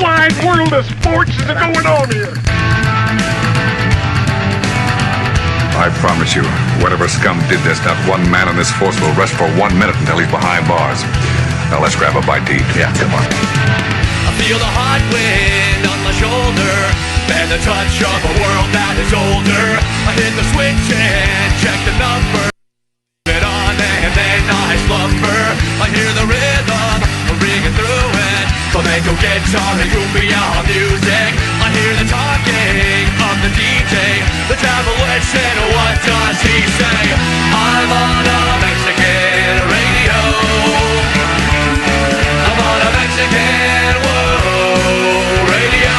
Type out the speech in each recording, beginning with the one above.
wide world of sports is going on here? I promise you, whatever scum did this, not one man in this force will rest for 1 minute until he's behind bars. Now let's grab a bite to eat. Yeah, come on. I feel the hot wind on my shoulder and the touch of a world that is older. I hit the switch and check the number. It on and then I slumber. I hear the rhythm ringing through it. Flamenco guitar and cumbia music. I hear the talking of the DJ. The travel listen, what does he say? I'm on a Mexican radio. I'm on a Mexican radio.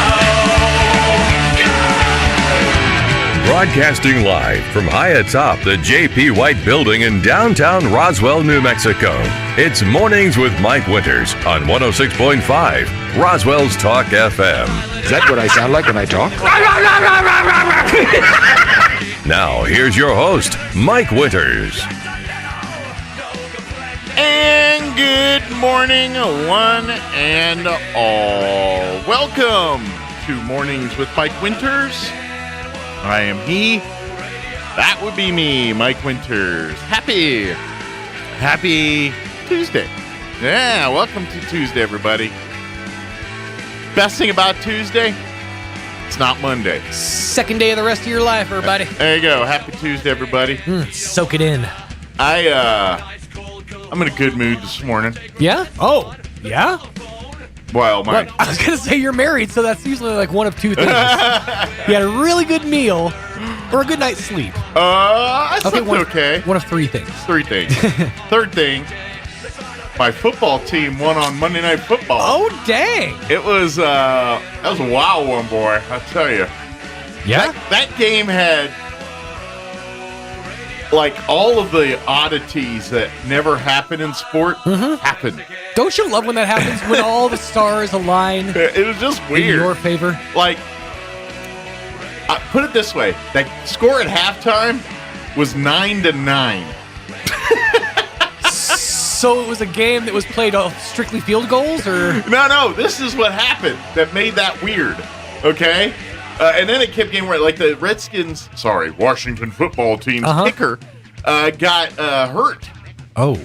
Broadcasting live from high atop the J.P. White Building in downtown Roswell, New Mexico. It's Mornings with Mike Winters on 106.5 Roswell's Talk FM. Is that what I sound like when I talk? Now, here's your host, Mike Winters. And good morning, one and all. Welcome to Mornings with Mike Winters. I am he. That would be me, Mike Winters. Happy Tuesday. Yeah, welcome to Tuesday, everybody. Best thing about Tuesday, it's not Monday. Second day of the rest of your life, everybody. There you go. Happy Tuesday, everybody. Soak it in. I'm in a good mood this morning. Yeah? Oh, yeah? Well, Mike. I was going to say you're married, so that's usually like one of two things. You had a really good meal or a good night's sleep. I slept okay. One of three things. Three things. Third thing, my football team won on Monday Night Football. Oh, dang. It was, that was a wild one, boy, I tell you. Yeah? That game had, like, all of the oddities that never happen in sport happened. Don't you love when that happens? When all the stars align It was just weird. in your favor? Like, put it this way. The score at halftime was 9-9. So it was a game that was played off strictly field goals, or? No, this is what happened that made that weird, okay? And then it kept getting weird. Like the Washington football team's kicker got hurt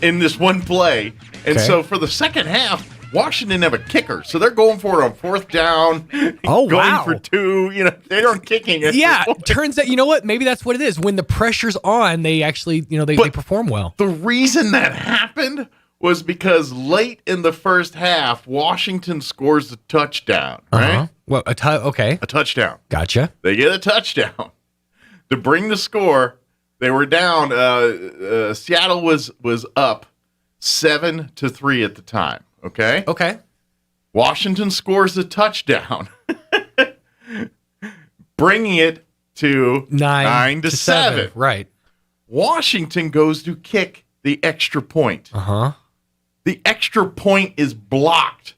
in this one play. And so for the second half, Washington didn't have a kicker. So they're going for it on fourth down, going for two. You know, they aren't kicking it. Yeah, turns out, you know what? Maybe that's what it is. When the pressure's on, they actually, they perform well. The reason that happened was because late in the first half, Washington scores a touchdown, right? Well, a touchdown. Gotcha. They get a touchdown to bring the score. They were down. Seattle was up 7-3 at the time. Okay. Washington scores a touchdown, bringing it to 9-7. Right. Washington goes to kick the extra point. The extra point is blocked,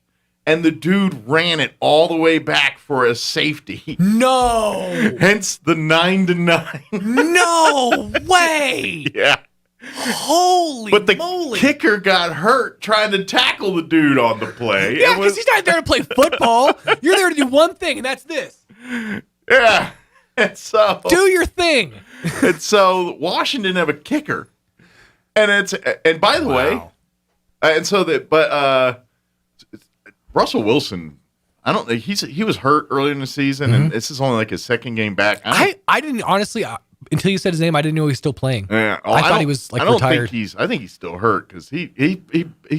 and the dude ran it all the way back for a safety. No. Hence the 9-9. No way. Yeah. Holy But the moly. kicker got hurt trying to tackle the dude on the play. Yeah, because he's not there to play football. You're there to do one thing, and that's this. Yeah. And so do your thing. And so Washington didn't have a kicker. And by the way, Russell Wilson, I don't think he was hurt earlier in the season, and this is only like his second game back. I didn't honestly until you said his name, I didn't know he was still playing. Yeah, I thought he was like retired. I think he's still hurt because he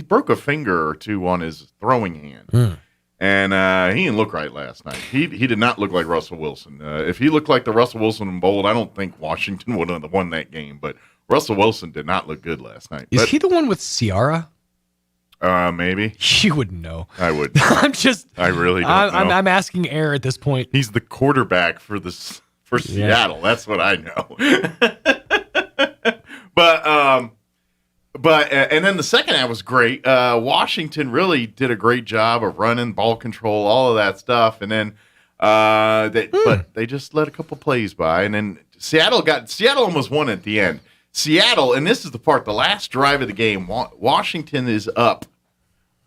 broke a finger or two on his throwing hand, and he didn't look right last night. He did not look like Russell Wilson. If he looked like the Russell Wilson in bold, I don't think Washington would have won that game. But Russell Wilson did not look good last night. Is he the one with Ciara? Maybe. You wouldn't know. I would. I really don't know. I'm asking air at this point. He's the quarterback for Seattle. That's what I know. But and then the second half was great. Washington really did a great job of running, ball control, all of that stuff. And then but they just let a couple plays by. And then Seattle almost won at the end. Seattle, and this is the part, the last drive of the game, Washington is up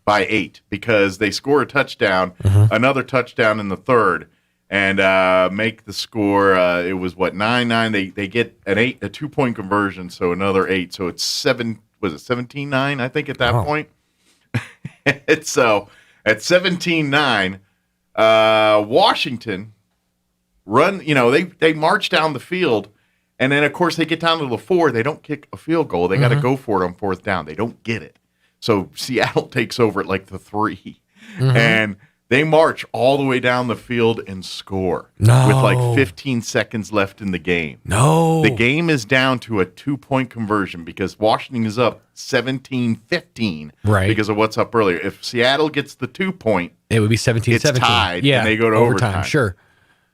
by 8 because they score a touchdown, another touchdown in the third, and make the score. It was 9-9. They get a 2-point conversion, so another 8. So it's 17-9? I think at that point. So at 17-9, Washington run. They march down the field, and then of course they get down to the 4. They don't kick a field goal. They got to go for it on 4th down. They don't get it. So Seattle takes over at like the 3, and they march all the way down the field and score with like 15 seconds left in the game. The game is down to a 2-point conversion because Washington is up 17-15 because of what's up earlier. If Seattle gets the 2-point, it would be 17-17. It's tied, and they go to overtime. Sure.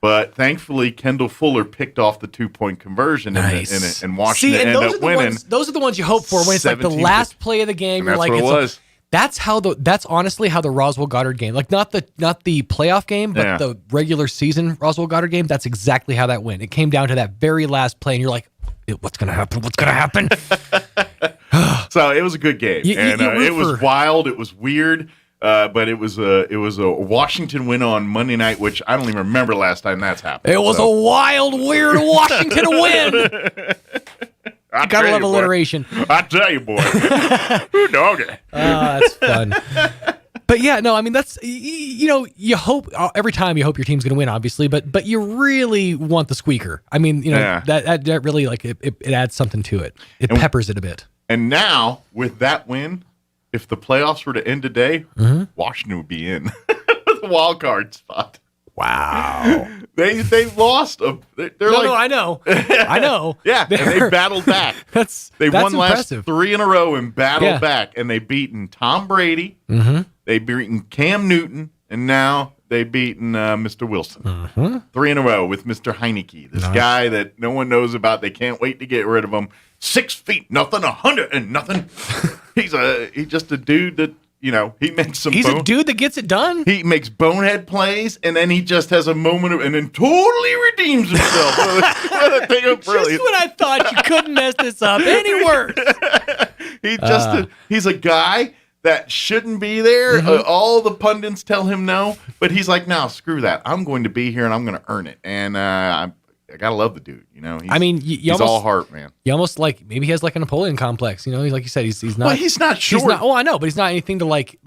But thankfully, Kendall Fuller picked off the 2-point conversion, and Washington ended up winning. Those are the ones you hope for when it's like the last play of the game. You're that's like, what it was. That's honestly how the Roswell Goddard game, like not the playoff game, but the regular season Roswell Goddard game. That's exactly how that went. It came down to that very last play, and you're like, what's gonna happen? What's gonna happen? So it was a good game, it was wild. It was weird. But it was a Washington win on Monday night, which I don't even remember last time that's happened. It was a wild, weird Washington win. You gotta love alliteration. I tell you, boy. Ooh, doggy. That's fun. But yeah, no, I mean that's you hope every time you hope your team's gonna win, obviously, but you really want the squeaker. I mean, that really like it adds something to it. It peppers it a bit. And now with that win, if the playoffs were to end today, Washington would be in the wild card spot. Wow. They lost. I know. Yeah, and they battled back. They won impressive. last 3 in a row and battled back, and they beaten Tom Brady. They beaten Cam Newton, and now they beaten Mr. Wilson. 3 in a row with Mr. Heineke, this guy that no one knows about. They can't wait to get rid of him. 6 feet, nothing, 100 and nothing. He's just a dude that, he makes some. He's a dude that gets it done. He makes bonehead plays, and then he just has a moment and then totally redeems himself. Just when I thought you couldn't mess this up any worse. He's a guy that shouldn't be there. All the pundits tell him no, but he's like, no, screw that. I'm going to be here, and I'm going to earn it. And I gotta love the dude, He's almost all heart, man. You almost like maybe he has like a Napoleon complex, like you said, he's not. Well, he's not short. I know, but he's not anything to like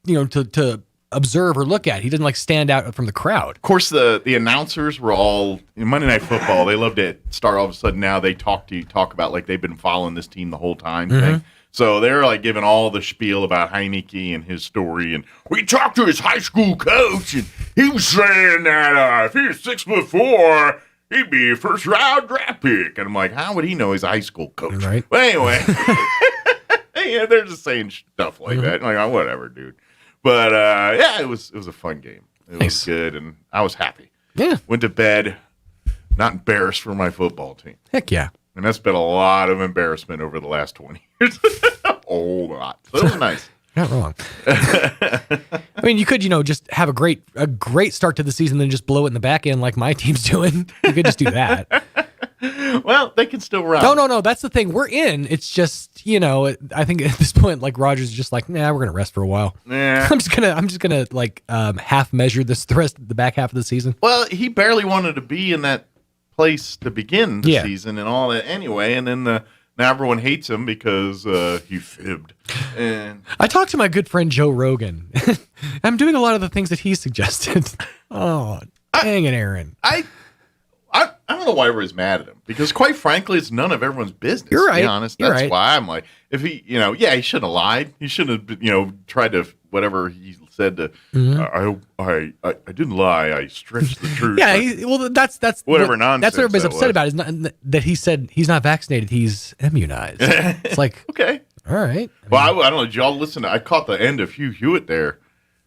to observe or look at. He didn't like stand out from the crowd. Of course, the announcers were all Monday Night Football. They loved it. Start all of a sudden now they talk about like they've been following this team the whole time thing. So they're like giving all the spiel about Heineke and his story, and we talked to his high school coach, and he was saying that if he was 6'4", he'd be a first-round draft pick. And I'm like, how would he know he's a high school coach? Right. But anyway, they're just saying stuff like that. Like, oh, whatever, dude. But, it was a fun game. It was good, and I was happy. Yeah. Went to bed, not embarrassed for my football team. Heck yeah. And that's been a lot of embarrassment over the last 20 years. A whole lot. So it was nice. Not wrong. I mean, you could, just have a great start to the season, then just blow it in the back end like my team's doing. You could just do that. Well, they can still run. No. That's the thing. We're in. It's just, I think at this point, like Rodgers is just like, nah, we're gonna rest for a while. Yeah. I'm just gonna like half measure the rest of the back half of the season. Well, he barely wanted to be in that place to begin the season and all that anyway, and then now everyone hates him because he fibbed. And I talked to my good friend Joe Rogan. I'm doing a lot of the things that he suggested. Oh, dang it, Aaron. I don't know why everybody's mad at him, because quite frankly, it's none of everyone's business. You're right. To be honest, that's why I'm like, if he, he shouldn't have lied. He shouldn't have, tried to whatever he said to. I didn't lie. I stretched the truth. Yeah. That's whatever nonsense. That's what everybody's upset about. Is not that he said he's not vaccinated. He's immunized. It's like okay, all right. I don't know. Did y'all listen? I caught the end of Hugh Hewitt there.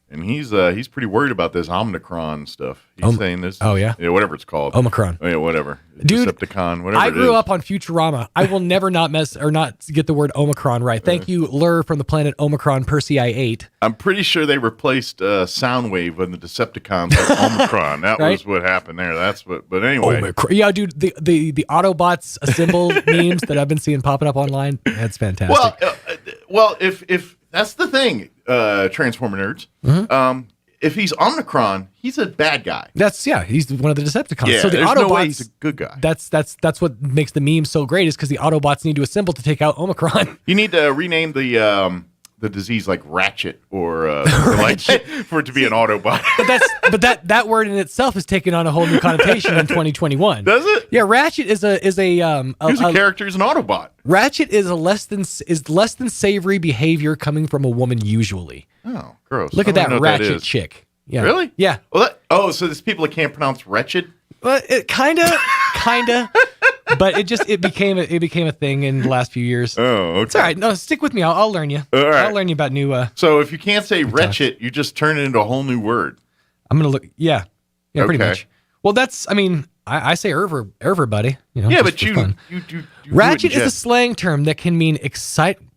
And he's pretty worried about this Omicron stuff. He's saying this. Oh, yeah? Yeah, whatever it's called. Omicron. Yeah, whatever. Dude, Decepticon, whatever I it grew is. up on Futurama. I will never not get the word Omicron right. Thank you, Lur from the planet Omicron Persei 8. I'm pretty sure they replaced Soundwave when the Decepticons with Omicron. That right? was what happened there. But anyway. Omicron. Yeah, dude, the Autobots assemble memes that I've been seeing popping up online, that's fantastic. Well, if that's the thing. Transformer nerds. If he's Omicron, he's a bad guy. He's one of the Decepticons. Yeah, so the there's Autobots, no way he's a good guy. That's what makes the meme so great, is because the Autobots need to assemble to take out Omicron. You need to rename the disease like Ratchet or Ratchet. for it to be an Autobot. But that word in itself has taken on a whole new connotation in 2021. Does it? Yeah, Ratchet is a Here's a character who's an Autobot. Ratchet is less than savory behavior coming from a woman usually. Oh, gross. Look at that Ratchet chick. Yeah. Really? Yeah. Well, so there's people that can't pronounce wretched? Well, it kinda, but it became a thing in the last few years. Oh, okay. It's all right. No, stick with me. I'll learn you. All right. I'll learn you about new. So if you can't say wretched, you just turn it into a whole new word. I'm gonna look. Yeah, pretty Okay. much. Well, I say everybody. Yeah, but for you fun. do Ratchet it is a jest. slang term that can mean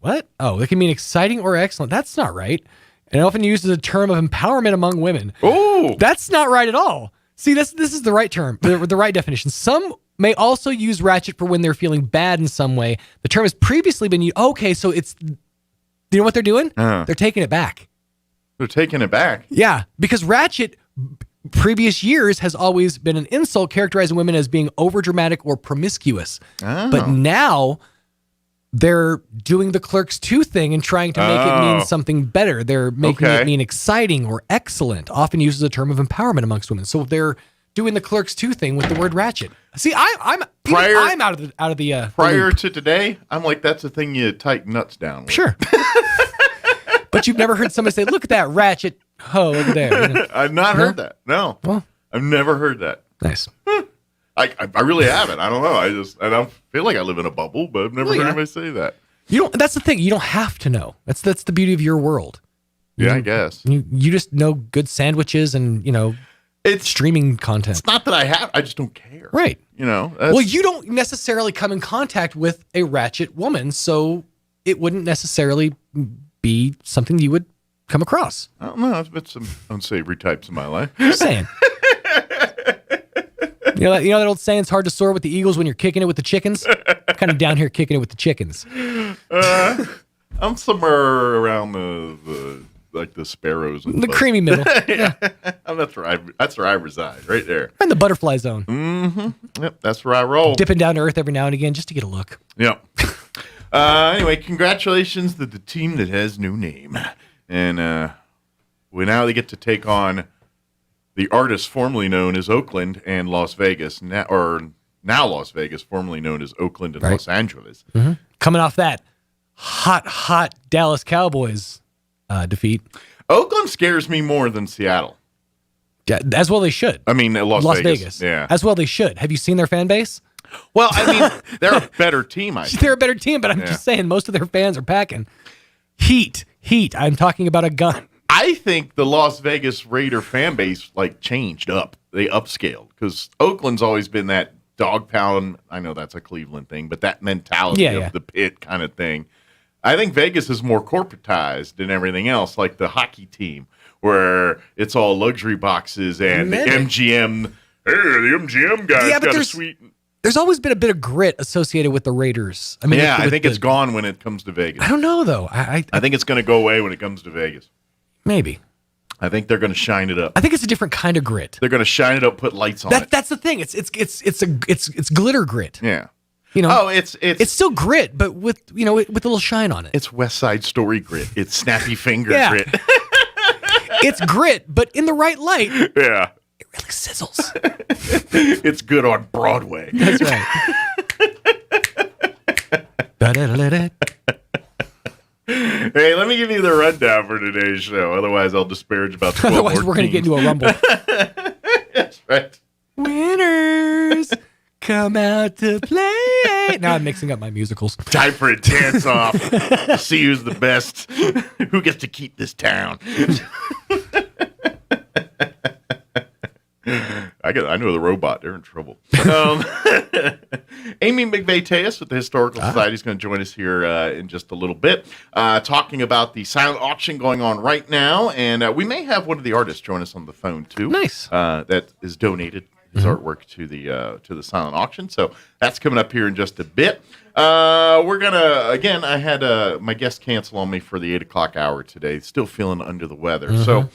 What? Oh, it can mean exciting or excellent. That's not right. And often used as a term of empowerment among women. Oh, That's not right at all. See, this is the right term, the right definition. Some may also use ratchet for when they're feeling bad in some way. The term has previously been used. Okay, so it's, you know what they're doing? They're taking it back. they're taking it back. Yeah, because ratchet, previous years, has always been an insult characterizing women as being overdramatic or promiscuous. Oh. But now they're doing the Clerks 2 thing and trying to make it mean something better. They're making it mean exciting or excellent, often used as a term of empowerment amongst women. So they're doing the Clerks 2 thing with the word ratchet. See, I'm out of the Prior to today, I'm like, that's the thing you tighten nuts down with. Sure. But you've never heard somebody say, "Look at that ratchet hoe over there." You know? I've not heard that. No. Well, I've never heard that. nice. I really haven't. I don't know. I don't feel like I live in a bubble, but I've never heard anybody say that. You don't. That's the thing. You don't have to know. That's the beauty of your world. Yeah, I guess. You just know good sandwiches and It's streaming content. It's not that I have. I just don't care. Right. That's- Well, you don't necessarily come in contact with a ratchet woman, so it wouldn't necessarily be something you would come across. I don't know. I've met some unsavory types in my life. Just saying. You know that old saying, it's hard to soar with the eagles when you're kicking it with the chickens? I'm kind of down here kicking it with the chickens. I'm somewhere around the sparrows. And The creamy middle. Yeah. That's where I reside, right there. In the butterfly zone. Mm-hmm. Yep, that's where I roll. Dipping down to earth every now and again just to get a look. Yep. Anyway, congratulations to the team that has no name. And they get to take on the artists formerly known as Oakland and Las Vegas, now Las Vegas, formerly known as Oakland and Los Angeles. Mm-hmm. Coming off that hot Dallas Cowboys defeat. Oakland scares me more than Seattle. Yeah, as well they should. I mean, Las Vegas. Yeah. As well they should. Have you seen their fan base? Well, I mean, they're a better team, I think. They're a better team, but I'm just saying most of their fans are packing. Heat. I'm talking about a gun. I think the Las Vegas Raider fan base changed up. They upscaled because Oakland's always been that dog pound. I know that's a Cleveland thing, but that mentality of the pit kind of thing. I think Vegas is more corporatized than everything else, like the hockey team, where it's all luxury boxes and the MGM. Hey, the MGM guy's got a suite. There's always been a bit of grit associated with the Raiders. I mean, I think it's gone when it comes to Vegas. I don't know though. I think it's going to go away when it comes to Vegas. Maybe. I think they're going to shine it up. I think it's a different kind of grit. They're going to shine it up, put lights on it. That's the thing. It's glitter grit. Yeah. It's still grit, but with a little shine on it. It's West Side Story grit. It's snappy finger grit. It's grit, but in the right light. Yeah. It really sizzles. It's good on Broadway. That's right. Hey, let me give you the rundown for today's show. Otherwise, I'll disparage about 12 Otherwise, we're going to get into a rumble. That's right. Winners come out to play. Now I'm mixing up my musicals. Time for a dance off. See who's the best. Who gets to keep this town? I know the robot. They're in trouble. Amy McVeigh-Tejas with the Historical Society is going to join us here in just a little bit, talking about the silent auction going on right now. And we may have one of the artists join us on the phone, too. Nice. That is donated his artwork to the silent auction. So that's coming up here in just a bit. We're gonna again. I had my guest cancel on me for the 8 o'clock hour today. Still feeling under the weather. So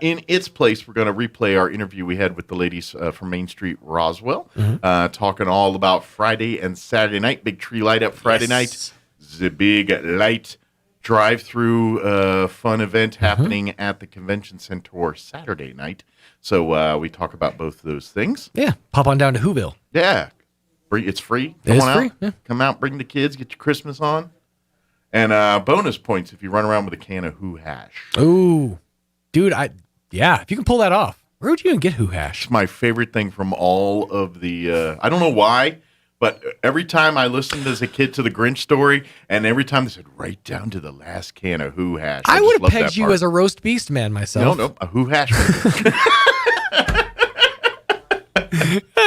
in its place, we're going to replay our interview we had with the ladies from Main Street Roswell, talking all about Friday and Saturday night. Big tree light up Friday night. The big light drive-through fun event happening at the Convention Center Saturday night. So we talk about both of those things. Yeah, pop on down to Whoville. Yeah, it's free. Come on free. Out. Yeah. Come out, bring the kids, get your Christmas on. And bonus points if you run around with a can of Who Hash. Ooh, dude, if you can pull that off, where would you even get Who Hash? It's my favorite thing from all of the, I don't know why, but every time I listened as a kid to the Grinch story, and every time they said, right down to the last can of Who Hash. I would have pegged you as a roast beast man myself. No, a Who Hash.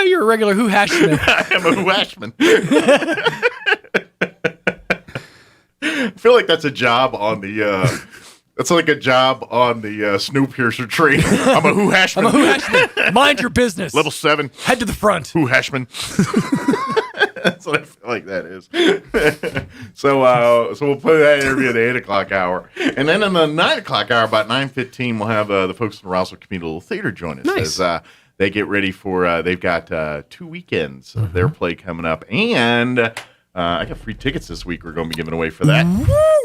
You're a regular Who Hashman. I am a Who Hashman. I feel like that's a job on the, that's like a job on the Snowpiercer train. I'm a Who Hashman. I'm a Who Hashman. Mind your business. Level 7. Head to the front. Who Hashman. That's what I feel like that is. So we'll play that interview at the 8 o'clock hour. And then in the 9 o'clock hour, about 9:15, we'll have the folks from the Roswell Community Theater join us. Nice. As they get ready for, they've got 2 weekends of their play coming up. And I got free tickets this week we're going to be giving away for that.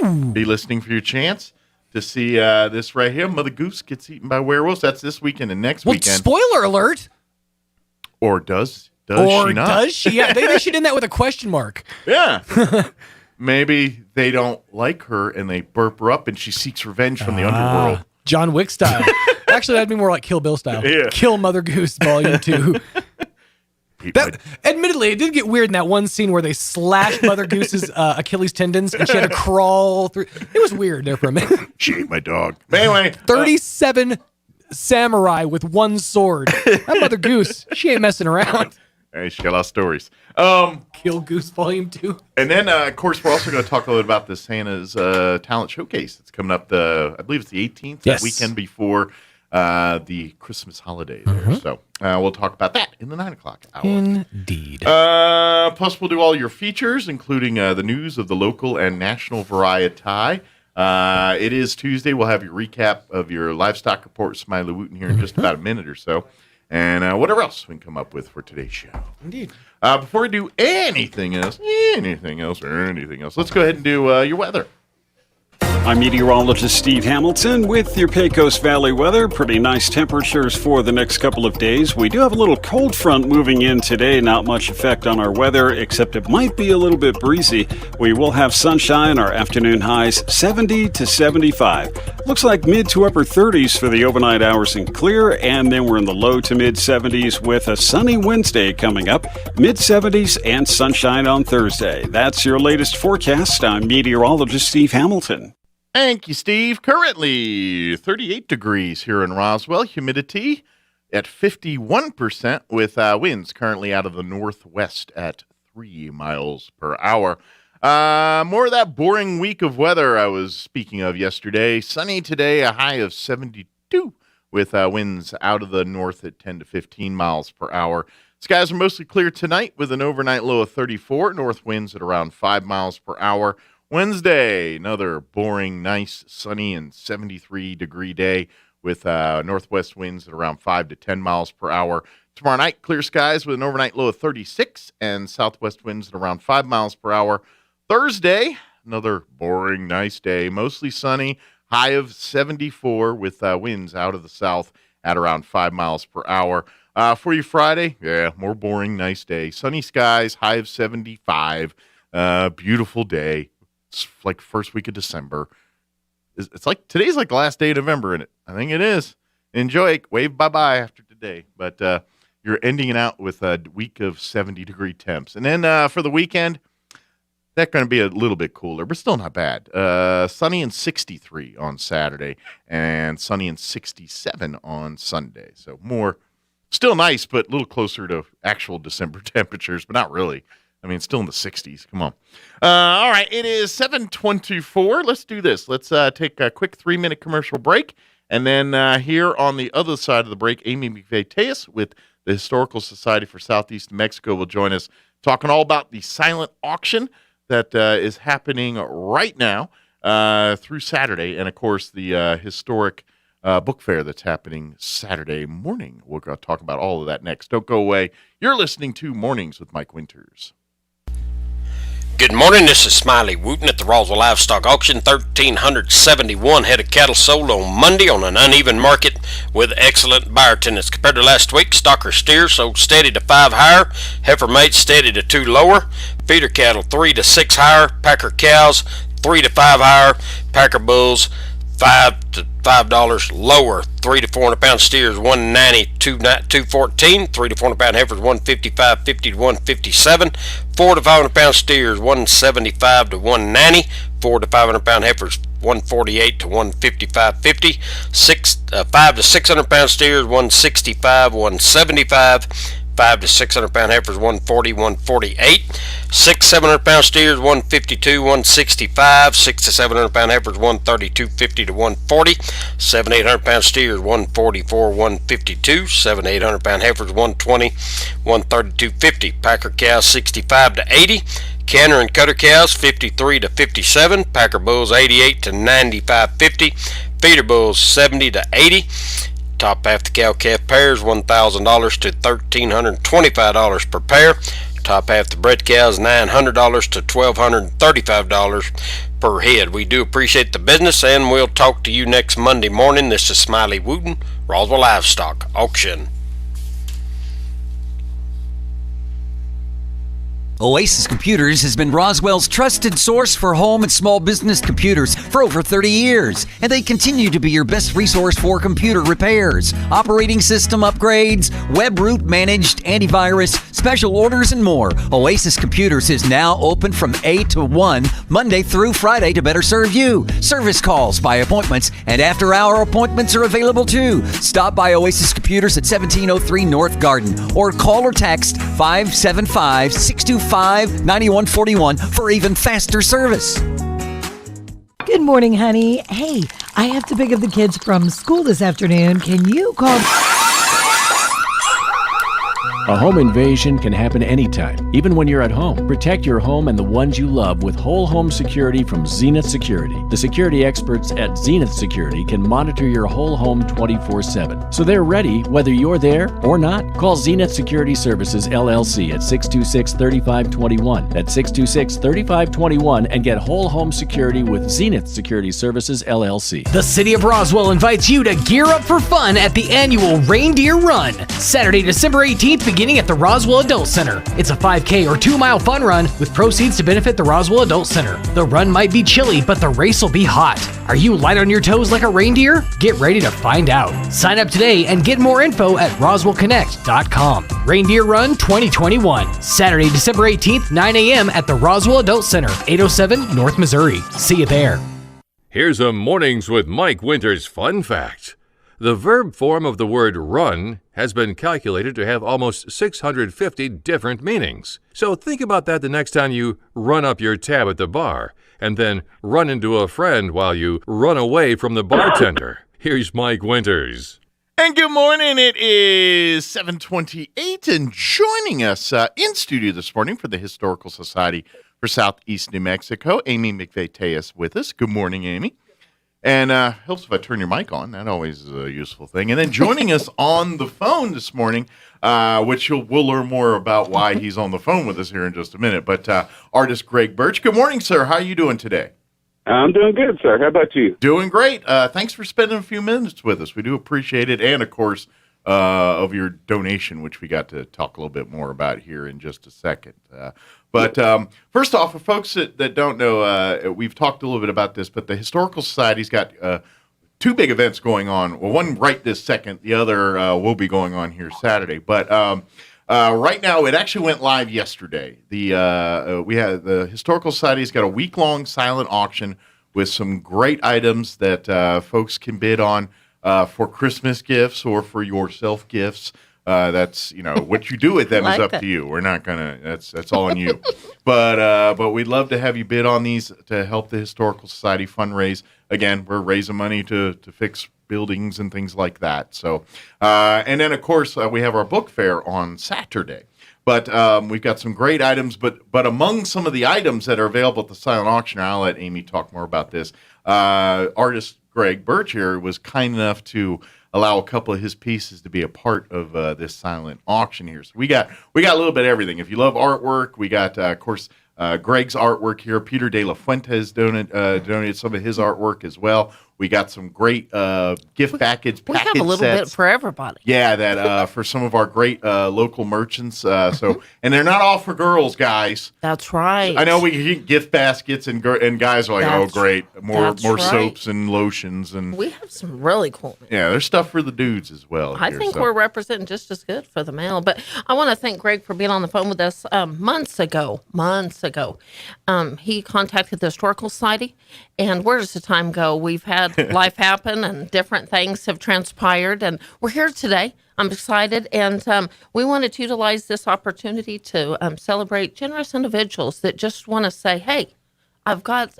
Woo! Be listening for your chance to see this right here. Mother Goose gets eaten by werewolves. That's this weekend and next weekend. Spoiler alert. Or does she not? Does she? Yeah, they should end that with a question mark. Yeah. Maybe they don't like her and they burp her up and she seeks revenge from the underworld. John Wick style. Actually, that'd be more like Kill Bill style. Yeah. Kill Mother Goose Volume 2. Admittedly, it did get weird in that one scene where they slashed Mother Goose's Achilles tendons and she had to crawl through. It was weird there for a minute. She ate my dog. But anyway. 37 samurai with one sword. That Mother Goose, she ain't messing around. Hey, she got a lot of stories. Kill Goose Volume 2. And then, of course, we're also going to talk a little bit about the Santa's Talent Showcase. It's coming up, I believe it's the 18th, that weekend before the Christmas holiday there. So we'll talk about that in the 9 o'clock hour. Indeed. Plus, we'll do all your features, including the news of the local and national variety. It is Tuesday. We'll have your recap of your livestock report, Smiley Wooten, here in just about a minute or so. And whatever else we can come up with for today's show. Indeed. Before we do anything else, let's go ahead and do your weather. I'm meteorologist Steve Hamilton with your Pecos Valley weather. Pretty nice temperatures for the next couple of days. We do have a little cold front moving in today. Not much effect on our weather, except it might be a little bit breezy. We will have sunshine. Our afternoon highs 70 to 75. Looks like mid to upper 30s for the overnight hours and clear. And then we're in the low to mid 70s with a sunny Wednesday coming up. Mid 70s and sunshine on Thursday. That's your latest forecast. I'm meteorologist Steve Hamilton. Thank you, Steve. Currently 38 degrees here in Roswell. Humidity at 51% with winds currently out of the northwest at 3 miles per hour. More of that boring week of weather I was speaking of yesterday. Sunny today, a high of 72 with winds out of the north at 10 to 15 miles per hour. Skies are mostly clear tonight with an overnight low of 34. North winds at around 5 miles per hour. Wednesday, another boring, nice, sunny, and 73-degree day with northwest winds at around 5 to 10 miles per hour. Tomorrow night, clear skies with an overnight low of 36 and southwest winds at around 5 miles per hour. Thursday, another boring, nice day, mostly sunny, high of 74 with winds out of the south at around 5 miles per hour. For you Friday, more boring, nice day. Sunny skies, high of 75. Beautiful day. It's like first week of December. It's like today's like the last day of November in it. I think it is. Enjoy it. Wave bye-bye after today. But you're ending it out with a week of 70-degree temps. And then for the weekend, that's going to be a little bit cooler, but still not bad. Sunny and 63 on Saturday and sunny and 67 on Sunday. So more, still nice, but a little closer to actual December temperatures, but not really. I mean, it's still in the 60s. Come on. All right, it is 7:24. Let's do this. Let's take a quick 3-minute commercial break. And then here on the other side of the break, Amy McVeigh-Tejas with the Historical Society for Southeast New Mexico, will join us talking all about the silent auction that is happening right now through Saturday. And, of course, the historic book fair that's happening Saturday morning. We're going to talk about all of that next. Don't go away. You're listening to Mornings with Mike Winters. Good morning, this is Smiley Wooten at the Roswell Livestock Auction. 1,371 head of cattle sold on Monday on an uneven market with excellent buyer attendance. Compared to last week, stocker steers sold steady to 5 higher, heifer mates steady to 2 lower, feeder cattle 3 to 6 higher, packer cows 3 to 5 higher, packer bulls $5 to $5 lower. 3 to 400 pound steers 190 214. 3 to 400 pound heifers 155.50 to 157. 4 to 500 pound steers 175 to 190. 4 to 500 pound heifers 148 to 155.50. 5 to 600 pound steers 165 175. 5 to 600 pound heifers 140 148. 6 700 pound steers 152 165. 6 to 700 pound heifers 132.50 to 140. 7 800 pound steers 144 152. 7 800 pound heifers 120 132.50. Packer cows 65 to 80. Canner and cutter cows 53 to 57. Packer bulls 88 to 95.50. Feeder bulls 70 to 80. Top half the cow-calf pairs $1,000 to $1,325 per pair. Top half the bred cows $900 to $1,235 per head. We do appreciate the business, and we'll talk to you next Monday morning. This is Smiley Wooten, Roswell Livestock Auction. Oasis Computers has been Roswell's trusted source for home and small business computers for over 30 years, and they continue to be your best resource for computer repairs, operating system upgrades, web root managed antivirus, special orders, and more. Oasis Computers is now open from 8 to 1, Monday through Friday to better serve you. Service calls by appointments and after-hour appointments are available too. Stop by Oasis Computers at 1703 North Garden or call or text 575-625-9141 for even faster service. Good morning, honey. Hey, I have to pick up the kids from school this afternoon. Can you call... A home invasion can happen anytime, even when you're at home. Protect your home and the ones you love with whole home security from Zenith Security. The security experts at Zenith Security can monitor your whole home 24/7. So they're ready whether you're there or not. Call Zenith Security Services LLC at 626-3521. That's 626-3521 and get whole home security with Zenith Security Services LLC. The City of Roswell invites you to gear up for fun at the annual Reindeer Run, Saturday, December 18th, beginning at the Roswell Adult Center. It's a 5K or 2-mile fun run with proceeds to benefit the Roswell Adult Center. The run might be chilly, but the race will be hot. Are you light on your toes like a reindeer? Get ready to find out. Sign up today and get more info at roswellconnect.com. Reindeer Run 2021, Saturday, December 18th, 9 a.m. at the Roswell Adult Center, 807 North Missouri. See you there. Here's a Mornings with Mike Winters fun fact. The verb form of the word run has been calculated to have almost 650 different meanings. So think about that the next time you run up your tab at the bar, and then run into a friend while you run away from the bartender. Here's Mike Winters. And good morning. It is 7:28, and joining us in studio this morning for the Historical Society for Southeast New Mexico, Amy McVeigh-Tejas with us. Good morning, Amy. And helps if I turn your mic on. That always is a useful thing. And then joining us on the phone this morning, which we'll learn more about why he's on the phone with us here in just a minute, but artist Greg Birch. Good morning, sir. How are you doing today? I'm doing good, sir. How about you? Doing great. Thanks for spending a few minutes with us. We do appreciate it. And, of course, of your donation, which we got to talk a little bit more about here in just a second. But first off, for folks that don't know, we've talked a little bit about this, but the Historical Society's got two big events going on. Well, one right this second. The other will be going on here Saturday. But right now, it actually went live yesterday. The Historical Society's got a week-long silent auction with some great items that folks can bid on for Christmas gifts or for yourself gifts. That's what you do with them is up to you. We're not gonna. That's all on you. But we'd love to have you bid on these to help the Historical Society fundraise. Again, we're raising money to fix buildings and things like that. So, and then of course we have our book fair on Saturday. But we've got some great items. But among some of the items that are available at the silent auction, I'll let Amy talk more about this. Artist Greg Birch here was kind enough to allow a couple of his pieces to be a part of this silent auction here. So we got a little bit of everything. If you love artwork, we got of course Greg's artwork here. Peter De La Fuentes donated some of his artwork as well. We got some great gift package We have a little sets. bit for everybody. Yeah, that for some of our great local merchants. And they're not all for girls, guys. That's right. I know we get gift baskets, and guys are like, oh, great, more right. soaps and lotions, and We have some really cool. yeah, there's stuff for the dudes as well. I think we're representing just as good for the male. But I want to thank Greg for being on the phone with us months ago. He contacted the Historical Society, and where does the time go? We've had life happen, and different things have transpired, and we're here today. I'm excited, and we wanted to utilize this opportunity to celebrate generous individuals that just want to say, hey, I've got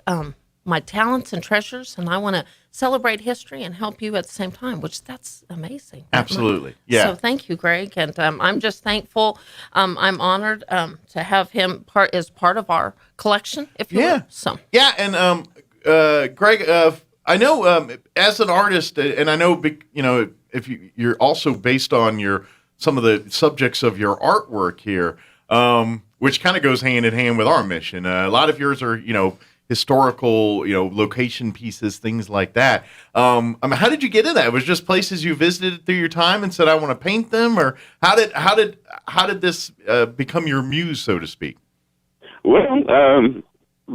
my talents and treasures, and I want to celebrate history and help you at the same time, which that's amazing. Absolutely. Yeah. So thank you, Greg. And I'm just thankful. I'm honored to have him as part of our collection, if you will. So. Yeah. And Greg, I know as an artist, and I know, if you're also based on some of the subjects of your artwork here, which kind of goes hand in hand with our mission. A lot of yours are, historical, location pieces, things like that. How did you get in that? It was just places you visited through your time and said, I want to paint them, or how did this become your muse, so to speak? Well,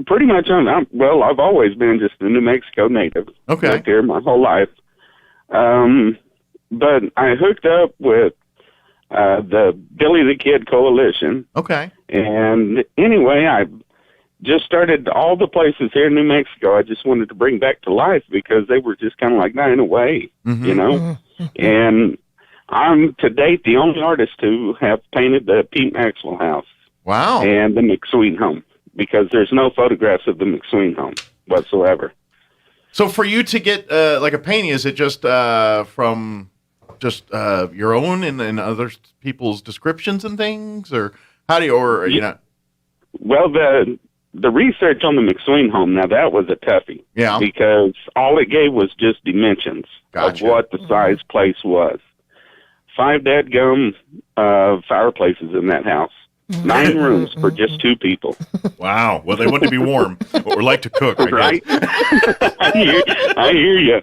pretty much I've always been just a New Mexico native. Okay. Lived here my whole life. But I hooked up with the Billy the Kid Coalition. Okay. And anyway, I just started all the places here in New Mexico I just wanted to bring back to life because they were just kind of like dying away, And I'm, to date, the only artist to have painted the Pete Maxwell house. Wow. And the McSween home, because there's no photographs of the McSween home whatsoever. So for you to get like a painting, is it just from just your own and other people's descriptions and things, or how do you, Well, the research on the McSween home, now that was a toughie. Yeah. Because all it gave was just dimensions of what the size place was. 5 dadgum fireplaces in that house. 9 rooms for just 2 people. Wow. Well, they want to be warm or like to cook, I right? guess. I hear you.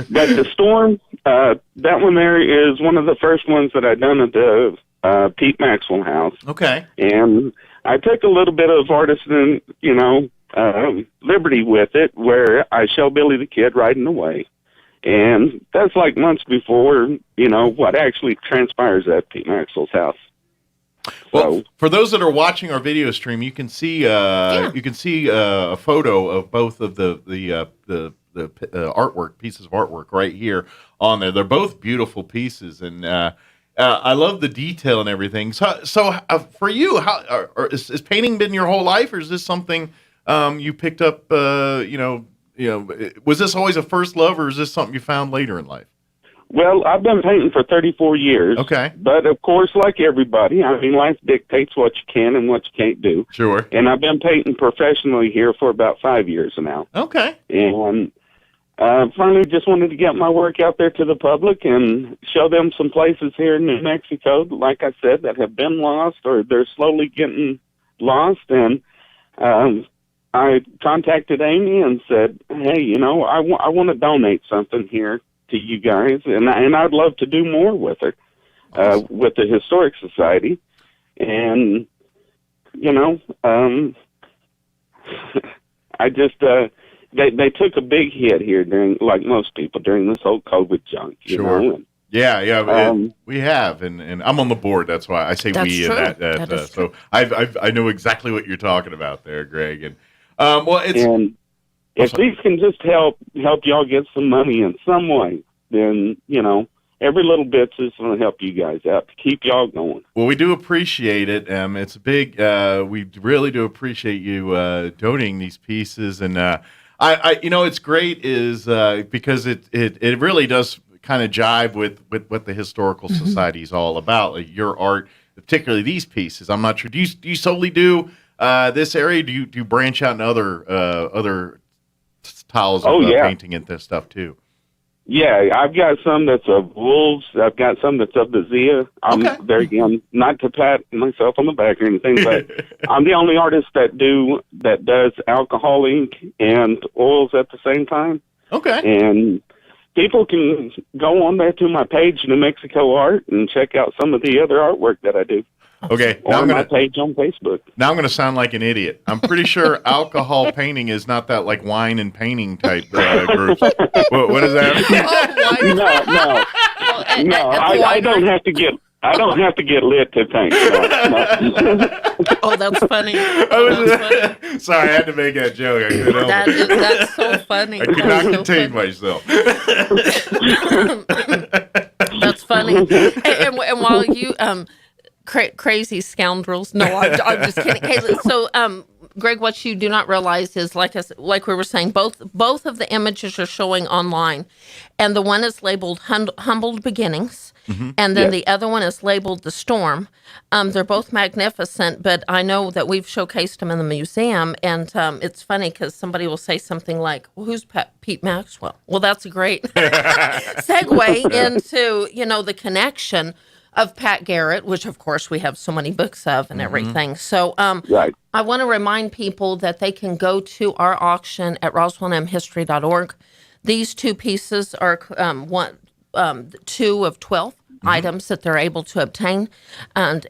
But the storm, that one there is one of the first ones that I done at the Pete Maxwell house. Okay. And I took a little bit of artisan, liberty with it, where I show Billy the Kid riding away. And that's like months before, what actually transpires at Pete Maxwell's house. Well, for those that are watching our video stream, you can see a photo of both of the artwork, pieces of artwork right here on there. They're both beautiful pieces, and I love the detail and everything. So for you, how is painting been your whole life, or is this something you picked up? Was this always a first love, or is this something you found later in life? Well, I've been painting for 34 years. Okay. But, of course, like everybody, life dictates what you can and what you can't do. Sure. And I've been painting professionally here for about 5 years now. Okay. And finally just wanted to get my work out there to the public and show them some places here in New Mexico, like I said, that have been lost or they're slowly getting lost. And I contacted Amy and said, hey, I want to donate something here to you guys, and I'd love to do more with her, with the Historic Society. And, I just, they took a big hit here during, like most people, during this whole COVID junk, you know? And, yeah, we have, and I'm on the board. That's why I say we. True. And That is so true. I know exactly what you're talking about there, Greg. And it's and if these can just help y'all get some money in some way, then every little bit is going to help you guys out to keep y'all going. Well, we do appreciate it. It's a big. We really do appreciate you donating these pieces, and I it's great is because it really does kind of jive with what the Historical Society is all about. Like your art, particularly these pieces. I'm not sure. Do you solely do this area? Do you branch out in other styles of painting and this stuff too? Yeah, I've got some that's of wolves. I've got some that's of the Zia. I'm not to pat myself on the back or anything, but I'm the only artist that does alcohol ink and oils at the same time. Okay. And people can go on there to my page, New Mexico Art, and check out some of the other artwork that I do. Okay. On my page on Facebook. Now I'm going to sound like an idiot. I'm pretty sure alcohol painting is not that like wine and painting type group. What is that? No. I don't have to get. I don't have to get lit to paint. No. Oh, that's funny. Sorry, I had to make that joke. I couldn't help it. That's so funny. I could not contain myself. That's funny. And while you crazy scoundrels. No, I'm just kidding. Hey, so, Greg, what you do not realize is, like we were saying, both of the images are showing online, and the one is labeled Humbled Beginnings, and then the other one is labeled The Storm. They're both magnificent, but I know that we've showcased them in the museum, and it's funny because somebody will say something like, well, who's Pete Maxwell? Well, that's a great segue into, the connection of Pat Garrett, which of course we have so many books of and everything. So I want to remind people that they can go to our auction at roswellmhistory.org. These two pieces are two of 12 items that they're able to obtain. And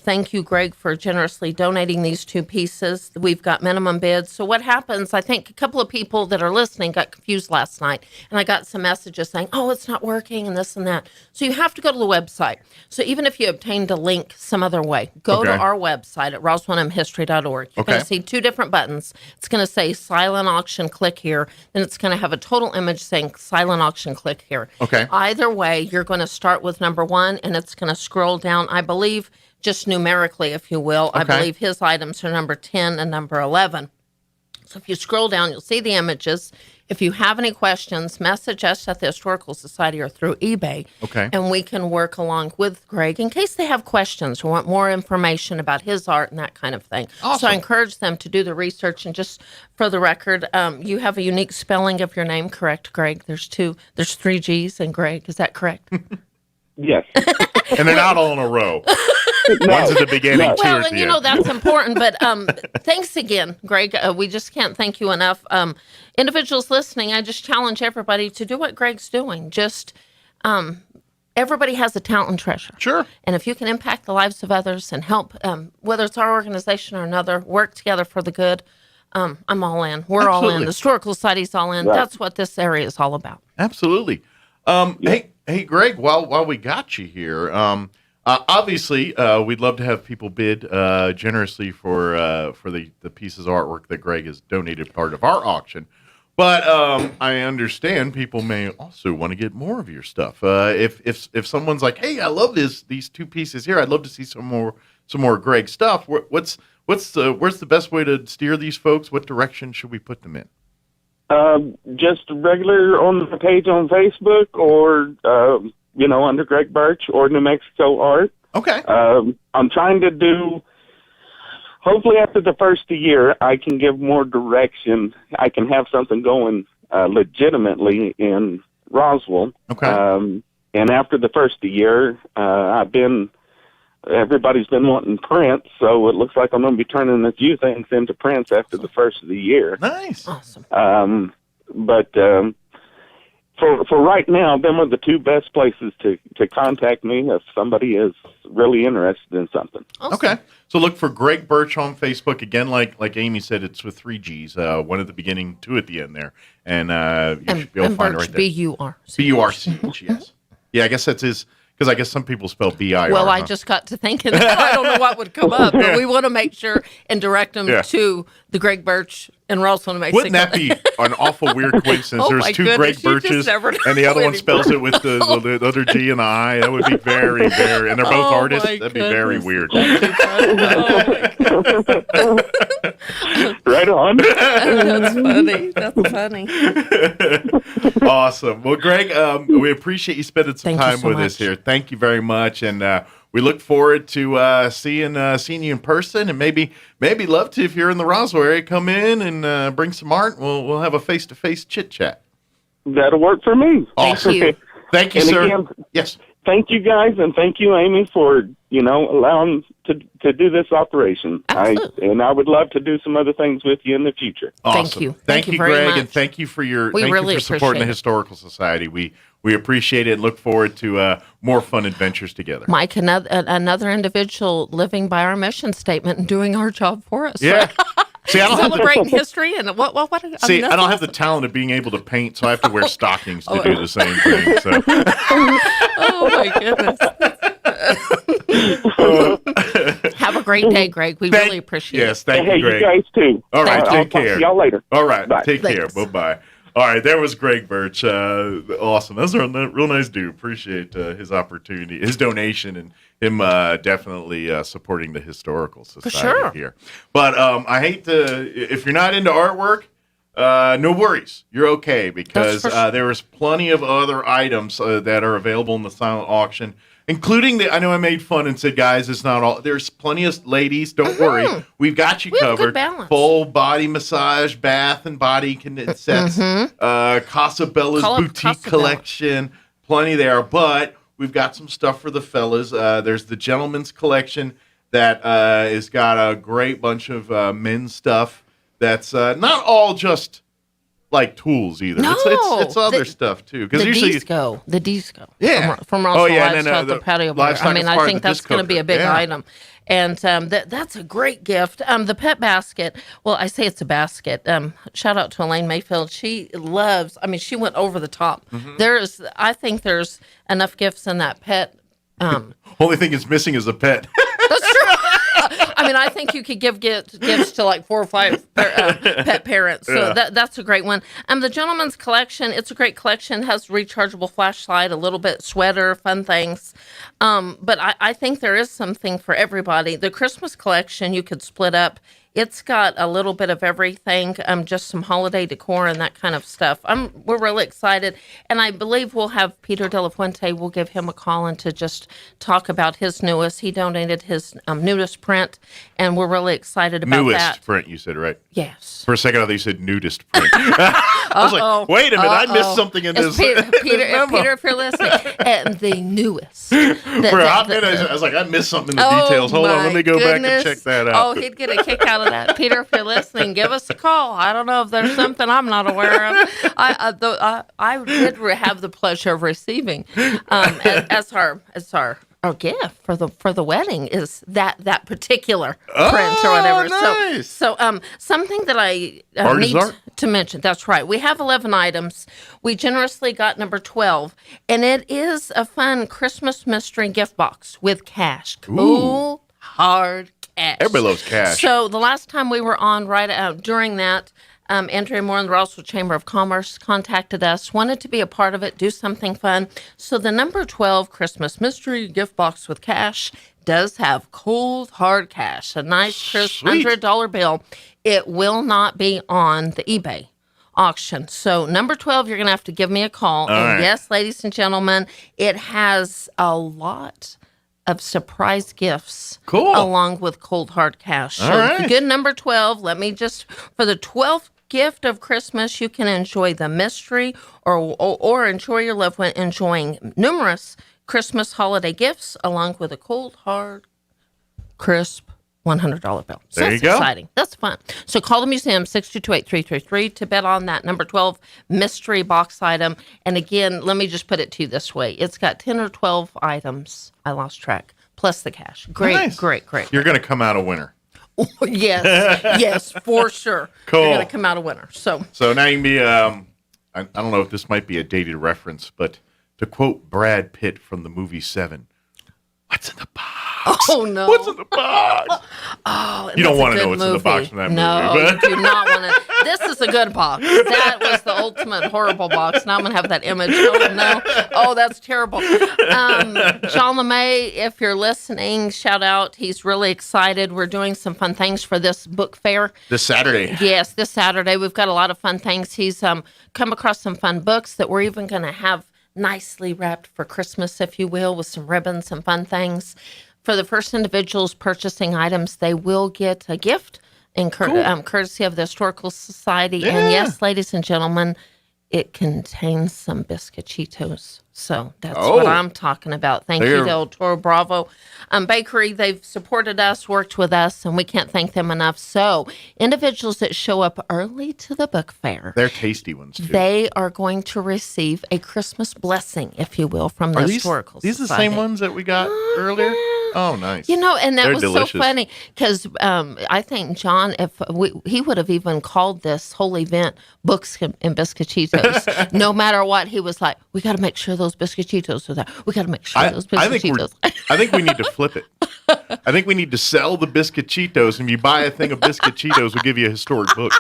thank you, Greg, for generously donating these two pieces. We've got minimum bids. So what happens, I think a couple of people that are listening got confused last night, and I got some messages saying, oh, it's not working and this and that. So you have to go to the website. So even if you obtained a link some other way, go to our website at roswellmhistory.org. You're going to see two different buttons. It's going to say silent auction, click here. Then it's going to have a total image saying silent auction, click here. Okay. Either way, you're going to start with number 1, and it's going to scroll down, I believe, just numerically, if you will. I believe his items are number 10 and number 11. So if you scroll down, you'll see the images. If you have any questions, message us at the Historical Society or through eBay. Okay. And we can work along with Greg in case they have questions or want more information about his art and that kind of thing. Awesome. So I encourage them to do the research. And just for the record, you have a unique spelling of your name, correct, Greg? There's 3 G's in Greg. Is that correct? Yes. And they're not all in a row. One's at the beginning, two well, at and the end. that's important. But thanks again, Greg. We just can't thank you enough. Individuals listening, I just challenge everybody to do what Greg's doing. Just everybody has a talent and treasure. Sure. And if you can impact the lives of others and help, whether it's our organization or another, work together for the good, I'm all in. We're all in. The Historical Society's all in. Right. That's what this area is all about. Absolutely. Hey, Greg, while we got you here, obviously, we'd love to have people bid generously for the pieces of artwork that Greg has donated part of our auction. But I understand people may also want to get more of your stuff. If someone's like, hey, I love these two pieces here, I'd love to see some more Greg stuff. Where's the best way to steer these folks? What direction should we put them in? Just regular on the page on Facebook, or under Greg Birch or New Mexico Art. Okay. I'm trying to do. Hopefully, after the first year, I can give more direction. I can have something going legitimately in Roswell. Okay. And after the first year, everybody's been wanting prints, so it looks like I'm going to be turning a few things into prints after the first of the year. Nice. Awesome. But for right now, them are the two best places to contact me if somebody is really interested in something. Awesome. Okay. So look for Greg Birch on Facebook. Again, like Amy said, it's with 3 G's, 1 at the beginning, 2 at the end there. And you should be able to find it right there. B-U-R-C-H. B-U-R-C-H, yes. Yeah, I guess that's his... Because I guess some people spell B-I-R. Well, I just got to thinking, I don't know what would come up, but we want to make sure and direct them to the Greg Birch in Roswell, New Mexico. Wouldn't that be an awful weird coincidence? Oh, There's my two goodness, Greg you just Birches, never know and the other one anymore. spells it with the other G and the I. That would be very, very, and they're both Oh, artists. my That'd be very weird. Right on. That's funny. That's funny. Awesome. Well, Greg, we appreciate you spending some Thank you time so with us much. here. Thank you very much, and we look forward to seeing you in person, and maybe love to, if you're in the Roswell area, come in and bring some art. We'll have a face-to-face chit chat. That'll work for me. Awesome. Thank you. Thank you, And sir. again, Yes. thank you guys, and thank you, Amy, for allowing to do this operation. Absolutely. I would love to do some other things with you in the future. Awesome. Thank you. Thank Thank you, you very Greg, much. and thank you for your We really for supporting the appreciate it. Historical Society. We appreciate it and look forward to more fun adventures together. Mike, another individual living by our mission statement and doing our job for us. Yeah. See, I don't have Celebrating history and what? See, I don't have the talent of being able to paint, so I have to wear stockings to do the same thing. So. Oh my goodness. Have a great day, Greg. We really appreciate Yes, it. thank Hey, you, Greg. you guys too. All right, I'll take talk care. to y'all later. All right, Bye. take care. Thanks. Bye-bye. All right, there was Greg Birch. Awesome. That was a real nice dude. Appreciate his opportunity, his donation, and him definitely supporting the Historical Society sure. here. But I hate to, if you're not into artwork, no worries. You're okay, because there is plenty of other items that are available in the silent auction, including I know I made fun and said, guys, it's not all. There's plenty of ladies. Don't worry. We've got you We have good covered. balance. Full body massage, bath and body sets, Casabella's boutique Casabella. collection. Plenty there. But we've got some stuff for the fellas. There's the gentleman's collection that has got a great bunch of men's stuff that's not all just like tools either. No, it's other stuff too. Because The usually disco. Yeah. From Roswell and Lifestyle, then, the patio bar. Livestock I mean, is I part of think the that's going to disco be a big yeah. item. And that's a great gift. The pet basket, well, I say it's a basket. Shout out to Elaine Mayfield. She loves, I mean, she went over the top. I think there's enough gifts in that pet. Only thing it's missing is a pet. That's true. I mean, I think you could give gifts to like 4 or 5 pet parents. So that's a great one. The gentleman's collection, it's a great collection. Has rechargeable flashlight, a little bit sweater, fun things. But I think there is something for everybody. The Christmas collection you could split up. It's got a little bit of everything, just some holiday decor and that kind of stuff. We're really excited, and I believe we'll have Peter De La Fuente. We'll give him a call and to just talk about his newest. He donated his newest print, and we're really excited about Newest that. print, you said, right? Yes. For a second, I thought you said nudist print. I was like, wait a minute, I missed something in It's this. Peter, if you're listening, and the newest. For a hot minute, I was like, I missed something in the details. Hold on, let me go back and check that out. Oh, he'd get a kick out of that. Peter, if you're listening, give us a call. I don't know if there's something I'm not aware of. I did have the pleasure of receiving as our gift for the wedding is that particular print or whatever. Nice. So something that I need to mention. That's right. We have 11 items. We generously got number 12, and it is a fun Christmas mystery gift box with cash. Cool, hard cash. Everybody loves cash. So the last time we were on, right during that, Andrea Moore and the Roswell Chamber of Commerce contacted us, wanted to be a part of it, do something fun. So the number 12 Christmas mystery gift box with cash does have cold, hard cash, a nice, crisp $100 bill. It will not be on the eBay auction. So number 12, you're going to have to give me a call. And yes, ladies and gentlemen, it has a lot of surprise gifts along with cold hard cash. So good number 12. Let me just, for the 12th gift of Christmas, you can enjoy the mystery or enjoy your loved one enjoying numerous Christmas holiday gifts along with a cold, hard, crisp $100 bill. So there you that's go. Exciting. That's fun. So call the museum 622-8333 to bet on that number 12 mystery box item. And again, let me just put it to you this way. It's got 10 or 12 items. I lost track. Plus the cash. Great. You're going to come out a winner. Yes, for sure. Cool. You're going to come out a winner. So now you can be, I don't know if this might be a dated reference, but to quote Brad Pitt from the movie Seven, what's in the box? Oh no! What's in the box? Oh, you don't want to know what's in the box from that no, movie. No, you do not want to. This is a good box. That was the ultimate horrible box. Now I'm gonna have that image. Oh no! Oh, that's terrible. John LeMay, if you're listening, shout out. He's really excited. We're doing some fun things for this book fair this Saturday. Yes, this Saturday we've got a lot of fun things. He's come across some fun books that we're even going to have nicely wrapped for Christmas, if you will, with some ribbons and fun things. For the first individuals purchasing items, they will get a gift in courtesy of the Historical Society. Yeah. And yes, ladies and gentlemen, it contains some Biscochitos. So that's what I'm talking about. Thank you to El Toro Bravo Bakery. They've supported us, worked with us, and we can't thank them enough. So individuals that show up early to the book fair, they're tasty ones, too. They are going to receive a Christmas blessing, if you will, from the Historical Society. These the same ones that we got earlier? Oh, nice. You know, and that was delicious. So funny because I think John, he would have even called this whole event Books and Biscochitos. No matter what, he was like, we got to make sure those Biscochitos are there. We got to make sure those Biscochitos. I think we need to flip it. I think we need to sell the Biscochitos, and you buy a thing of Biscochitos, we'll give you a historic book.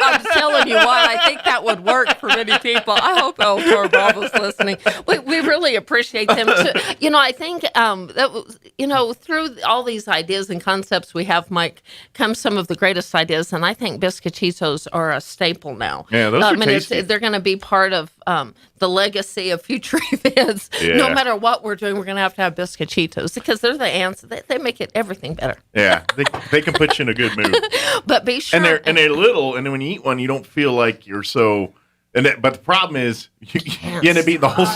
I'm telling you what, I think that would work for many people. I hope El Toro Bravo's listening. We really appreciate them too. You know, I think that was, you know, through all these ideas and concepts we have, Mike, comes some of the greatest ideas, and I think Biscochitos are a staple now. Yeah, those are tasty. They're going to be part of the legacy of future events. Yeah. No matter what we're doing, we're going to have Biscochitos because they're the answer. They make it everything better. Yeah, they can put you in a good mood. But be sure. And they're little, and then when you eat one, you don't feel like you're so. But the problem is, you end up eating the whole.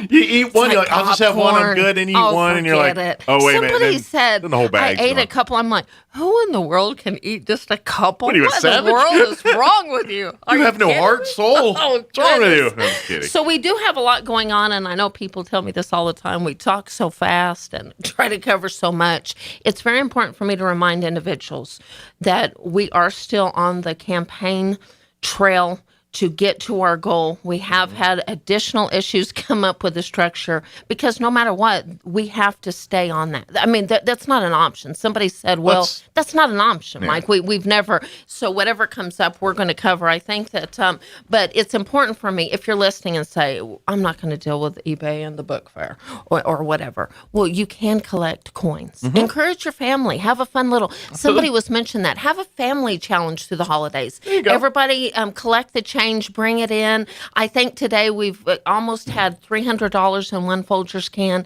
You eat one, you're like, I'll just have one, I'm good, and you eat one, and you're like, oh, wait a minute. Somebody said, the whole bag's I ate gone. a couple. I'm like, who in the world can eat just a couple? What are you, a in savage? the world is wrong with you? You have no heart, soul. Oh, What's wrong with you? goodness. I'm kidding. So we do have a lot going on, and I know people tell me this all the time. We talk so fast and try to cover so much. It's very important for me to remind individuals that we are still on the campaign trail to get to our goal. We have had additional issues come up with the structure because no matter what, we have to stay on that. I mean, that's not an option. Somebody said, well, that's not an option, Mike. We've never, so whatever comes up, we're going to cover. I think that, but it's important for me, if you're listening and say, I'm not going to deal with eBay and the book fair or whatever. Well, you can collect coins. Mm-hmm. Encourage your family. Have a fun little, somebody was mentioning that. Have a family challenge through the holidays. There you go. Everybody collect the change, bring it in. I think today we've almost had $300 in one Folgers can.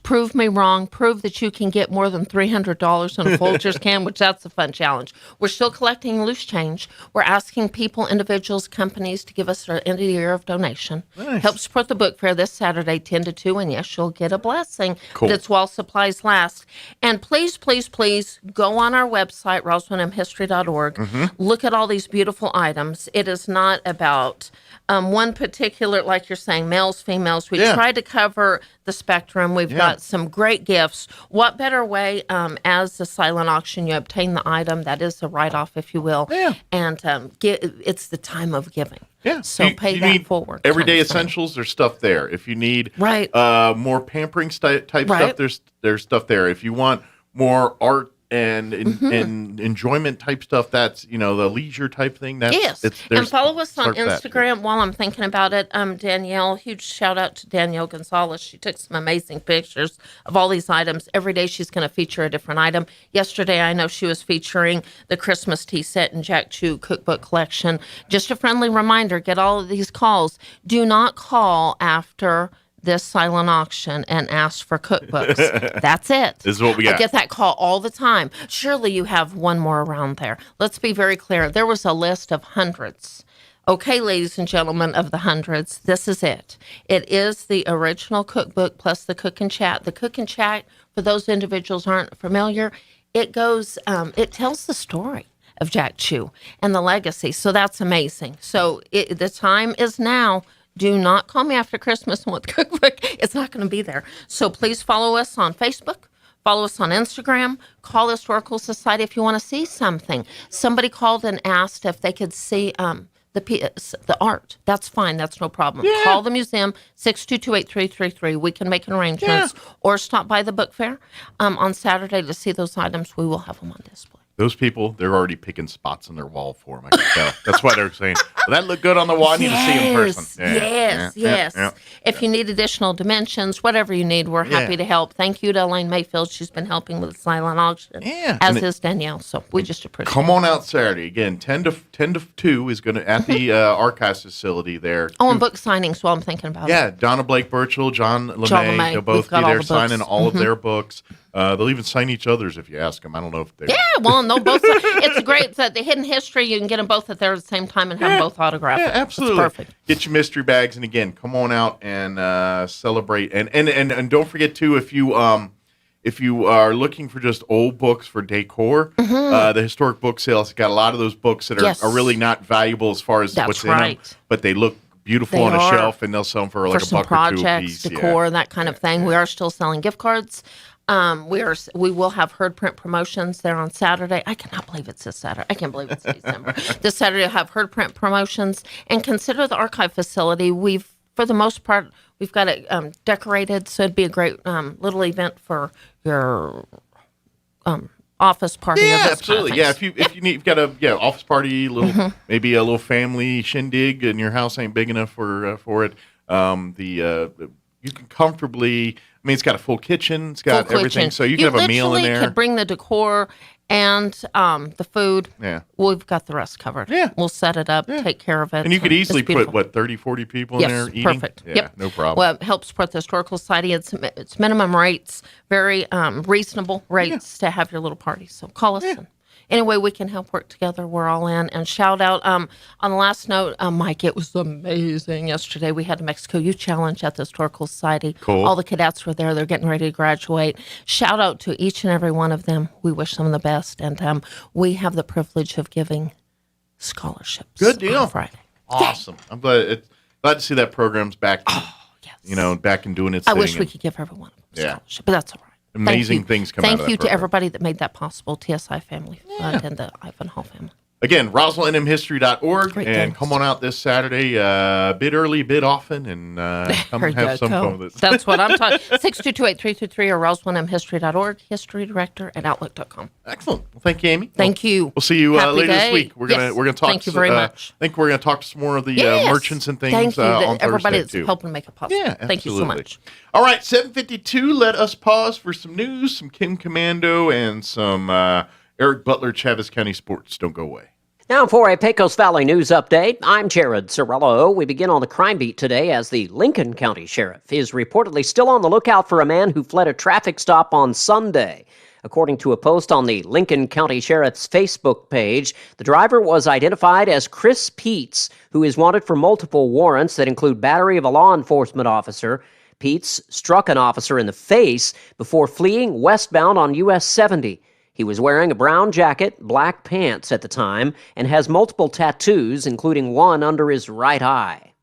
Prove me wrong. Prove that you can get more than $300 in a Folgers can, which that's a fun challenge. We're still collecting loose change. We're asking people, individuals, companies to give us our end of the year of donation. Nice. Help support the book fair this Saturday, 10 to 2, and yes, you'll get a blessing. Cool. That's while supplies last. And please, please, please go on our website, roswellmhistory.org. Mm-hmm. Look at all these beautiful items. It is not about one particular, like you're saying, males, females. We try to cover the spectrum. We've got some great gifts. What better way, as a silent auction, you obtain the item that is a write-off, if you will, and it's the time of giving. Yeah. So pay that forward. Everyday essentials, there's stuff there. If you need more pampering type stuff, there's stuff there. If you want more art and enjoyment type stuff, that's, you know, the leisure type thing. That's, and follow us on start that. Instagram while I'm thinking about it. Danielle, huge shout out to Danielle Gonzalez. She took some amazing pictures of all these items. Every day she's going to feature a different item. Yesterday, I know she was featuring the Christmas tea set and Jack Chew cookbook collection. Just a friendly reminder, get all of these calls. Do not call after this silent auction and ask for cookbooks. That's it. This is what we got. I get that call all the time. Surely you have one more around there. Let's be very clear. There was a list of hundreds. Okay, ladies and gentlemen, of the hundreds, this is it. It is the original cookbook plus the cook and chat. The cook and chat, for those individuals who aren't familiar, it goes, it tells the story of Jack Chew and the legacy. So that's amazing. So the time is now. Do not call me after Christmas and want the cookbook. It's not going to be there. So please follow us on Facebook. Follow us on Instagram. Call the Historical Society if you want to see something. Somebody called and asked if they could see the art. That's fine. That's no problem. Yeah. Call the museum, 622-8333. We can make arrangements. Or stop by the book fair on Saturday to see those items. We will have them on display. Those people, they're already picking spots on their wall for them. I can tell. That's why they're saying, well, that looked good on the wall. I need to see in person. Yes. If you need additional dimensions, whatever you need, we're happy to help. Thank you to Elaine Mayfield. She's been helping with the silent auction, as is Danielle. So we just appreciate it. Come on out Saturday. Again, 10 to 2 is going to, at the archives facility there. Oh, and book signings while I'm thinking about it. Yeah, Donna Blake Burchell, John LeMay, they'll both be there signing all of their books. They'll even sign each other's if you ask them. I don't know if they. Yeah, well, no, both. It's great that the hidden history. You can get them both at there at the same time and have them both autographed. Yeah, absolutely. That's perfect. Get your mystery bags, and again, come on out and celebrate. And don't forget too, if you are looking for just old books for decor, the historic book sales got a lot of those books that are really not valuable as far as what's in them, but they look beautiful on a shelf, and they'll sell them for like a buck or two a piece. Decor, that kind of thing. We are still selling gift cards. We will have Herd Print promotions there on Saturday. I cannot believe it's this Saturday. I can't believe it's December. This Saturday we'll have Herd Print promotions, and consider the archive facility. For the most part, we've got it decorated, so it'd be a great little event for your office party. Yeah, absolutely. Yeah, if you've got a office party, maybe a little family shindig, and your house ain't big enough for it. You can comfortably. I mean, it's got a full kitchen. It's got everything, so you can have a meal in there. You could bring the decor and the food. Yeah. We've got the rest covered. Yeah. We'll set it up, take care of it. And you could easily put, 30, 40 people in there eating? Perfect. Yeah, no problem. Well, it helps support the Historical Society. It's minimum rates, very reasonable rates to have your little party. So call us. And any way we can help work together, we're all in. And shout out, on the last note, Mike, it was amazing yesterday. We had a Mexico Youth Challenge at the Historical Society. Cool. All the cadets were there. They're getting ready to graduate. Shout out to each and every one of them. We wish them the best. And we have the privilege of giving scholarships. Good deal. On Friday. Awesome. I'm glad to see that program's back. Back and doing its thing. I wish we could give everyone a scholarship, but that's all right. Amazing things come out of that Thank you to program. everybody that made that possible, TSI Family Fund and the Ivan Hall family. Again, RoswellNMHistory.org, and come on out this Saturday, bid early, bid often, and come and have some fun with it. That's what I'm talking. 622-8333 or RoswellNMHistory.org, History Director at Outlook.com. Excellent. Well, thank you, Amy. Thank you. We'll see you later this week. We're gonna talk. Thank you very much. I think we're gonna talk to some more of the merchants and things. Thank you, on everybody Thursday that's helping make it possible. Yeah, absolutely. Thank you so much. All right, 7:52. Let us pause for some news, some Kim Commando, and some Eric Butler, Chaves County Sports. Don't go away. Now for a Pecos Valley news update, I'm Jared Sorello. We begin on the crime beat today as the Lincoln County Sheriff is reportedly still on the lookout for a man who fled a traffic stop on Sunday. According to a post on the Lincoln County Sheriff's Facebook page, the driver was identified as Chris Peets, who is wanted for multiple warrants that include battery of a law enforcement officer. Peets struck an officer in the face before fleeing westbound on US 70. He was wearing a brown jacket, black pants at the time, and has multiple tattoos, including one under his right eye.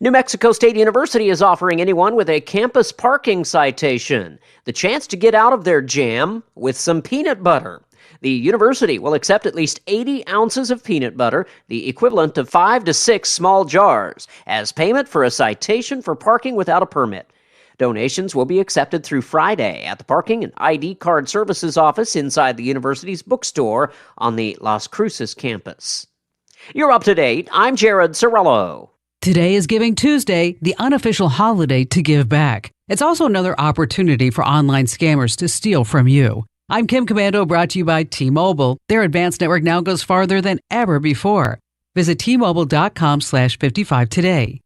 New Mexico State University is offering anyone with a campus parking citation the chance to get out of their jam with some peanut butter. The university will accept at least 80 ounces of peanut butter, the equivalent of 5 to 6 small jars, as payment for a citation for parking without a permit. Donations will be accepted through Friday at the Parking and ID Card Services office inside the university's bookstore on the Las Cruces campus. You're up to date. I'm Jared Sorello. Today is Giving Tuesday, the unofficial holiday to give back. It's also another opportunity for online scammers to steal from you. I'm Kim Commando, brought to you by T-Mobile. Their advanced network now goes farther than ever before. Visit T-Mobile.com/55 today.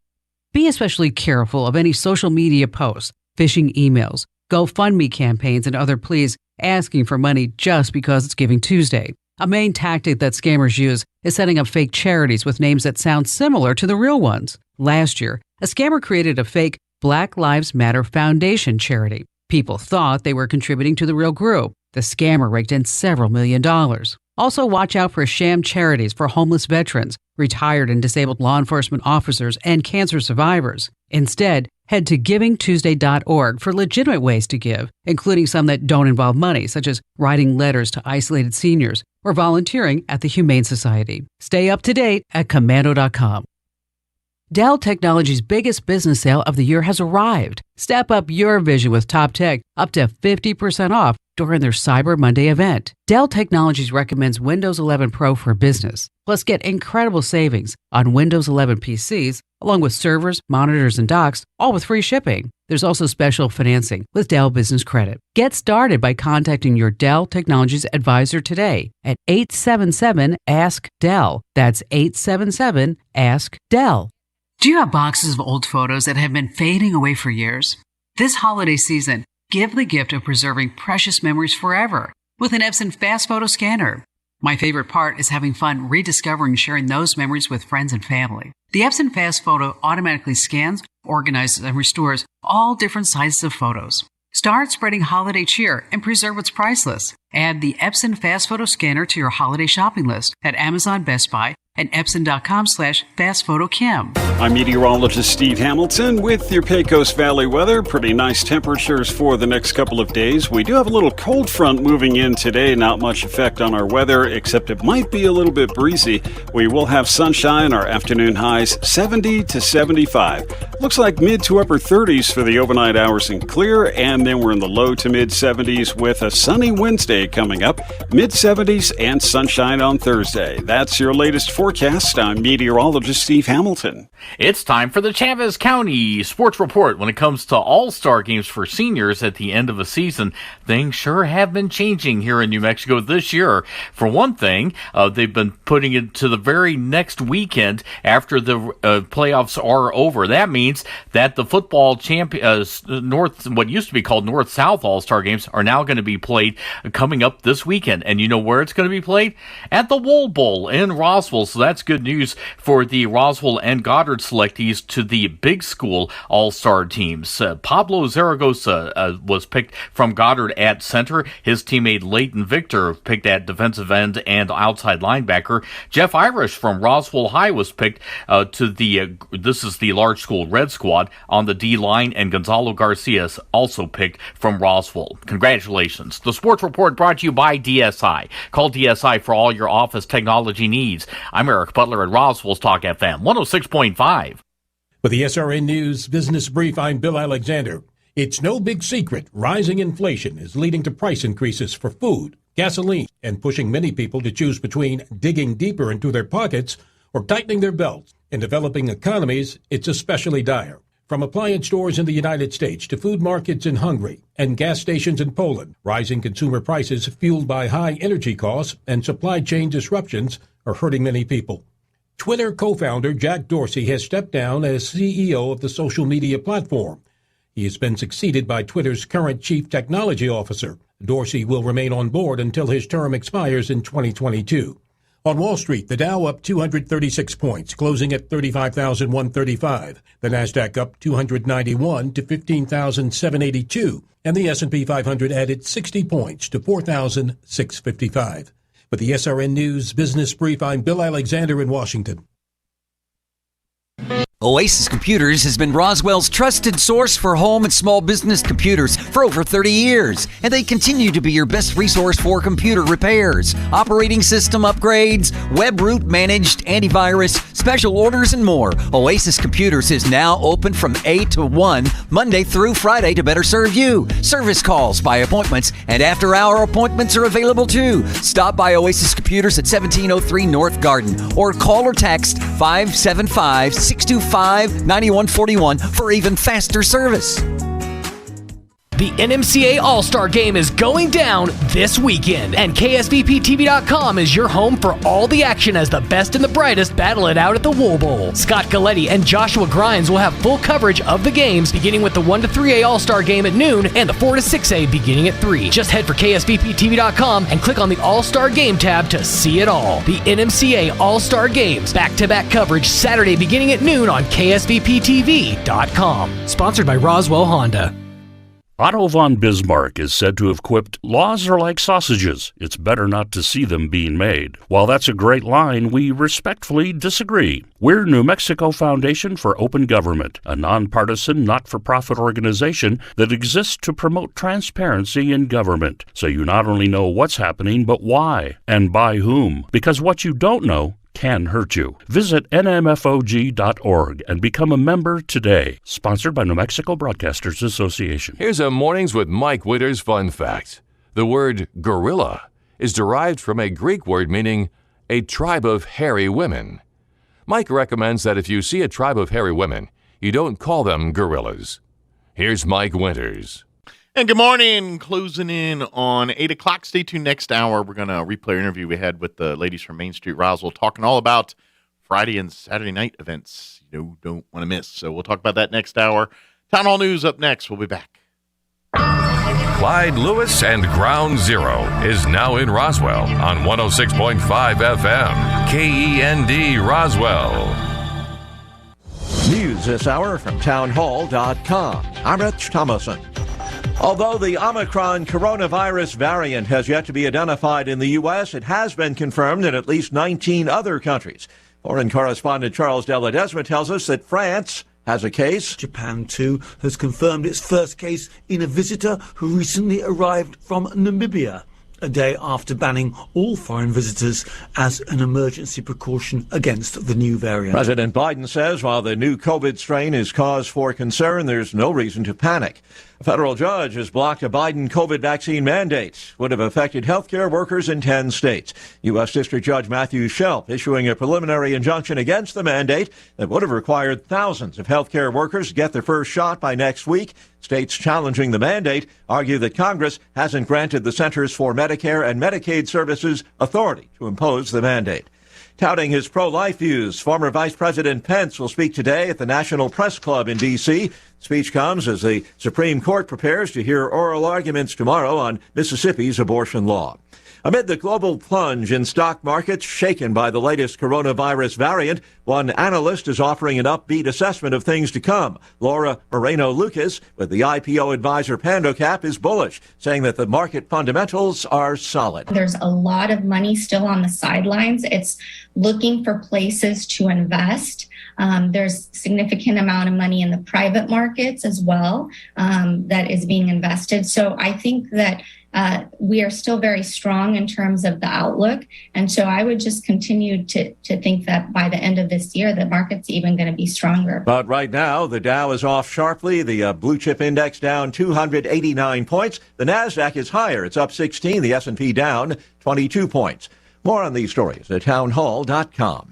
Be especially careful of any social media posts, phishing emails, GoFundMe campaigns, and other pleas asking for money just because it's Giving Tuesday. A main tactic that scammers use is setting up fake charities with names that sound similar to the real ones. Last year, a scammer created a fake Black Lives Matter Foundation charity. People thought they were contributing to the real group. The scammer raked in several $1 million. Also, watch out for sham charities for homeless veterans, retired and disabled law enforcement officers, and cancer survivors. Instead, head to givingtuesday.org for legitimate ways to give, including some that don't involve money, such as writing letters to isolated seniors, or volunteering at the Humane Society. Stay up to date at commando.com. Dell Technologies' biggest business sale of the year has arrived. Step up your vision with top tech up to 50% off during their Cyber Monday event. Dell Technologies recommends Windows 11 Pro for business. Plus, get incredible savings on Windows 11 PCs, along with servers, monitors, and docks, all with free shipping. There's also special financing with Dell Business Credit. Get started by contacting your Dell Technologies advisor today at 877-ASK-DELL. That's 877-ASK-DELL. Do you have boxes of old photos that have been fading away for years? This holiday season, give the gift of preserving precious memories forever with an Epson Fast Photo Scanner. My favorite part is having fun rediscovering and sharing those memories with friends and family. The Epson Fast Photo automatically scans, organizes, and restores all different sizes of photos. Start spreading holiday cheer and preserve what's priceless. Add the Epson Fast Photo Scanner to your holiday shopping list at Amazon, Best Buy, and Epson.com/FastPhotoKim. I'm meteorologist Steve Hamilton with your Pecos Valley weather. Pretty nice temperatures for the next couple of days. We do have a little cold front moving in today. Not much effect on our weather, except it might be a little bit breezy. We will have sunshine. Our afternoon highs 70 to 75. Looks like mid to upper 30s for the overnight hours and clear, and then we're in the low to mid 70s with a sunny Wednesday coming up. Mid 70s and sunshine on Thursday. That's your latest forecast. I'm meteorologist Steve Hamilton. It's time for the Chavez County Sports Report. When it comes to all-star games for seniors at the end of a season, things sure have been changing here in New Mexico this year. For one thing, they've been putting it to the very next weekend after the playoffs are over. That means that the football what used to be called North-South All-Star games are now going to be played coming up this weekend. And you know where it's going to be played? At the Wool Bowl in Roswell. So that's good news for the Roswell and Goddard selectees to the big school all-star teams. Pablo Zaragoza was picked from Goddard at center. His teammate Leighton Victor picked at defensive end and outside linebacker. Jeff Irish from Roswell High was picked this is the large school red squad on the D-line, and Gonzalo Garcia also picked from Roswell. Congratulations. The Sports Report brought to you by DSI. Call DSI for all your office technology needs. I'm Eric Butler at Roswell's Talk FM 106.5. With the SRN News Business Brief, I'm Bill Alexander. It's no big secret. Rising inflation is leading to price increases for food, gasoline, and pushing many people to choose between digging deeper into their pockets or tightening their belts. In developing economies, it's especially dire. From appliance stores in the United States to food markets in Hungary and gas stations in Poland, rising consumer prices fueled by high energy costs and supply chain disruptions are hurting many people. Twitter co-founder Jack Dorsey has stepped down as CEO of the social media platform. He has been succeeded by Twitter's current chief technology officer. Dorsey will remain on board until his term expires in 2022. On Wall Street, the Dow up 236 points, closing at 35,135. The Nasdaq up 291 to 15,782, and the S&P 500 added 60 points to 4,655. With the SRN News Business Brief, I'm Bill Alexander in Washington. Oasis Computers has been Roswell's trusted source for home and small business computers for over 30 years, and they continue to be your best resource for computer repairs, operating system upgrades, web root managed, antivirus, special orders, and more. Oasis Computers is now open from 8 to 1, Monday through Friday to better serve you. Service calls by appointments and after-hour appointments are available too. Stop by Oasis Computers at 1703 North Garden or call or text 575-625-9141 for even faster service. The NMCA All-Star Game is going down this weekend, and KSVPTV.com is your home for all the action as the best and the brightest battle it out at the Wool Bowl. Scott Galletti and Joshua Grimes will have full coverage of the games, beginning with the 1 to 3A All-Star Game at noon and the 4 to 6A beginning at 3. Just head for KSVPTV.com and click on the All-Star Game tab to see it all. The NMCA All-Star Games, back-to-back coverage Saturday beginning at noon on KSVPTV.com. Sponsored by Roswell Honda. Otto von Bismarck is said to have quipped, "Laws are like sausages. It's better not to see them being made." While that's a great line, we respectfully disagree. We're New Mexico Foundation for Open Government, a nonpartisan, not-for-profit organization that exists to promote transparency in government, so you not only know what's happening, but why, and by whom. Because what you don't know can hurt you. Visit nmfog.org and become a member today. Sponsored by New Mexico Broadcasters Association. Here's a Mornings with Mike Winters fun fact. The word gorilla is derived from a Greek word meaning a tribe of hairy women. Mike recommends that if you see a tribe of hairy women, you don't call them gorillas. Here's Mike Winters. And good morning. Closing in on 8 o'clock. Stay tuned next hour. We're going to replay an interview we had with the ladies from Main Street Roswell, talking all about Friday and Saturday night events you don't want to miss. So we'll talk about that next hour. Town Hall News up next. We'll be back. Clyde Lewis and Ground Zero is now in Roswell on 106.5 FM. KEND Roswell. News this hour from townhall.com. I'm Rich Thomason. Although the Omicron coronavirus variant has yet to be identified in the U.S., it has been confirmed in at least 19 other countries. Foreign correspondent Charles de Ledesma tells us that France has a case. Japan, too, has confirmed its first case in a visitor who recently arrived from Namibia, a day after banning all foreign visitors as an emergency precaution against the new variant. President Biden says while the new COVID strain is cause for concern, there's no reason to panic. A federal judge has blocked a Biden COVID vaccine mandate. Would have affected healthcare workers in 10 states. U.S. District Judge Matthew Shelp issuing a preliminary injunction against the mandate that would have required thousands of healthcare workers to get their first shot by next week. States challenging the mandate argue that Congress hasn't granted the Centers for Medicare and Medicaid Services authority to impose the mandate. Touting his pro-life views, former Vice President Pence will speak today at the National Press Club in D.C. Speech comes as the Supreme Court prepares to hear oral arguments tomorrow on Mississippi's abortion law. Amid the global plunge in stock markets shaken by the latest coronavirus variant, one analyst is offering an upbeat assessment of things to come. Laura Moreno-Lucas with the IPO advisor PandoCap is bullish, saying that the market fundamentals are solid. There's a lot of money still on the sidelines. It's looking for places to invest. There's significant amount of money in the private markets as well that is being invested. So I think that we are still very strong in terms of the outlook. And so I would just continue to think that by the end of this year, the market's even going to be stronger. But right now, the Dow is off sharply. The blue chip index down 289 points. The NASDAQ is higher. It's up 16. The S&P down 22 points. More on these stories at townhall.com.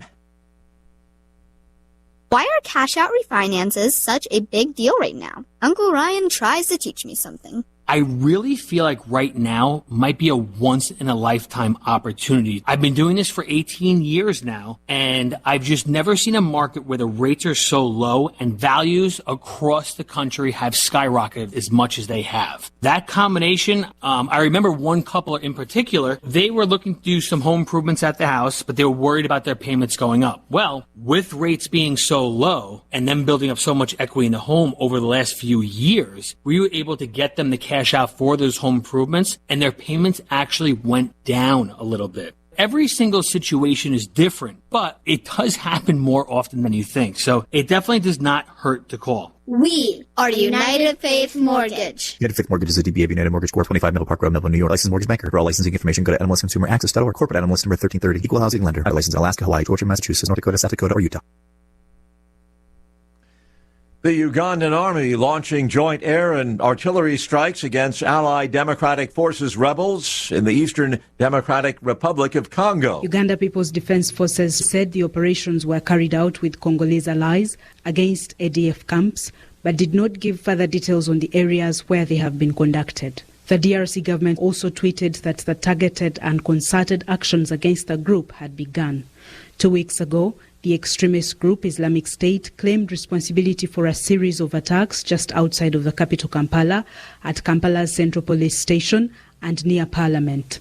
Why are cash-out refinances such a big deal right now? Uncle Ryan tries to teach me something. I really feel like right now might be a once-in-a-lifetime opportunity. I've been doing this for 18 years now, and I've just never seen a market where the rates are so low and values across the country have skyrocketed as much as they have. That combination, I remember one couple in particular, they were looking to do some home improvements at the house, but they were worried about their payments going up. Well, with rates being so low and them building up so much equity in the home over the last few years, we were able to get them the cash out for those home improvements, and their payments actually went down a little bit. Every single situation is different, but it does happen more often than you think. So it definitely does not hurt to call. We are United Faith Mortgage. United Faith Mortgage is a DBA of United Mortgage Corp. 25 Middle Park Road, Melville, New York. Licensed mortgage banker. For all licensing information, go to nmlsconsumeraccess.org. Corporate NMLS number 1330. Equal housing lender. Licensed in Alaska, Hawaii, Georgia, Massachusetts, North Dakota, South Dakota, or Utah. The Ugandan army launching joint air and artillery strikes against allied Democratic Forces rebels in the Eastern Democratic Republic of Congo. Uganda People's Defense Forces said the operations were carried out with Congolese allies against ADF camps, but did not give further details on the areas where they have been conducted. The DRC government also tweeted that the targeted and concerted actions against the group had begun. 2 weeks ago, the extremist group Islamic State claimed responsibility for a series of attacks just outside of the capital Kampala, at Kampala's Central Police Station and near Parliament.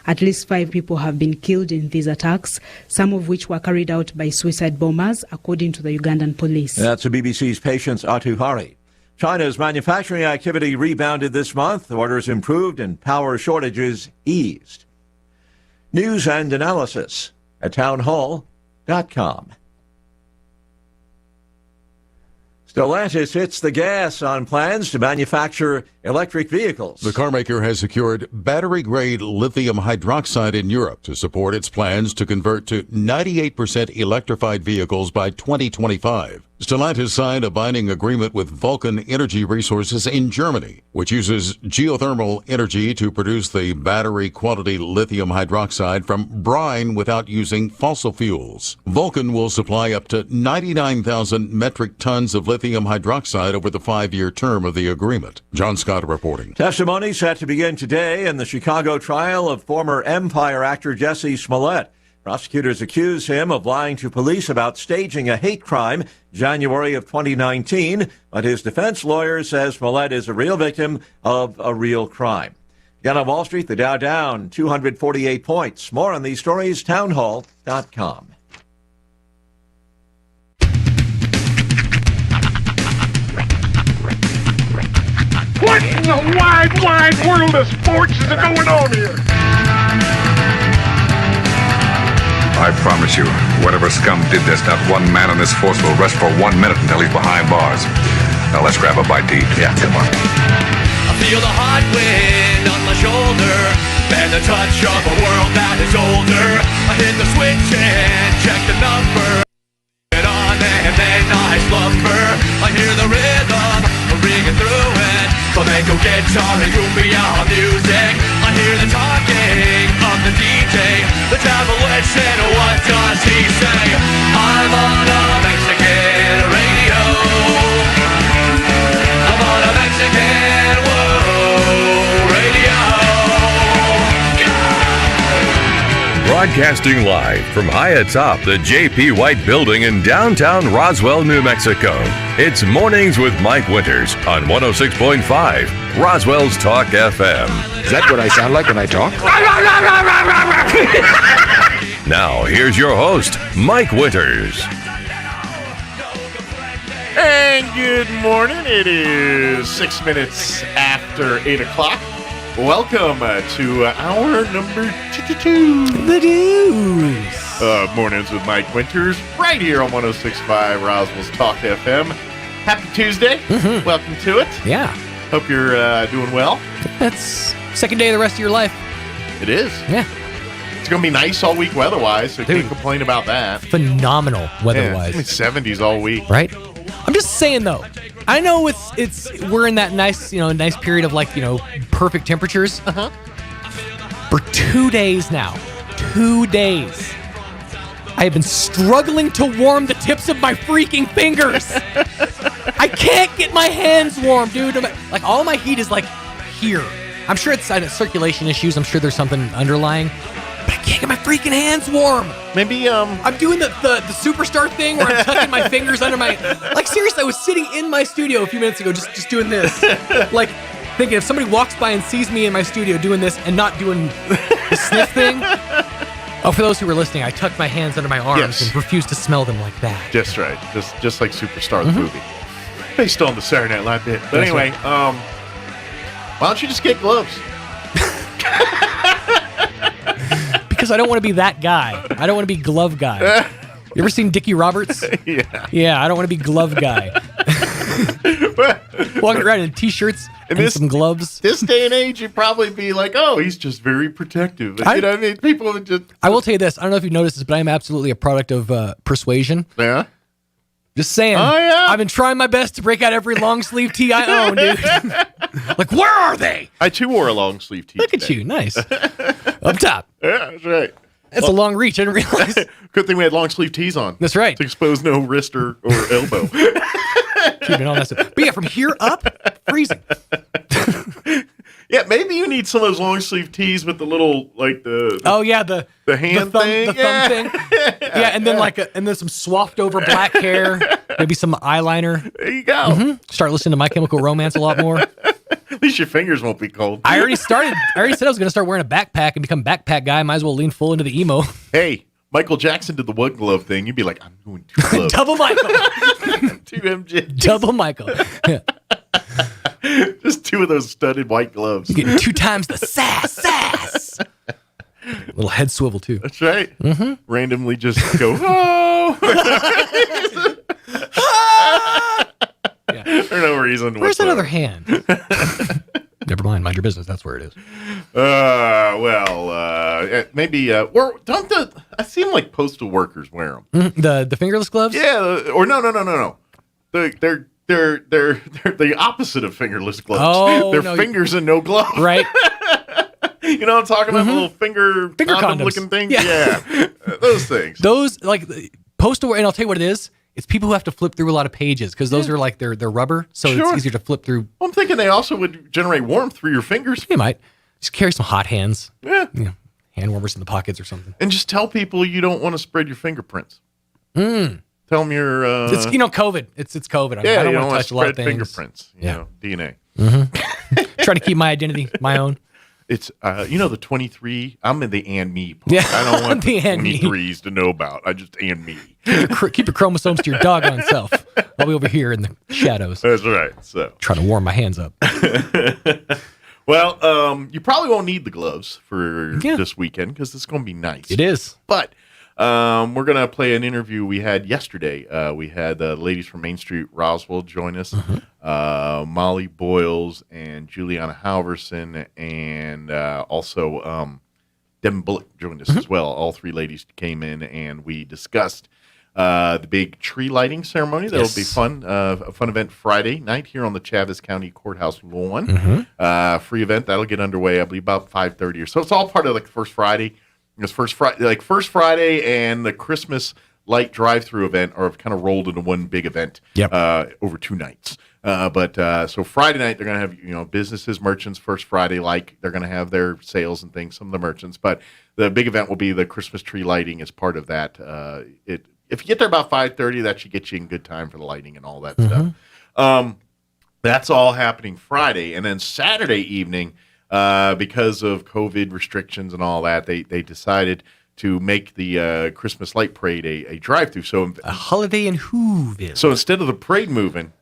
At least 5 people have been killed in these attacks, some of which were carried out by suicide bombers, according to the Ugandan police. That's the BBC's Patience Atuhari. China's manufacturing activity rebounded this month. Orders improved and power shortages eased. News and analysis at townhall.com. Stellantis hits the gas on plans to manufacture electric vehicles. The carmaker has secured battery-grade lithium hydroxide in Europe to support its plans to convert to 98% electrified vehicles by 2025. Stellantis signed a binding agreement with Vulcan Energy Resources in Germany, which uses geothermal energy to produce the battery-quality lithium hydroxide from brine without using fossil fuels. Vulcan will supply up to 99,000 metric tons of lithium hydroxide over the 5-year term of the agreement. John Scott reporting. Testimony set to begin today in the Chicago trial of former Empire actor Jesse Smollett. Prosecutors accuse him of lying to police about staging a hate crime January of 2019, but his defense lawyer says Smollett is a real victim of a real crime. Again on Wall Street, the Dow down 248 points. More on these stories, townhall.com. What in the wide, wide world of sports is going on here? I promise you, whatever scum did this, not one man in this force will rest for 1 minute until he's behind bars. Now let's grab a bite to eat. Yeah, come on. I feel the hot wind on my shoulder and the touch of a world that is older. I hit the switch and check the number. Get on and then I slumber. I hear the rhythm ringing through it. Flamenco guitar and cumbia music. I hear the talking of the DJ. The devil listen, what does he say? I'm on a Mexican radio. I'm on a Mexican radio. Broadcasting live from high atop the J.P. White Building in downtown Roswell, New Mexico. It's Mornings with Mike Winters on 106.5 Roswell's Talk FM. Is that what I sound like when I talk? Now, here's your host, Mike Winters. And good morning. It is 6 minutes after 8 o'clock. Welcome to hour number 2. The news. Mornings with Mike Winters, right here on 106.5 Roswell's Talk FM. Happy Tuesday. Mm-hmm. Welcome to it. Yeah. Hope you're doing well. That's second day of the rest of your life. It is. Yeah. It's going to be nice all week weather-wise, so can't complain about that. Phenomenal weather-wise. Yeah, it's 70s all week. Right? I'm just saying, though, I know we're in that nice, nice period of perfect temperatures. Uh-huh. For 2 days now. 2 days. I have been struggling to warm the tips of my freaking fingers. I can't get my hands warm, dude. Like, all my heat is, here. I'm sure it's circulation issues. I'm sure there's something underlying. But I can't get my freaking hands warm. Maybe, I'm doing the superstar thing where I'm tucking my fingers under my... Seriously, I was sitting in my studio a few minutes ago just doing this. Thinking if somebody walks by and sees me in my studio doing this and not doing the sniff thing... Oh, for those who were listening, I tucked my hands under my arms and refused to smell them like that. Just right. Just like Superstar, the movie. Based on the Saturday Night Live bit. But anyway, why don't you just get gloves? Because I don't want to be that guy. I don't want to be glove guy. You ever seen Dickie Roberts? Yeah. Yeah, I don't want to be glove guy. Walking around in t-shirts and some gloves. This day and age, you'd probably be like, oh, he's just very protective. You know what I mean? People would just... I will tell you this. I don't know if you've noticed this, but I am absolutely a product of persuasion. Yeah? Just saying. Oh, yeah? I've been trying my best to break out every long sleeve tee I own, dude. Where are they? I, too, wore a long sleeve tee Look at you. Nice. Up top. Yeah, that's right. That's a long reach. I didn't realize. Good thing we had long sleeve tees on. That's right. To expose no wrist or elbow. Keeping all that stuff. But yeah, from here up, freezing. Yeah, maybe you need some of those long sleeve tees with the little the hand thing, the thumb thing. Yeah, and then and then some swapped over black hair, maybe some eyeliner. There you go. Mm-hmm. Start listening to My Chemical Romance a lot more. At least your fingers won't be cold. I already said I was going to start wearing a backpack and become backpack guy. Might as well lean full into the emo. Hey, Michael Jackson did the one glove thing. You'd be like, I'm doing 2 gloves. Double Michael. 2 MJ. Double Michael. Yeah. Just 2 of those studded white gloves. You're getting 2 times the sass. Little head swivel, too. That's right. Mm-hmm. Randomly just go, oh. For no reason Where's that whatsoever. other hand? Never mind. Mind your business. That's where it is. Maybe. I seem like postal workers wear them. Mm-hmm. The fingerless gloves? Yeah. Or no. They're the opposite of fingerless gloves. Oh, they're fingers and no glove. Right. You know what I'm talking about? The little finger condom condoms. looking things. Yeah. Those things. Those like postal, and I'll tell you what it is. It's people who have to flip through a lot of pages because those are like they're rubber, so it's easier to flip through. I'm thinking they also would generate warmth through your fingers. You might just carry some hot hands. Yeah. Hand warmers in the pockets or something. And just tell people you don't want to spread your fingerprints. Tell them you're. It's COVID. It's COVID. I don't want to touch a lot of things. Fingerprints. You know, DNA. Mm-hmm. Trying to keep my identity my own. It's the 23. I'm in the and me part. Yeah, I don't want the the and me. 23s to know about. I just and me. Keep your chromosomes to your doggone self. I'll be over here in the shadows. That's right. So trying to warm my hands up. Well, you probably won't need the gloves for this weekend because it's going to be nice. It is. But we're going to play an interview we had yesterday. We had the ladies from Main Street Roswell join us. Molly Boyles and Juliana Halverson, and also Devin Bullock joined us as well. All 3 ladies came in, and we discussed the big tree lighting ceremony. That'll be fun. A fun event Friday night here on the Chaves County Courthouse lawn. Free event. That'll get underway, I believe, about 5:30 or so. It's all part of like First Friday. It's First Friday and the Christmas light drive-through event are kind of rolled into one big event over 2 nights. So Friday night they're going to have businesses, merchants. First Friday, like they're going to have their sales and things. Some of the merchants, but the big event will be the Christmas tree lighting as part of that. If you get there about 5:30, that should get you in good time for the lighting and all that stuff. That's all happening Friday, and then Saturday evening, because of COVID restrictions and all that, they decided to make the Christmas light parade a drive-through. So a holiday in Whoville. So instead of the parade moving,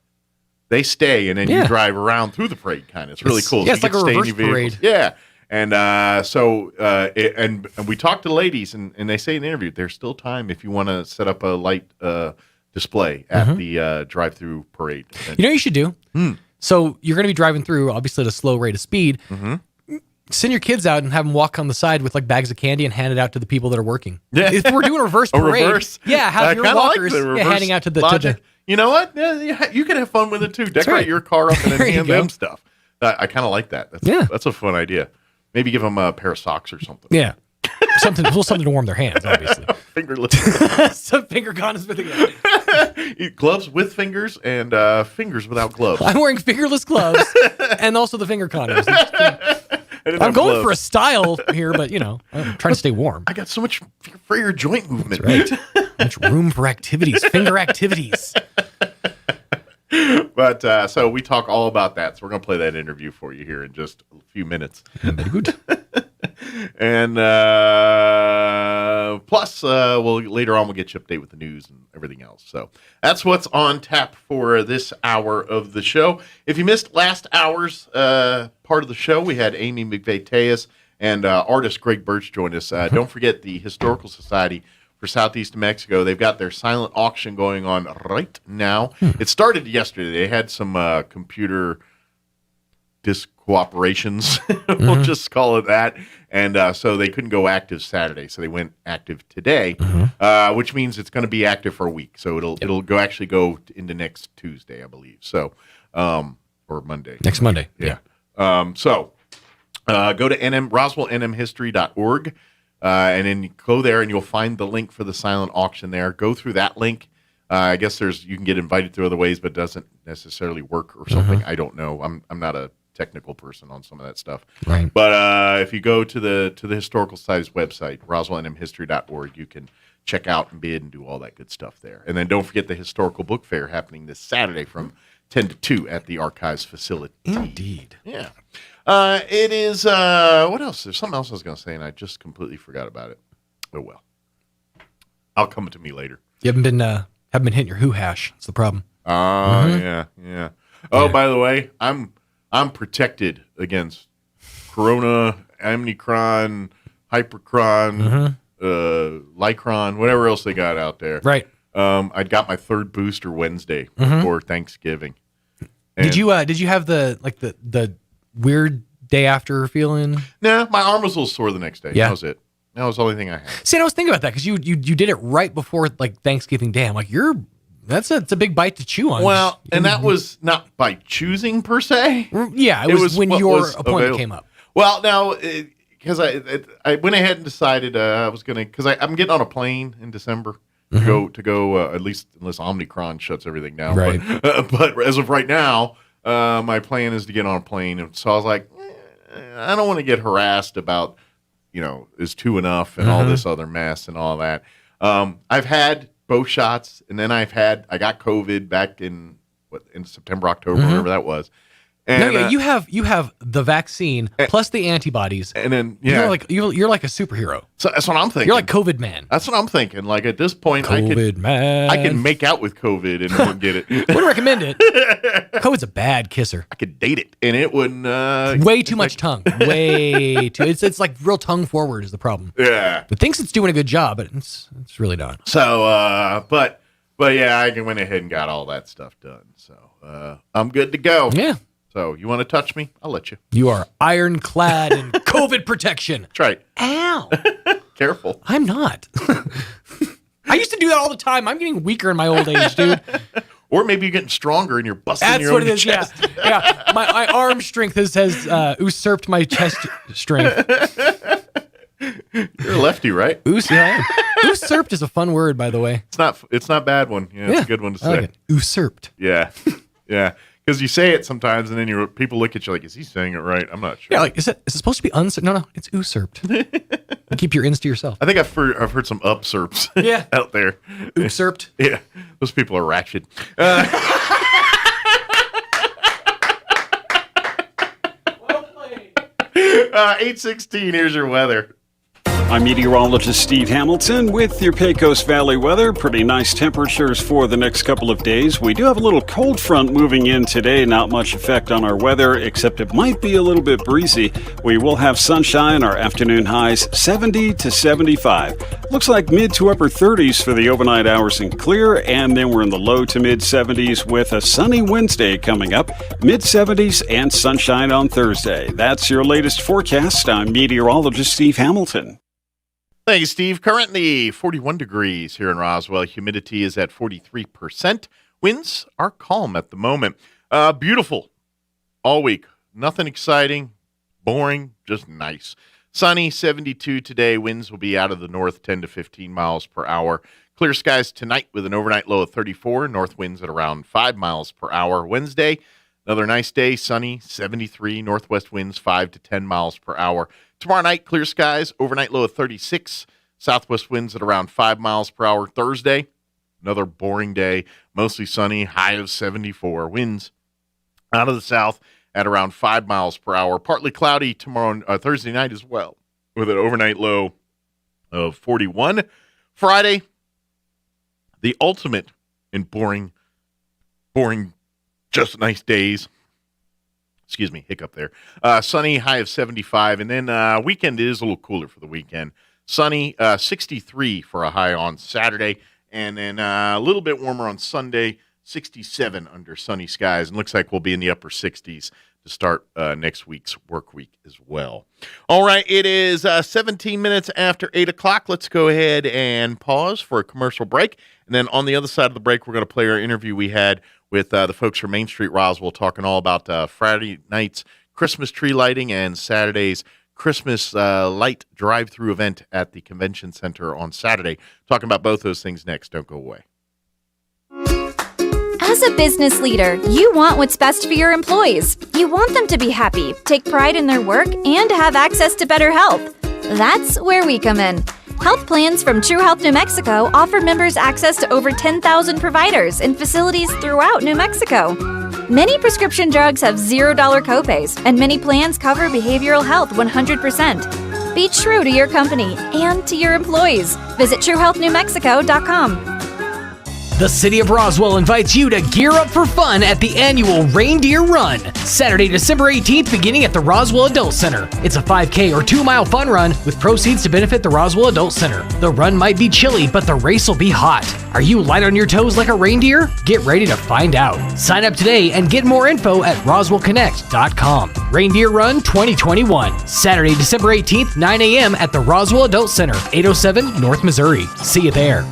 they stay, and then you drive around through the parade. Kind of, it's really cool. Yeah, so it's like a reverse parade. Yeah, and and we talked to the ladies, and they say in the interview, there's still time if you want to set up a light display at the drive-through parade. You know what you should do? So you're going to be driving through, obviously at a slow rate of speed. Send your kids out and have them walk on the side with like bags of candy and hand it out to the people that are working. Yeah. If we're doing a reverse parade, have your walkers handing out to the You know what? Yeah, you can have fun with it too. Decorate your car up and then hand them stuff. I kind of like that. That's a fun idea. Maybe give them a pair of socks or something. Yeah. Something to warm their hands, obviously. Fingerless. Some finger condoms with the gloves with fingers and fingers without gloves. I'm wearing fingerless gloves and also the finger condoms. I'm going for a style here, but I'm trying to stay warm. I got so much for your joint movement. That's right. Much room for activities, finger activities. But so we talk all about that. So we're going to play that interview for you here in just a few minutes. Very good. And plus, later on we'll get you update with the news and everything else. So that's what's on tap for this hour of the show. If you missed last hour's part of the show, we had Amy McVeigh-Tejas and artist Greg Birch join us. Don't forget the Historical Society for Southeast New Mexico. They've got their silent auction going on right now. It started yesterday. They had some computer discooperations, we'll just call it that. And so they couldn't go active Saturday, so they went active today, which means it's going to be active for a week. So it'll go into next Tuesday, I believe. So or Monday. Next Monday. Yeah. So go to roswellnmhistory.org, and then go there and you'll find the link for the silent auction there. Go through that link. I guess you can get invited through other ways, but it doesn't necessarily work or something. I don't know. I'm not a technical person on some of that stuff. Right. But if you go to the Historical Society's website, roswellnmhistory.org, you can check out and bid and do all that good stuff there. And then don't forget the Historical Book Fair happening this Saturday from 10 to 2 at the Archives facility. Indeed. Yeah. It is, what else? There's something else I was going to say, and I just completely forgot about it. Oh, well. I'll come to me later. You haven't been hitting your who hash. That's the problem. Yeah. Oh, by the way, I'm I'm protected against Corona, Omicron, Hypercron, Lycron, whatever else they got out there. Right. I got my third booster Wednesday before Thanksgiving. And Did you have the weird day after feeling? Nah, my arm was a little sore the next day. Yeah. That was it. That was the only thing I had. See, I was thinking about that because you did it right before like Thanksgiving Day. I'm like, that's a big bite to chew on. Well, and that was not by choosing per se. Yeah, it was when your appointment came up. Well, now because I went ahead and decided I was gonna because I'm getting on a plane in December to go at least unless Omicron shuts everything down. Right. But as of right now, my plan is to get on a plane, and so I was like, I don't want to get harassed about is 2 enough and all this other mess and all that. I've had both shots, and then I got COVID back in September, October, whatever that was. And you have the vaccine plus the antibodies, and then you're like a superhero. So that's what I'm thinking. You're like COVID man. That's what I'm thinking. Like at this point, COVID man. I can make out with COVID and wouldn't get it. Wouldn't recommend it. COVID's a bad kisser. I could date it, and it wouldn't. Way too much tongue. Way too. It's like real tongue forward is the problem. Yeah. It thinks it's doing a good job, but it's really not. So, but yeah, I went ahead and got all that stuff done. So I'm good to go. Yeah. So you want to touch me? I'll let you. You are ironclad in COVID protection. That's right. Ow. Careful. I'm not. I used to do that all the time. I'm getting weaker in my old age, dude. Or maybe you're getting stronger and you're busting That's your what own it is. chest. Yeah. My arm strength has usurped my chest strength. You're a lefty, right? Usurped is a fun word, by the way. It's not a bad one. Yeah, it's a good one to say. I like it. Usurped. Yeah. Yeah. Because you say it sometimes, and then people look at you like, "Is he saying it right?" I'm not sure. Yeah, like is it supposed to be unsurped? No, it's usurped. Keep your ins to yourself. I think I've heard some upsurps. Out there. Usurped. Yeah, those people are ratchet. 8:16. Here's your weather. I'm meteorologist Steve Hamilton with your Pecos Valley weather. Pretty nice temperatures for the next couple of days. We do have a little cold front moving in today. Not much effect on our weather, except it might be a little bit breezy. We will have sunshine. Our afternoon highs 70 to 75. Looks like mid to upper 30s for the overnight hours and clear, and then we're in the low to mid 70s with a sunny Wednesday coming up. Mid 70s and sunshine on Thursday. That's your latest forecast. I'm meteorologist Steve Hamilton. Thank you, Steve. Currently 41 degrees here in Roswell. Humidity is at 43%. Winds are calm at the moment. Beautiful all week. Nothing exciting, boring, just nice. Sunny, 72 today. Winds will be out of the north, 10 to 15 miles per hour. Clear skies tonight with an overnight low of 34. North winds at around 5 miles per hour. Wednesday, another nice day, sunny, 73. Northwest winds 5 to 10 miles per hour. Tomorrow night, clear skies, overnight low of 36. Southwest winds at around 5 miles per hour. Thursday, another boring day, mostly sunny, high of 74. Winds out of the south at around 5 miles per hour. Partly cloudy tomorrow, Thursday night as well, with an overnight low of 41. Friday, the ultimate in boring, just nice days. Excuse me, hiccup there. Sunny, high of 75. And then weekend is a little cooler for the weekend. Sunny, 63 for a high on Saturday. And then a little bit warmer on Sunday, 67 under sunny skies. And looks like we'll be in the upper 60s to start next week's work week as well. All right, it is 17 minutes after 8 o'clock. Let's go ahead and pause for a commercial break. And then on the other side of the break, we're going to play our interview we had with the folks from Main Street Roswell, talking all about Friday night's Christmas tree lighting and Saturday's Christmas light drive-through event at the Convention Center on Saturday. Talking about both those things next. Don't go away. As a business leader, you want what's best for your employees. You want them to be happy, take pride in their work, and have access to better health. That's where we come in. Health plans from True Health New Mexico offer members access to over 10,000 providers in facilities throughout New Mexico. Many prescription drugs have $0 copays, and many plans cover behavioral health 100%. Be true to your company and to your employees. Visit TrueHealthNewMexico.com. The City of Roswell invites you to gear up for fun at the annual Reindeer Run, Saturday, December 18th, beginning at the Roswell Adult Center. It's a 5K or 2-mile fun run with proceeds to benefit the Roswell Adult Center. The run might be chilly, but the race will be hot. Are you light on your toes like a reindeer? Get ready to find out. Sign up today and get more info at roswellconnect.com. Reindeer Run 2021, Saturday, December 18th, 9 a.m. at the Roswell Adult Center, 807 North Missouri. See you there.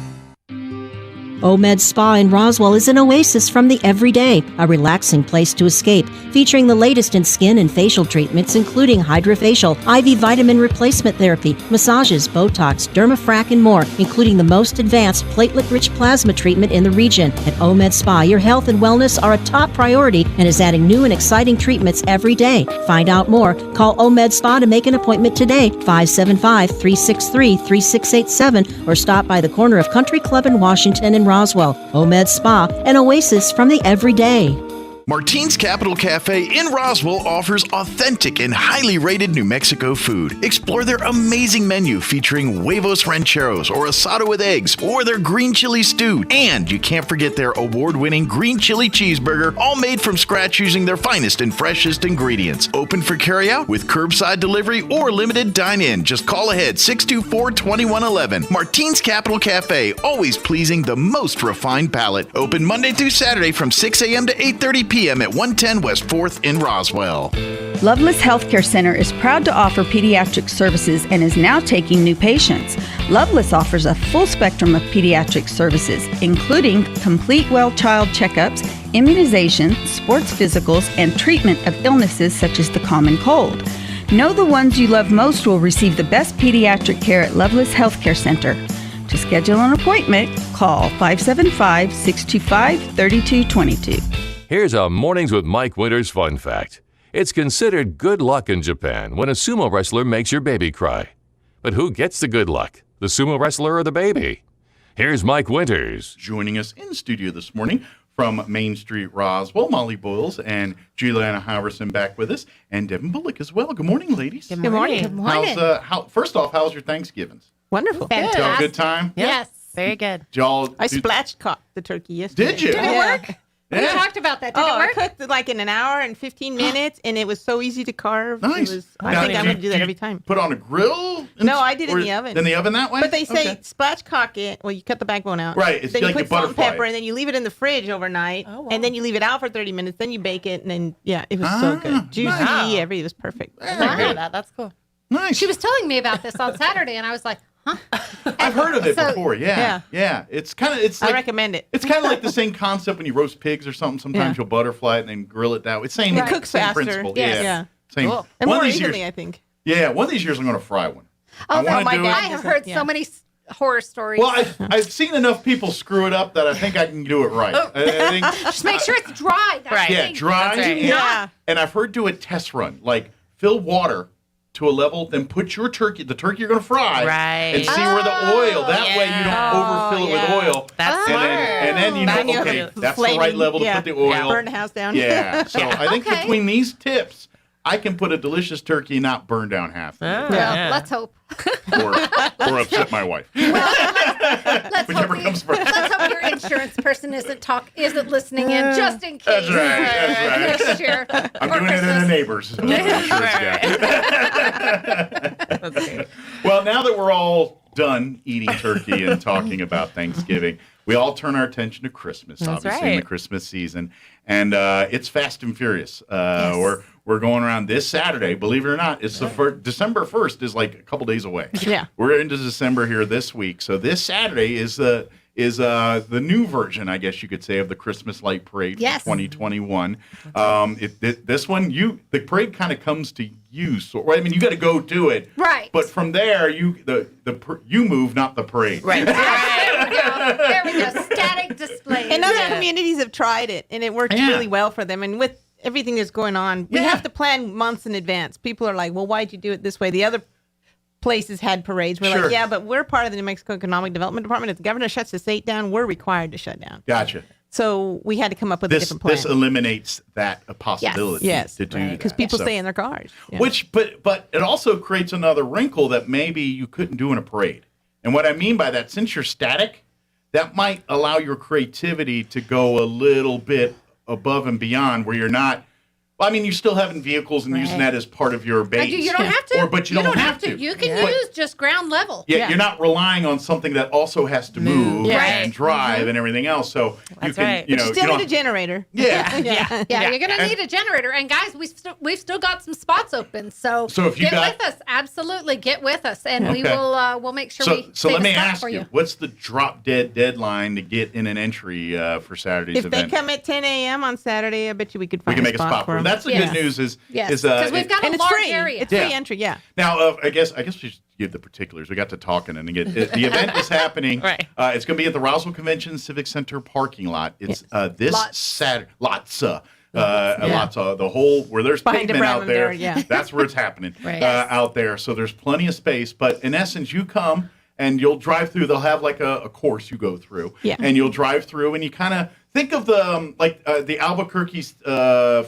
OMED Spa in Roswell is an oasis from the everyday, a relaxing place to escape, featuring the latest in skin and facial treatments, including hydrofacial, IV vitamin replacement therapy, massages, Botox, Dermafrac, and more, including the most advanced platelet-rich plasma treatment in the region. At OMED Spa, your health and wellness are a top priority and is adding new and exciting treatments every day. Find out more. Call OMED Spa to make an appointment today, 575-363-3687, or stop by the corner of Country Club in Washington and Roswell. OMED Spa, an oasis from the everyday. Martine's Capital Cafe in Roswell offers authentic and highly rated New Mexico food. Explore their amazing menu featuring huevos rancheros or asado with eggs or their green chili stew. And you can't forget their award-winning green chili cheeseburger, all made from scratch using their finest and freshest ingredients. Open for carryout with curbside delivery or limited dine-in. Just call ahead 624-2111. Martine's Capital Cafe, always pleasing the most refined palate. Open Monday through Saturday from 6 a.m. to 8:30 p.m. at 110 West 4th in Roswell. Loveless Healthcare Center is proud to offer pediatric services and is now taking new patients. Loveless offers a full spectrum of pediatric services, including complete well child checkups, immunization, sports physicals, and treatment of illnesses such as the common cold. Know the ones you love most will receive the best pediatric care at Loveless Healthcare Center. To schedule an appointment, call 575-625-3222. Here's a Mornings with Mike Winters fun fact. It's considered good luck in Japan when a sumo wrestler makes your baby cry. But who gets the good luck, the sumo wrestler or the baby? Here's Mike Winters. Joining us in studio this morning from Main Street, Roswell, Molly Boyles and Juliana Howerson back with us, and Devin Bullock as well. Good morning, ladies. Good morning. Good morning. First off, how's your Thanksgivings? Wonderful. Y'all have a good time? Yes. Very good. I spatchcocked the turkey yesterday. Did you? Did it work? Yeah. We talked about that. Did it work? I cooked it like in an hour and 15 minutes, and it was so easy to carve. Nice. I think I'm going to do that every time. Put on a grill? No, I did it in the oven. In the oven that way? But they say spatchcock it. Well, you cut the backbone out. Right. It's then like you a put salt and butterfly. pepper, and then you leave it in the fridge overnight. Oh, wow. And then you leave it out for 30 minutes. Then you bake it, and then, yeah, it was so good. Juicy, it was perfect. I heard that. That's cool. Nice. She was telling me about this on Saturday, and I was like, huh? I've heard of it before. Yeah. It's kind of. It's. Like, I recommend it. It's kind of like the same concept when you roast pigs or something. Sometimes you'll butterfly it and then grill it that way. Same. It cooks same faster. Principle. Yes. Yeah. Same. Cool. And more easily, I think. Yeah. One of these years I'm going to fry one. Oh my God! I have heard so many horror stories. Well, I've seen enough people screw it up that I think I can do it right. I think, just make sure it's dry. That's right. Yeah, dry. That's right. And I've heard do a test run, like fill water to a level, then put the turkey you're going to fry, and see where the oil. That way you don't overfill it with oil. That's smart. And then you know, okay, that's the right level to put the oil. Burn the house down. Yeah. So I think between these tips, I can put a delicious turkey and not burn down half. Let's hope. Or upset my wife. Let's Whichever comes first. Let's hope your insurance person isn't listening in, just in case. That's right. Next year. I'm doing it in the neighbors. Well, now that we're all done eating turkey and talking about Thanksgiving, we all turn our attention to Christmas, obviously, in the Christmas season. And it's fast and furious. We're going around this Saturday. Believe it or not, it's December 1st is like a couple days away. Yeah. We're into December here this week. So this Saturday is the new version, I guess you could say, of the Christmas Light Parade for 2021. This one, the parade kind of comes to you. So, I mean, you got to go do it. Right. But from there, you move, not the parade. Right. There we go. Static display. And other communities have tried it, and it worked really well for them. And with everything that's going on, we have to plan months in advance. People are like, well, why'd you do it this way? The other places had parades. We're like, yeah, but we're part of the New Mexico Economic Development Department. If the governor shuts the state down, we're required to shut down. Gotcha. So we had to come up with a different plan. This eliminates that possibility to do that. Because people stay in their cars. Yeah. But it also creates another wrinkle that maybe you couldn't do in a parade. And what I mean by that, since you're static, that might allow your creativity to go a little bit above and beyond where you're not. Well, I mean, you're still having vehicles and using that as part of your base. You don't have to. But you don't have to. You can use just ground level. Yeah, you're not relying on something that also has to move and drive and everything else. So you can, you know, you still need a generator. Yeah. You're going to need a generator. And guys, we've still got some spots open. So if you get with us. Absolutely, get with us, and we will we'll make sure we. So let me ask for you, what's the drop dead deadline to get in an entry for Saturday's event? event? If they come at 10 a.m. on Saturday, I bet you we could find make a spot for them. That's the good news is because we've got a large area. It's free entry. Yeah. Now, I guess we should give the particulars. We got to talking, and again, the event is happening. Right. It's going to be at the Roswell Convention Civic Center parking lot. It's this Saturday. Lotsa, the whole where there's pavement out there. That's where it's happening out there. So there's plenty of space. But in essence, you come and you'll drive through. They'll have like a course you go through, and you'll drive through, and you kind of. Think of the the Albuquerque's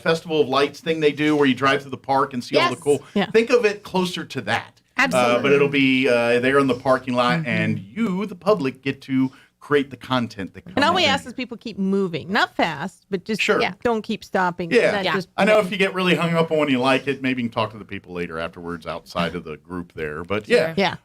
Festival of Lights thing they do, where you drive through the park and see all the cool. Yeah. Think of it closer to that. Absolutely. But it'll be there in the parking lot, and you, the public, get to create the content that comes. And all we ask is people keep moving, not fast, but just don't keep stopping. Yeah. I know if you get really hung up on one you like it, maybe you can talk to the people later afterwards outside of the group there. But to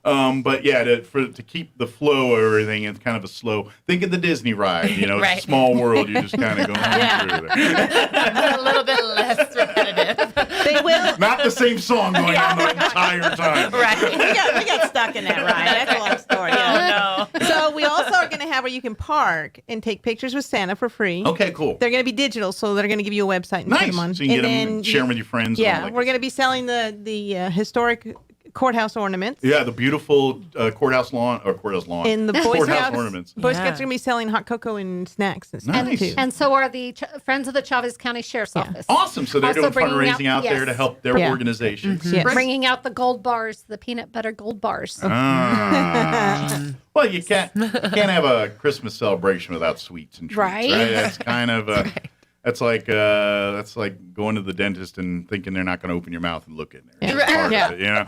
keep the flow of everything, it's kind of a slow. Think of the Disney ride. You know, it's a small world. You're just kind of going through there. A little bit less repetitive. They will. Not the same song going on the entire time. Right. We got stuck in that ride. That's a long story. Oh, no. So we also are going to have where you can park and take pictures with Santa for free. Okay, cool. They're going to be digital, so they're going to give you a website and put them on. So you can get them and share them with your friends. Yeah, we're going to be selling the historic courthouse ornaments. Yeah, the beautiful courthouse lawn. And the Boy Scouts ornaments. Boy Scouts are going to be selling hot cocoa and snacks and stuff too. And so are the Friends of the Chavez County Sheriff's Office. Awesome. So they're also doing fundraising out there to help their organizations. Bringing out the gold bars, the peanut butter gold bars. Well, you can't have a Christmas celebration without sweets and treats, right? That's kind of that's like going to the dentist and thinking they're not going to open your mouth and look in there. It's part of it, you know?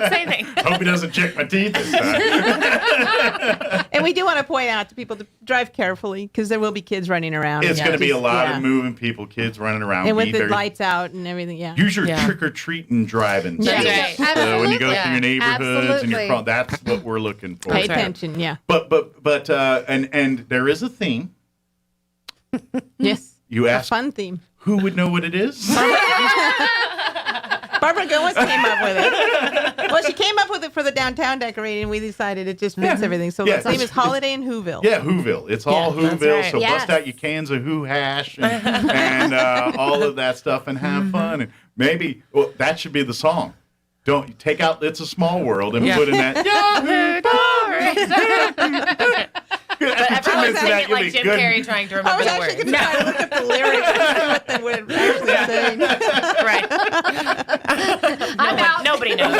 Same thing. Hope he doesn't check my teeth this time. And we do want to point out to people to drive carefully because there will be kids running around. It's going to be a lot of moving people, kids running around. And with the lights out and everything, Use your trick-or-treating driving. That's right. When you go through your neighborhoods and your that's what we're looking for. Pay attention, But and there is a theme. Yes. You ask a fun theme. Who would know what it is? Barbara Gomez came up with it. Well, she came up with it for the downtown decorating, and we decided it just fits everything. So the theme is Holiday in Whoville. Yeah, Whoville. It's all Whoville. Right. So bust out your cans of Who hash and all of that stuff and have fun. And maybe that should be the song. Don't take out "It's a Small World" and put in that. Everyone's saying it like Jim Carrey trying to remember the words. I was actually going to try to look up the lyrics and see what they would actually say. Right. I'm out. Nobody knows.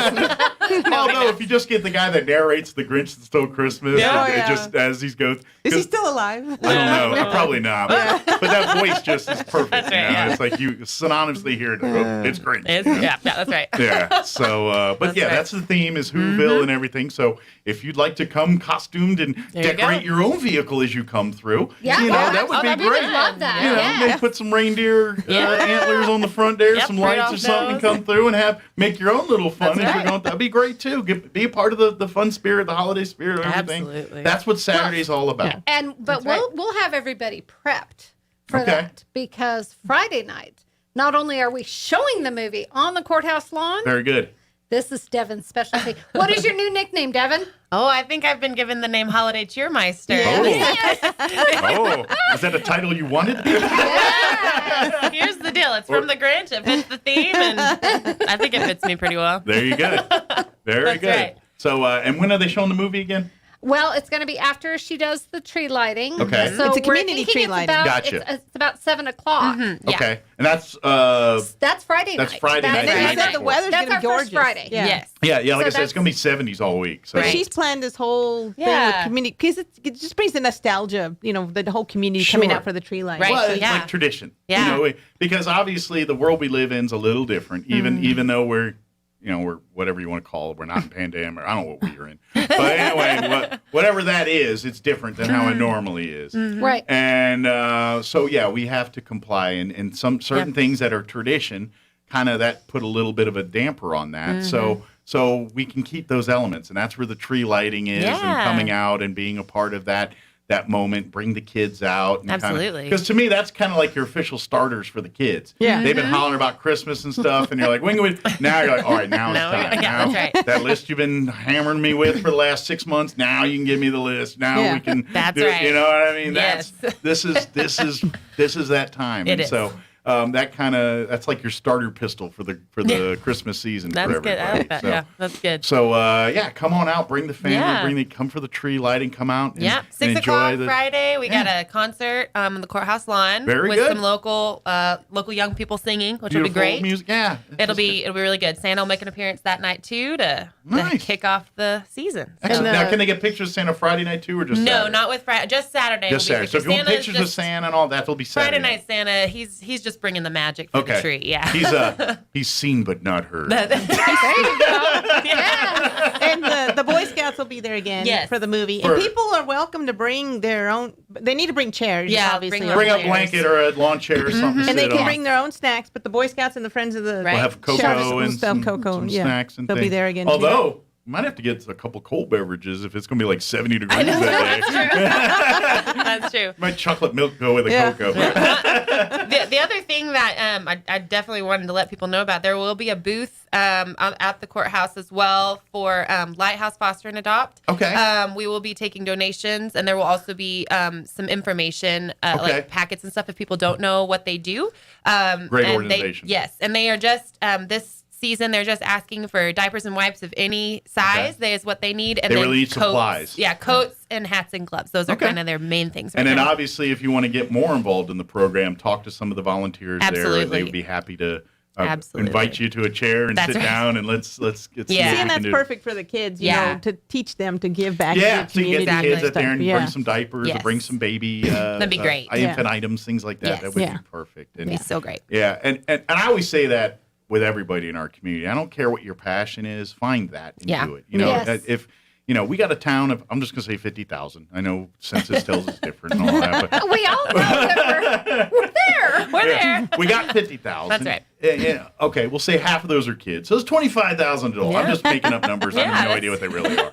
Although, if you just get the guy that narrates The Grinch That Stole Christmas, just as he goes. Is he still alive? I don't know. Probably not. But that voice just is perfect. That's right, It's like you synonymously hear it. It's Grinch. Yeah, that's right. Yeah. So, but that's the theme is Whoville and everything. So, if you'd like to come costumed and decorate your own vehicle as you come through, that would be great. I love that. Maybe put some reindeer antlers on the front there, some lights or something, and come through and make your own little fun. That'd be great too. Be a part of the fun spirit, the holiday spirit, and everything. Absolutely. That's what Saturday's all about. But we'll have everybody prepped for that because Friday night, not only are we showing the movie on the courthouse lawn. Very good. This is Devin's specialty. What is your new nickname, Devin? Oh, I think I've been given the name Holiday Cheermeister. Is that a title you wanted? Yes. Here's the deal. It's from the Grinch. It fits the theme, and I think it fits me pretty well. There you go. Very good. Right. So, and when are they showing the movie again? Well, it's going to be after she does the tree lighting. Okay. So it's a community tree lighting. Gotcha. It's about 7 o'clock. Mm-hmm. Okay. And that's Friday night. That's Friday night. And you said the weather's going to be gorgeous. Friday. Yes. Yeah. Like I said, it's going to be 70s all week. So. But she's planned this whole thing with community because it just brings the nostalgia, the whole community coming out for the tree lighting. Right. Well, it's like tradition. Yeah. Because obviously the world we live in is a little different, even though we're we're whatever you want to call it. We're not in pandemic. I don't know what we are in. But anyway, whatever that is, it's different than how it normally is. Mm-hmm. Right. And so, we have to comply. And some certain things that are tradition, kind of that put a little bit of a damper on that. Mm-hmm. So we can keep those elements. And that's where the tree lighting is and coming out and being a part of that moment, bring the kids out. And absolutely. Because to me, that's kind of like your official starters for the kids. Yeah. They've been hollering about Christmas and stuff, and you're like, when can we? Now you're like, all right, now it's time. Now, that's right. that list you've been hammering me with for the last 6 months, now you can give me the list. Now we can That's do it. right. You know what I mean? Yes. This is that time. It is. So that's like your starter pistol for the Christmas season. That's for good. I like that. So, That's good. So come on out, bring the family, come for the tree lighting, come out. And, 6 o'clock Friday. We got a concert on the courthouse lawn with some local young people singing, which will be great. Music, it'll be really good. Santa will make an appearance that night too to kick off the season. Excellent. Now, can they get pictures of Santa Friday night too, or just no, Saturday? not with Friday, just Saturday. Just Saturday. So if you want pictures of Santa and all that, will be Saturday. Friday night Santa. He's just bringing the magic for the tree. Yeah. He's seen but not heard. There you go. And the Boy Scouts will be there again for the movie. And people are welcome to bring their own. They need to bring chairs. Obviously. Bring a blanket or a lawn chair or something. And they can bring their own snacks. But the Boy Scouts and the Friends of the will have cocoa and some snacks and they'll things. be there again. Although. Might have to get a couple cold beverages if it's going to be like 70 degrees that day. That's true. My chocolate milk go with the cocoa. The other thing that I definitely wanted to let people know about, there will be a booth at the courthouse as well for Lighthouse Foster and Adopt. Okay. We will be taking donations, and there will also be some information, like packets and stuff if people don't know what they do. Great organization. And they are just this season, they're just asking for diapers and wipes of any size. That is what they need. And they then really need coats, supplies. Yeah, coats and hats and gloves. Those are kind of their main things. And then obviously, if you want to get more involved in the program, talk to some of the volunteers there. They would be happy to invite you to a chair and sit down and let's get some. And that's perfect for the kids, you know, to teach them to give back to the community. So you get the kids out there and bring some diapers or bring some baby that'd be great. Infant items, things like that. That would be perfect. It'd be so great. Yeah, and I always say that with everybody in our community. I don't care what your passion is, find that and do it. You know, if we got a town of, I'm just going to say 50,000. I know census tells us different and all that, but we all know that we're there. We're there. We got 50,000. That's right. Okay, we'll say half of those are kids. So it's 25,000 adults. I'm just making up numbers. I have no idea what they really are.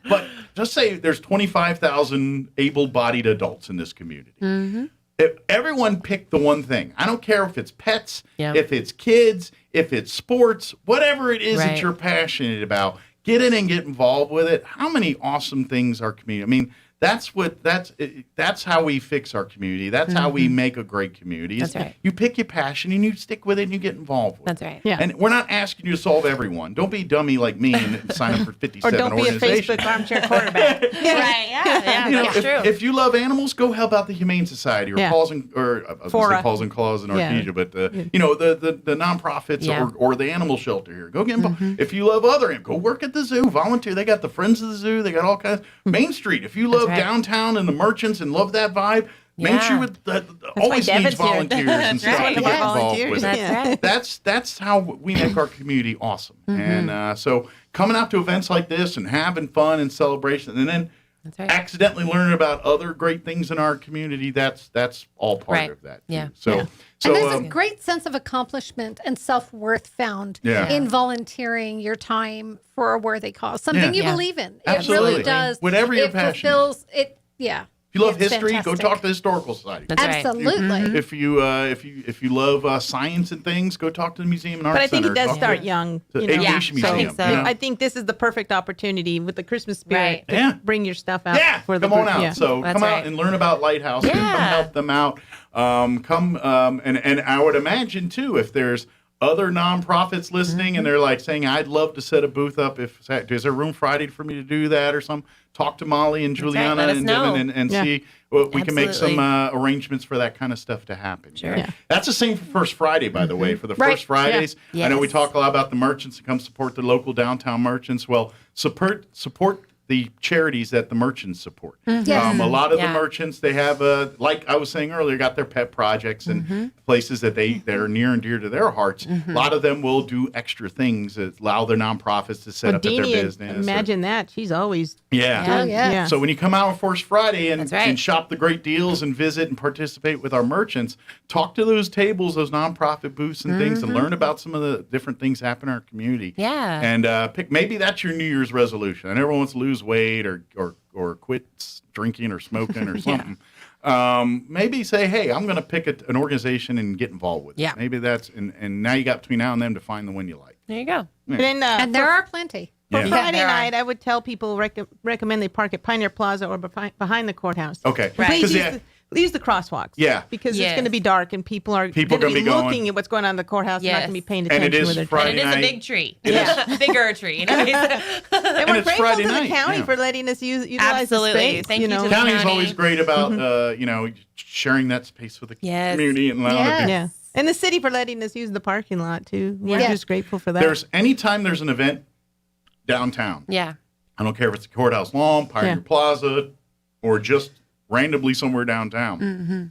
But just say there's 25,000 able-bodied adults in this community. Mm-hmm. If everyone pick the one thing. I don't care if it's pets, if it's kids, if it's sports, whatever it is that you're passionate about, get in and get involved with it. How many awesome things our community. I mean, that's how we fix our community. That's how we make a great community. That's right. You pick your passion and you stick with it and you get involved with it. That's right. Yeah. And we're not asking you to solve everyone. Don't be a dummy like me and sign up for 57 or don't be a Facebook armchair quarterback. Right. Yeah. That's true. If you love animals, go help out the Humane Society or Paws and Paws and Claws in Artesia, but the nonprofits or the animal shelter here. Go get involved. If you love go work at the zoo, volunteer. They got the Friends of the Zoo. They got all kinds. Main Street. If you love downtown and the merchants and love that vibe, Main Street always needs volunteers and stuff to get involved with it. That's how we make our community awesome. And so coming out to events like this and having fun and celebration, and then accidentally learning about other great things in our community, that's all part of that. Yeah. So and there's a great sense of accomplishment and self-worth found in volunteering your time for a worthy cause, something you believe in. Absolutely. It really does. Whatever your passion fulfills it. Yeah. If you love history, go talk to the Historical Society. That's Absolutely. Right. If you love science and things, go talk to the Museum and Art But I think Center. it does start young. The You know? Aviation Museum. I think so. I think this is the perfect opportunity with the Christmas spirit to Yeah. bring your stuff out. Yeah, for the come on group. out. Yeah. So That's come out right. and learn about Lighthouse. And come help them out. And I would imagine too, if there's other nonprofits listening and they're like saying, I'd love to set a booth up. Is there room Friday for me to do that or something? Talk to Molly and Juliana and Devin and see what we can make some arrangements for that kind of stuff to happen. Sure. Yeah. That's the same for First Friday, by the way. For the First Fridays, I know we talk a lot about the merchants to come support the local downtown merchants. Well, support the charities that the merchants support. Mm-hmm. Yes. A lot of the merchants, they have, like I was saying earlier, got their pet projects and places that are near and dear to their hearts. A lot of them will do extra things that allow their nonprofits to set up their business. Imagine that. She's always Yeah. So when you come out on First Friday and shop the great deals and visit and participate with our merchants, talk to those tables, those nonprofit booths and things, and learn about some of the different things happen in our community. Yeah. And pick, maybe that's your New Year's resolution. And everyone wants to lose weight or quit drinking or smoking or something. Maybe say, hey, I'm going to pick an organization and get involved with it. Yeah. Maybe that's, and now you got between now and then to find the one you like. There you go. Yeah. And there are plenty. For Friday night, I would tell people recommend they park at Pioneer Plaza or behind the courthouse. Okay. Please use the crosswalks. Yeah. Because it's going to be dark and people are going to be looking at what's going on in the courthouse and not going to be paying attention. And it is Friday night. And it is a big tree. Yeah. Bigger tree. And we're grateful to the county for letting us utilize the space. Thank you to the county. county. Is always great about, sharing that space with the community and allowing people. Yeah. And the city for letting us use the parking lot, too. We're just grateful for that. Anytime there's an event downtown. Yeah. I don't care if it's the courthouse lawn, Pioneer Plaza, or just randomly somewhere downtown. Mm-hmm.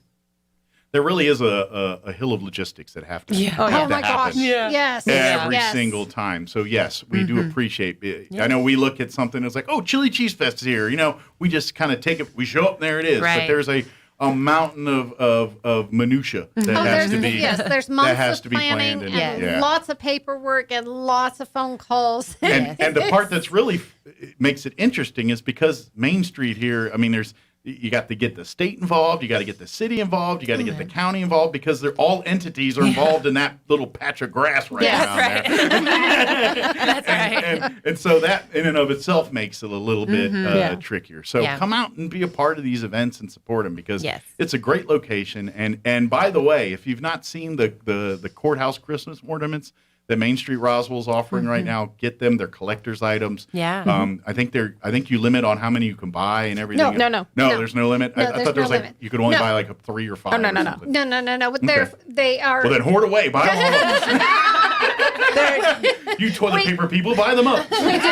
There really is a hill of logistics that have to happen. Oh my gosh. Yes. Every single time. So yes, we do appreciate it. I know we look at something that's like, oh, Chili Cheese Fest is here. We just kind of take it, we show up and there it is. Right. But there's a mountain of minutia that has to be there's months that has of to be planning planned and lots of paperwork and lots of phone calls. And the part that's really makes it interesting is because Main Street here, I mean, you got to get the state involved, you got to get the city involved, you got to get the county involved because they're all entities are involved in that little patch of grass right down there. That's right. And so that in and of itself makes it a little bit trickier. So come out and be a part of these events and support them because it's a great location. And by the way, if you've not seen the courthouse Christmas ornaments that Main Street Roswell is offering right now, get them. They're collector's items. Yeah. I think you limit on how many you can buy and everything. No. There's no limit. No, I thought there was like you could only buy like 3 or 5. No. They are. Well, then hoard away. Buy them all. You toilet paper people, buy them up. There's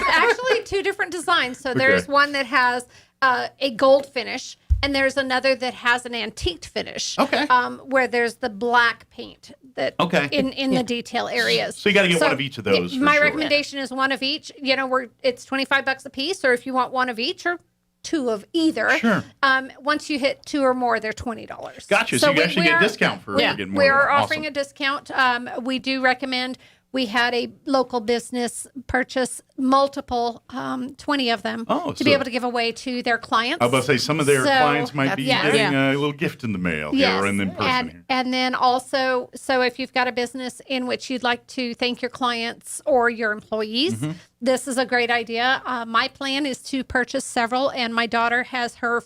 actually 2 different designs. So there's one that has a gold finish. And there's another that has an antiqued finich. Okay. Where there's the black paint that in the detail areas. So you got to get one of each of those. My recommendation is one of each. It's $25 a piece, or if you want one of each, or 2 of either. Sure. Once you hit 2 or more, they're $20. Gotcha. So you actually get a discount for getting more. We are offering a discount. We do recommend. We had a local business purchase multiple, 20 of them, to be able to give away to their clients. I was about to say, some of their clients might be getting a little gift in the mail here and in person here. And then also, so if you've got a business in which you'd like to thank your clients or your employees, this is a great idea. My plan is to purchase several, and my daughter has her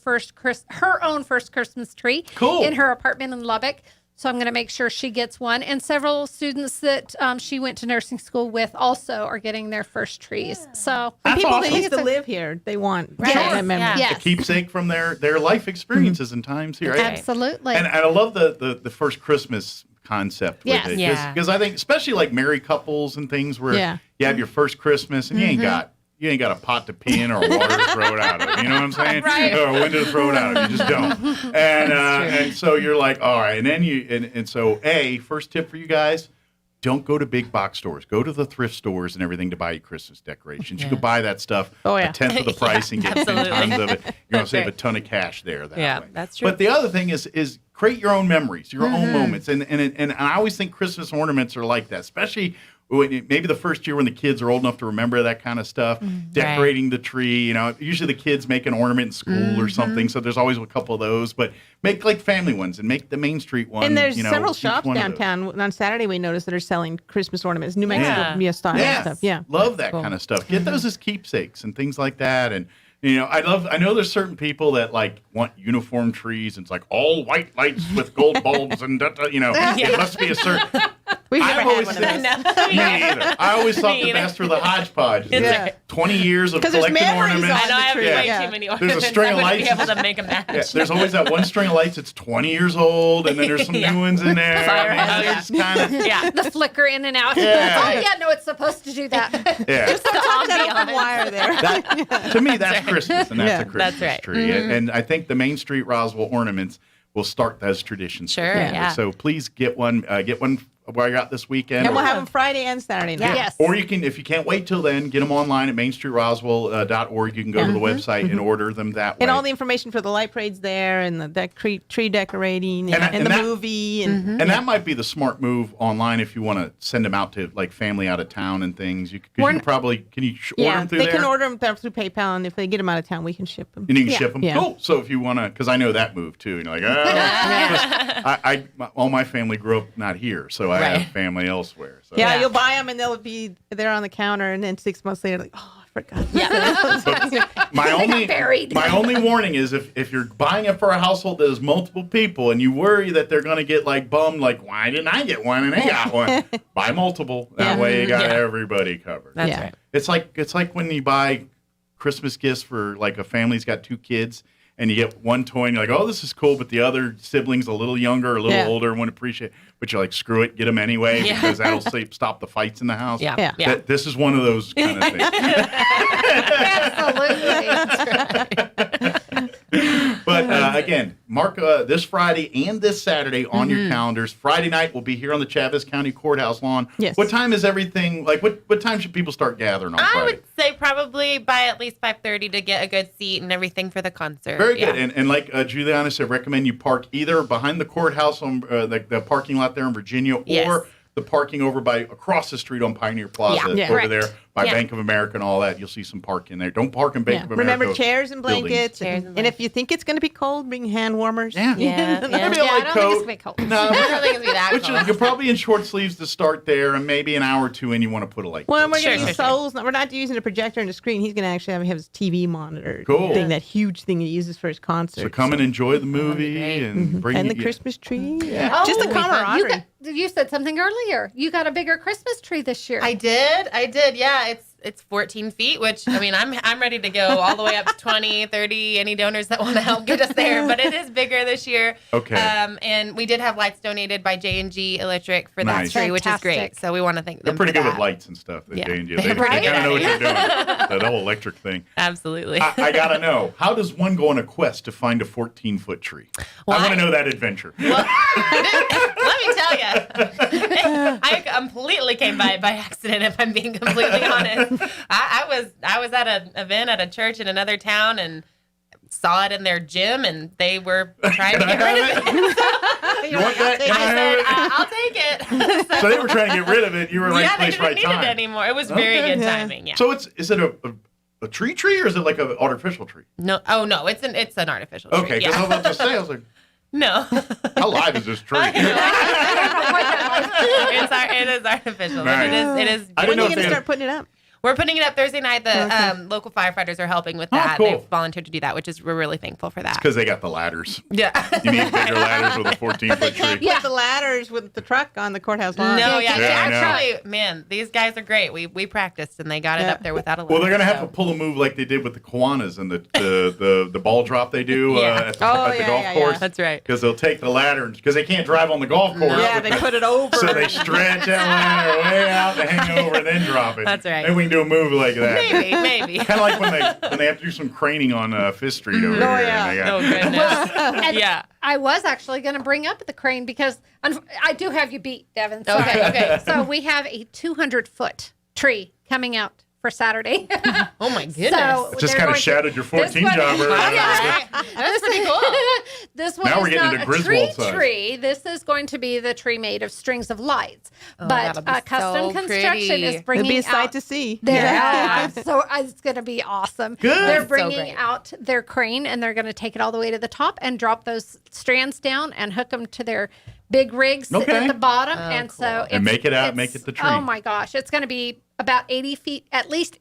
own first Christmas tree in her apartment in Lubbock. So I'm going to make sure she gets one. And several students that she went to nursing school with also are getting their first trees. So people that used to live here, they want that memory. A keepsake from their life experiences and times here. Absolutely. And I love the first Christmas concept with it. Because I think, especially like married couples and things where you have your first Christmas and you ain't got a pot to pee in or water to throw it out of. You know what I'm saying? Right. Or a window to throw it out of. You just don't. And so you're like, all right. And then so first tip for you guys, don't go to big box stores. Go to the thrift stores and everything to buy you Christmas decorations. You could buy that stuff a tenth of the price and get 10 tons of it. You're going to save a ton of cash there that way. That's true. But the other thing is create your own memories, your own moments. And I always think Christmas ornaments are like that, especially maybe the first year when the kids are old enough to remember that kind of stuff, decorating the tree. Usually the kids make an ornament in school or something, so there's always a couple of those. But make like family ones and make the Main Street one. And there's several shops downtown. On Saturday we noticed that are selling Christmas ornaments, New Mexico style stuff. Yeah, love that kind of stuff. Get those as keepsakes and things like that. And I know there's certain people that like want uniform trees and it's like all white lights with gold bulbs and it must be a certain. We've never had one of those. Me either. I always thought the best were the hodgepodge. Yeah. 20 years of collecting ornaments. I know I have way too many ornaments. There's a string of lights. I wouldn't be able to make a match. Yeah, there's always that one string of lights that's 20 years old, and then there's some new ones in there. The flicker in and out. Yeah. Oh, yeah, no, it's supposed to do that. Yeah. Just don't touch that open wire there. To me, that's Christmas, and that's a Christmas That's right. tree. And I think the Main Street Roswell ornaments will start those traditions. Sure, yeah. So please get one while you're out this weekend. And we'll have them Friday and Saturday night. Yes. Or you can, if you can't wait till then, get them online at mainstreetroswell.org. You can go to the website and order them that way. And all the information for the light parade's there, and the tree decorating, and the movie. And that might be the smart move online if you want to send them out to like family out of town and things. You can probably, order them through there? They can order them through PayPal, and if they get them out of town, we can ship them. And you can ship them? Yeah. Cool. So if you want to, because I know that move too. And you're like, all my family grew up not here, so I have family elsewhere. So. Yeah, you'll buy them, and they'll be there on the counter, and then 6 months later, like, oh, I forgot. Yeah. My only warning is if you're buying it for a household that has multiple people and you worry that they're going to get like bummed, like, why didn't I get one and they got one? Buy multiple. That way you got everybody covered. That's right. It's like when you buy Christmas gifts for like a family's got 2 kids and you get one toy and you're like, oh, this is cool, but the other sibling's a little younger, a little older, and wouldn't appreciate it. But you're like, screw it, get them anyway because that'll stop the fights in the house. This is one of those kind of things. Absolutely. But again, mark this Friday and this Saturday on your calendars. Friday night we'll be here on the Chavez County Courthouse lawn. Yes. What time is everything? Like, what time should people start gathering on Friday? I would say probably by at least 5:30 to get a good seat and everything for the concert. Very good. And like Juliana said, recommend you park either behind the courthouse on the parking lot there in Virginia or the parking over across the street on Pioneer Plaza over there by Bank of America and all that. You'll see some parking there. Don't park in Bank of America. Remember chairs and blankets. And if you think it's going to be cold, bring hand warmers. Yeah. Maybe a I light don't think it's coat. going to be cold. No, I don't think it's be that cold. You're probably in short sleeves to start there, and maybe an hour or two in you want to put a light. Well, we're going to use Souls. We're not using a projector and a screen. He's going to actually have his TV monitor thing, that huge thing he uses for his concert. So come and enjoy the movie and bring the Christmas tree. Yeah. Just the camaraderie. You said something earlier. You got a bigger Christmas tree this year. I did. Yeah, it's 14 feet, which, I mean, I'm ready to go all the way up to 20, 30, any donors that want to help get us there. But it is bigger this year. Okay. And we did have lights donated by J&G Electric for that tree, which is great. So we want to thank them. They're pretty for good that. with lights and stuff. J&G. They're pretty kind of know what good. they're doing. That whole electric thing. Absolutely. I got to know, how does one go on a quest to find a 14-foot tree? I want to know that adventure. Well, let me tell you, I completely came by accident, if I'm being completely honest. I was at an event at a church in another town and saw it in their gym, and they were trying to get rid of it. You want that? I said, I'll take it. So they were trying to get rid of it. You were right place, right time. They didn't need it anymore. It was very good timing. Yeah. So is it a tree or is it like an artificial tree? No. Oh no, it's an artificial tree. Okay, because I was about to say, I was like, no. How live is this tree? It is artificial. Nice. But it is. When are you going to start putting it up? We're putting it up Thursday night. The local firefighters are helping with that. Cool. They've volunteered to do that, we're really thankful for that. Because they got the ladders. Yeah. You need bigger ladders with a 14-foot tree. Put the ladders with the truck on the courthouse lawn. No, actually, man, these guys are great. We practiced and they got it up there without a ladder. Well, they're going to have to pull a move like they did with the Kiwanis and the ball drop they do at the golf course. That's right. Because they'll take the ladder, because they can't drive on the golf course. Yeah, they put it over. So they stretch that ladder way out to hang over and then drop it. That's right. Then we can do a move like that. Maybe. Kind of like when they have to do some craning on 5th Street over here. Oh, goodness. I was actually going to bring up the crane because I do have you beat, Devin. So, Okay. So we have a 200-foot tree coming out for Saturday. Oh my goodness! So it just kind of shadowed your 14 jobber. That's pretty cool. This one now we're is getting not into a Griswold tree. This is going to be the tree made of strings of lights. But custom construction is bringing It'll be a sight out to see. So it's going to be awesome. Good. They're bringing out their crane and they're going to take it all the way to the top and drop those strands down and hook them to their big rigs at the bottom. And cool. so and make it the tree. Oh my gosh, it's going to be about 80 feet, at least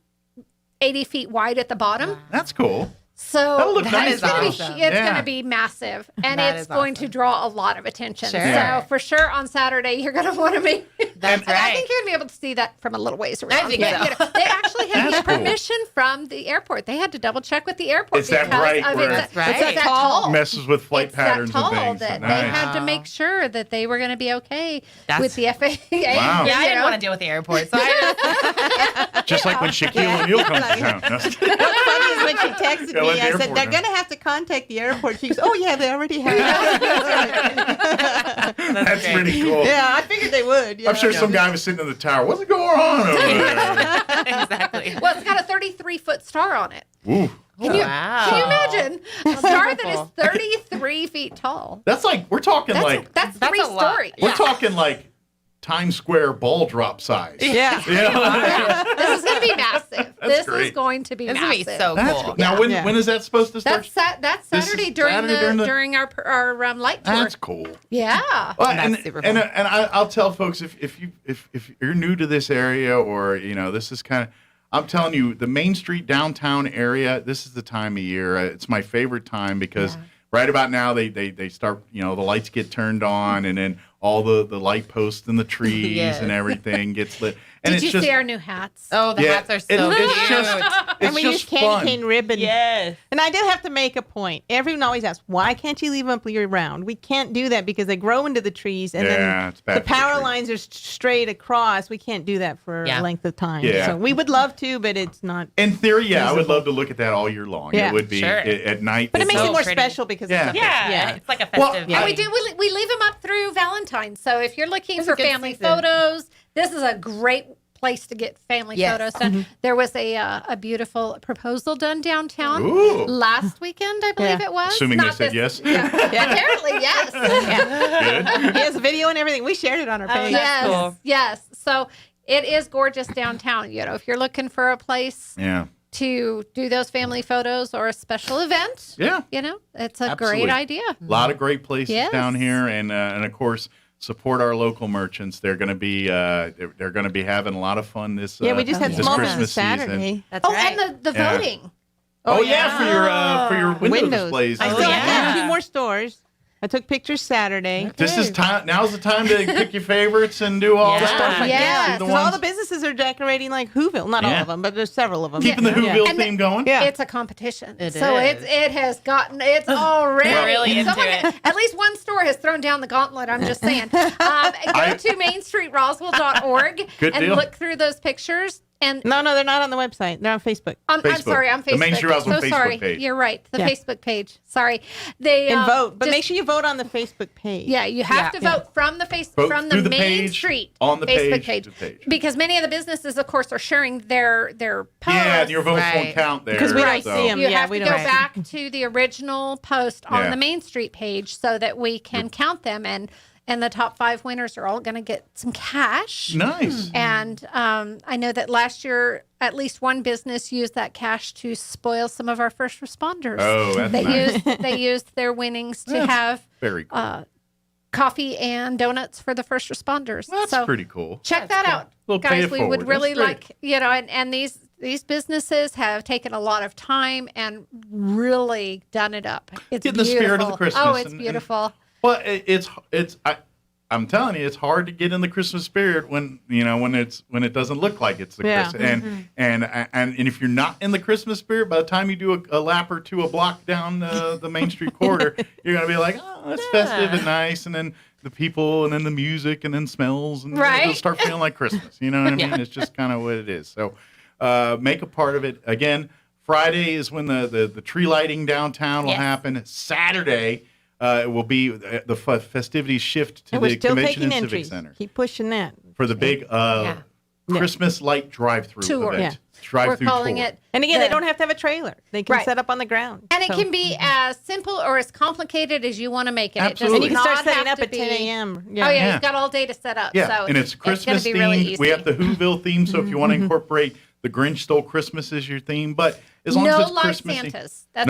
80 feet wide at the bottom. That's cool. So That'll look nice. it's going to be massive, and That it's is going awesome. to draw a lot of attention. Sure. So for sure on Saturday, you're going to want to make That's right. I think you're going to be able to see that from a little ways around. I think so. You know, they actually had to That's get cool. permission from the airport. They had to double check with the airport. Is that right? Where That's right. It's that tall. Messes with flight It's patterns that tall and things. that Nice. they had to make sure that they were going to be okay with the FAA. Wow. Yeah, I didn't want to deal with the airport, so I Just like when Shaquille O'Neal comes to town. What's funny is when she texted Yeah, me, let the I said, airport they're know. going to have to contact the airport. She goes, oh, yeah, they already have. That's pretty cool. Yeah, I figured they would. I'm sure some guy was sitting in the tower. What's going on over there? exactly. Well, it's got a 33-foot star on it. Ooh. Can you imagine a star that is Beautiful. 33 feet tall? That's like, we're talking That's a three lot. stories. we're talking like Times Square ball drop size. Yeah. You know? This is going to be massive. This is great. going to be This is gonna be massive. so That's cool. cool. Now, when is that supposed to start? That's This is Saturday Saturday during our light tour. That's cool. Yeah. Well, That's and super cool. and I'll tell folks if you're new to this area or this is kind of, I'm telling you, the Main Street downtown area, this is the time of year. It's my favorite time because right about now they start, the lights get turned on and then all the light posts and the trees Yes. and everything gets lit. And Did it's you just, see our new hats? Oh, the hats are so it's cute. just And we use candy fun. cane ribbon. Yes. And I did have to make a point. Everyone always asks, why can't you leave them up year round? We can't do that because they grow into the trees and Yeah, it's then bad the for the power tree. lines are straight across. We can't do that for a length of time. Yeah. So we would love to, but it's not. In theory, I would feasible. love to look at that all year long. Yeah. It would be Sure. at night. But it makes so it more pretty. special because Yeah. it's Yeah, it's like a Well, festive. yeah. And we leave them up through Valentine's. So if you're looking It's for a good family season. photos, this is a great place to get family Yes. photos done. There was a beautiful proposal done downtown Ooh. last weekend, I believe Yeah. it was. Assuming they Not said this- yes. Yeah. Apparently, yes. Good. He has a video and everything. We shared it on our page. Yes, cool. yes. So it is gorgeous downtown. If you're looking for a place Yeah. to do those family photos or a special event, Yeah. it's a Absolutely. great idea. A lot of great places Yes. down here, and of course support our local merchants. They're going to be having a lot of fun this. Yeah, we just had this small Christmas business season. Saturday. That's right. And the Yeah. voting. Oh yeah, for your window displays. I still yeah. have 2 more stores. I took pictures Saturday. This is time. Now's the time to pick your favorites and do all Yeah. the stuff. and Yeah, see the because all ones. the businesses are decorating like Whoville. Not all Yeah. of them, but there's several of them. Keeping the Whoville And theme going. Yeah. It's a competition. It so is. it has gotten, it's already. We're really into it. At least one store has thrown down the gauntlet, I'm just saying. Go to mainstreetroswell.org Good and deal. look through those pictures. And No, they're not on the website. They're on Facebook. I'm Facebook. sorry, on Facebook. The Main Street Roswell so Facebook sorry. page. You're right. The Yeah. Facebook page. Sorry. They And vote. But just- make sure you vote on the Facebook page. Yeah, you have to vote from the Vote from through the the Main page, Street on the Facebook page, page. the page. Because many of the businesses, of course, are sharing their posts. Yeah, and your votes Right. won't count there. Because we don't so- see 'em. You Yeah, have we to don't go see. back to the original post on Yeah. the Main Street page so that we can count them, and the top 5 winners are all going to get some cash. Nice. And I know that last year, at least one business used that cash to spoil some of our first responders. Oh, that's they nice. they used their winnings to That's have very cool. coffee and donuts for the first responders. That's so pretty cool. check that out, Little pay guys. it We forward. would really That's great. like, and these businesses have taken a lot of time and really done it up. It's Get in the spirit of the beautiful. Christmas Oh, it's and- beautiful. Well, I'm telling you, it's hard to get in the Christmas spirit when it doesn't look like it's the Yeah. Christmas. And if you're not in the Christmas spirit, by the time you do a lap or two a block down the Main Street corridor, you're gonna be like, oh, it's festive and nice, and then the people, and then the music, and then smells, and Right. it'll start feeling like Christmas. You know what I mean? It's just kind of what it is. So make a part of it. Again, Friday is when the tree lighting downtown will happen. Saturday. It will be the festivities shift to And we're the still Convention taking and entries. Civic Center Keep pushing that. for the big Christmas light drive-through Tour. event. Yeah. Drive-through We're calling tour. it. And again, the- they don't have to have a trailer. They can Right. set up on the ground. And it So- can be as simple or as complicated as you want to make it. Absolutely. It does And you can start not setting have up to at 10 be- a.m. Oh Yeah. yeah, Yeah. you've got all day to set up. Yeah, So and it's Christmas gonna be really themed. easy. We have the Whoville theme, so if you want to incorporate the Grinch Stole Christmas as your theme, but as long as no it's live Christmassy. Santas. That's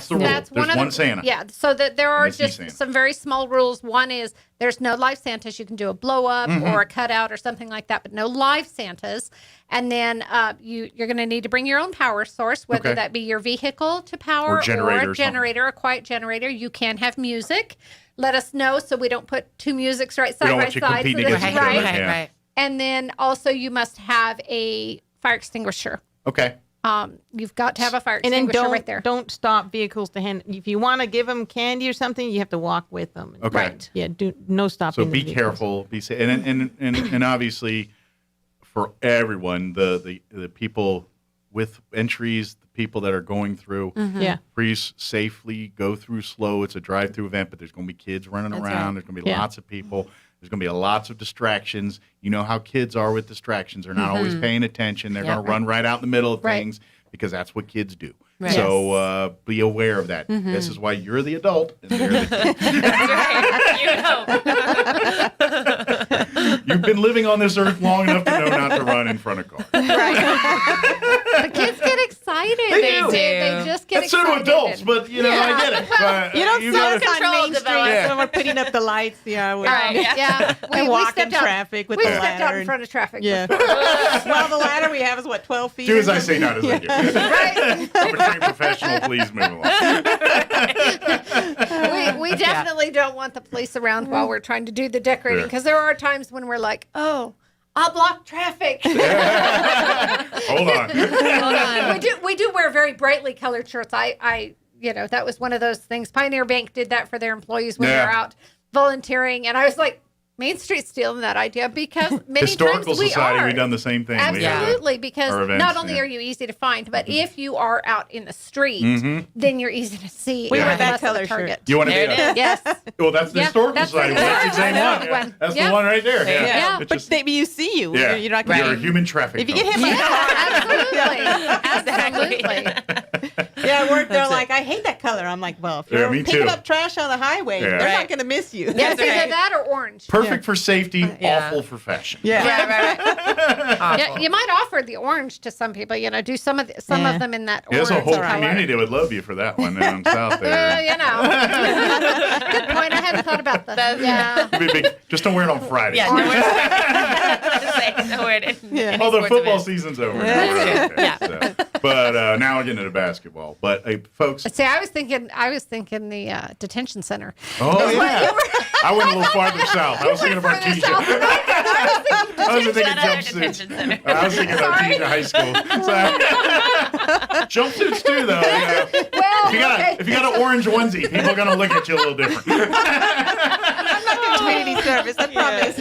the rule. That's There's one one of the, Santa. Yeah, so that there are Missy just Santa. some very small rules. One is there's no live Santas. You can do a blow up Mm-hmm. or a cutout or something like that, but no live Santas. And then you're going to need to bring your own power source, whether Okay. that be your vehicle to power Or generator or or a generator, a quiet generator. You can have music. Let us know so we don't put two musics right We side don't by want you side. competing so against that's each other. right. Yeah. Right. And then also you must have a fire extinguisher. Okay. You've got to have a fire And then extinguisher right there. don't stop vehicles to hand. If you want to give them candy or something, you have to walk with them. Okay. Right. Yeah. No stopping. So be careful. Be safe. And obviously, for everyone, the people with entries, the people that are going through, please safely go through slow. It's a drive-through event, but there's going to be kids running around. Right. There's going to be lots of people. There's going to be lots of distractions. You know how kids are with distractions. They're not always paying attention. They're going to run right out in the middle of things because that's what kids do. Right. So be aware of that. This is why you're the adult. And they're the That's right. You've been living on this earth long enough to know not to run in front of cars. The kids get excited. They do. They just get excited. So do adults, but, I get it. But you don't see us control on Main Street when we're putting up the lights. Yeah. We walk in traffic with the ladder. We stepped out in front of traffic. Yeah. Well, the ladder we have is, 12 feet? Do as I say, not as I do. Right. I'm a trained professional. Please move along. We definitely don't want the police around while we're trying to do the decorating because there are times when we're like, oh, I'll block traffic. Hold on. We do wear very brightly colored shirts. I that was one of those things. Pioneer Bank did that for their employees when they're out volunteering, and I was like, Main Street's stealing that idea because many Historical times we Society, are. We've done the same thing. Absolutely, because events, not only are you easy to find, but if you are out in the street, then you're easy to see. We wear that color shirt. You want to be Yes. Well, that's the Historical Society. That's the exact one. That's the one right there. Yeah. But maybe you see you. Yeah. You're not You're a human traffic. If you get hit by a car. Absolutely. Yeah, at work, they're like, I hate that color. I'm like, well, if you're picking up trash on the highway, they're not going to miss you. Yes, either that or orange. Perfect for safety, awful for fashion. Yeah, you might offer the orange to some people. Do some of them in that orange. There's a whole color. community that would love you for that one down south there. Good point. I hadn't thought about that. Just don't wear it on Friday. Yeah, don't wear it. Although football season's over. But now we're getting into basketball. But folks, see, I was thinking the detention center. Oh yeah, I went a little farther south. I was thinking of Artesia. I was thinking jumpsuits. I was thinking Artesia High School. Jumpsuits too, though. Well, if you got an orange onesie, people are gonna look at you a little different. I'm not doing community service. I promise.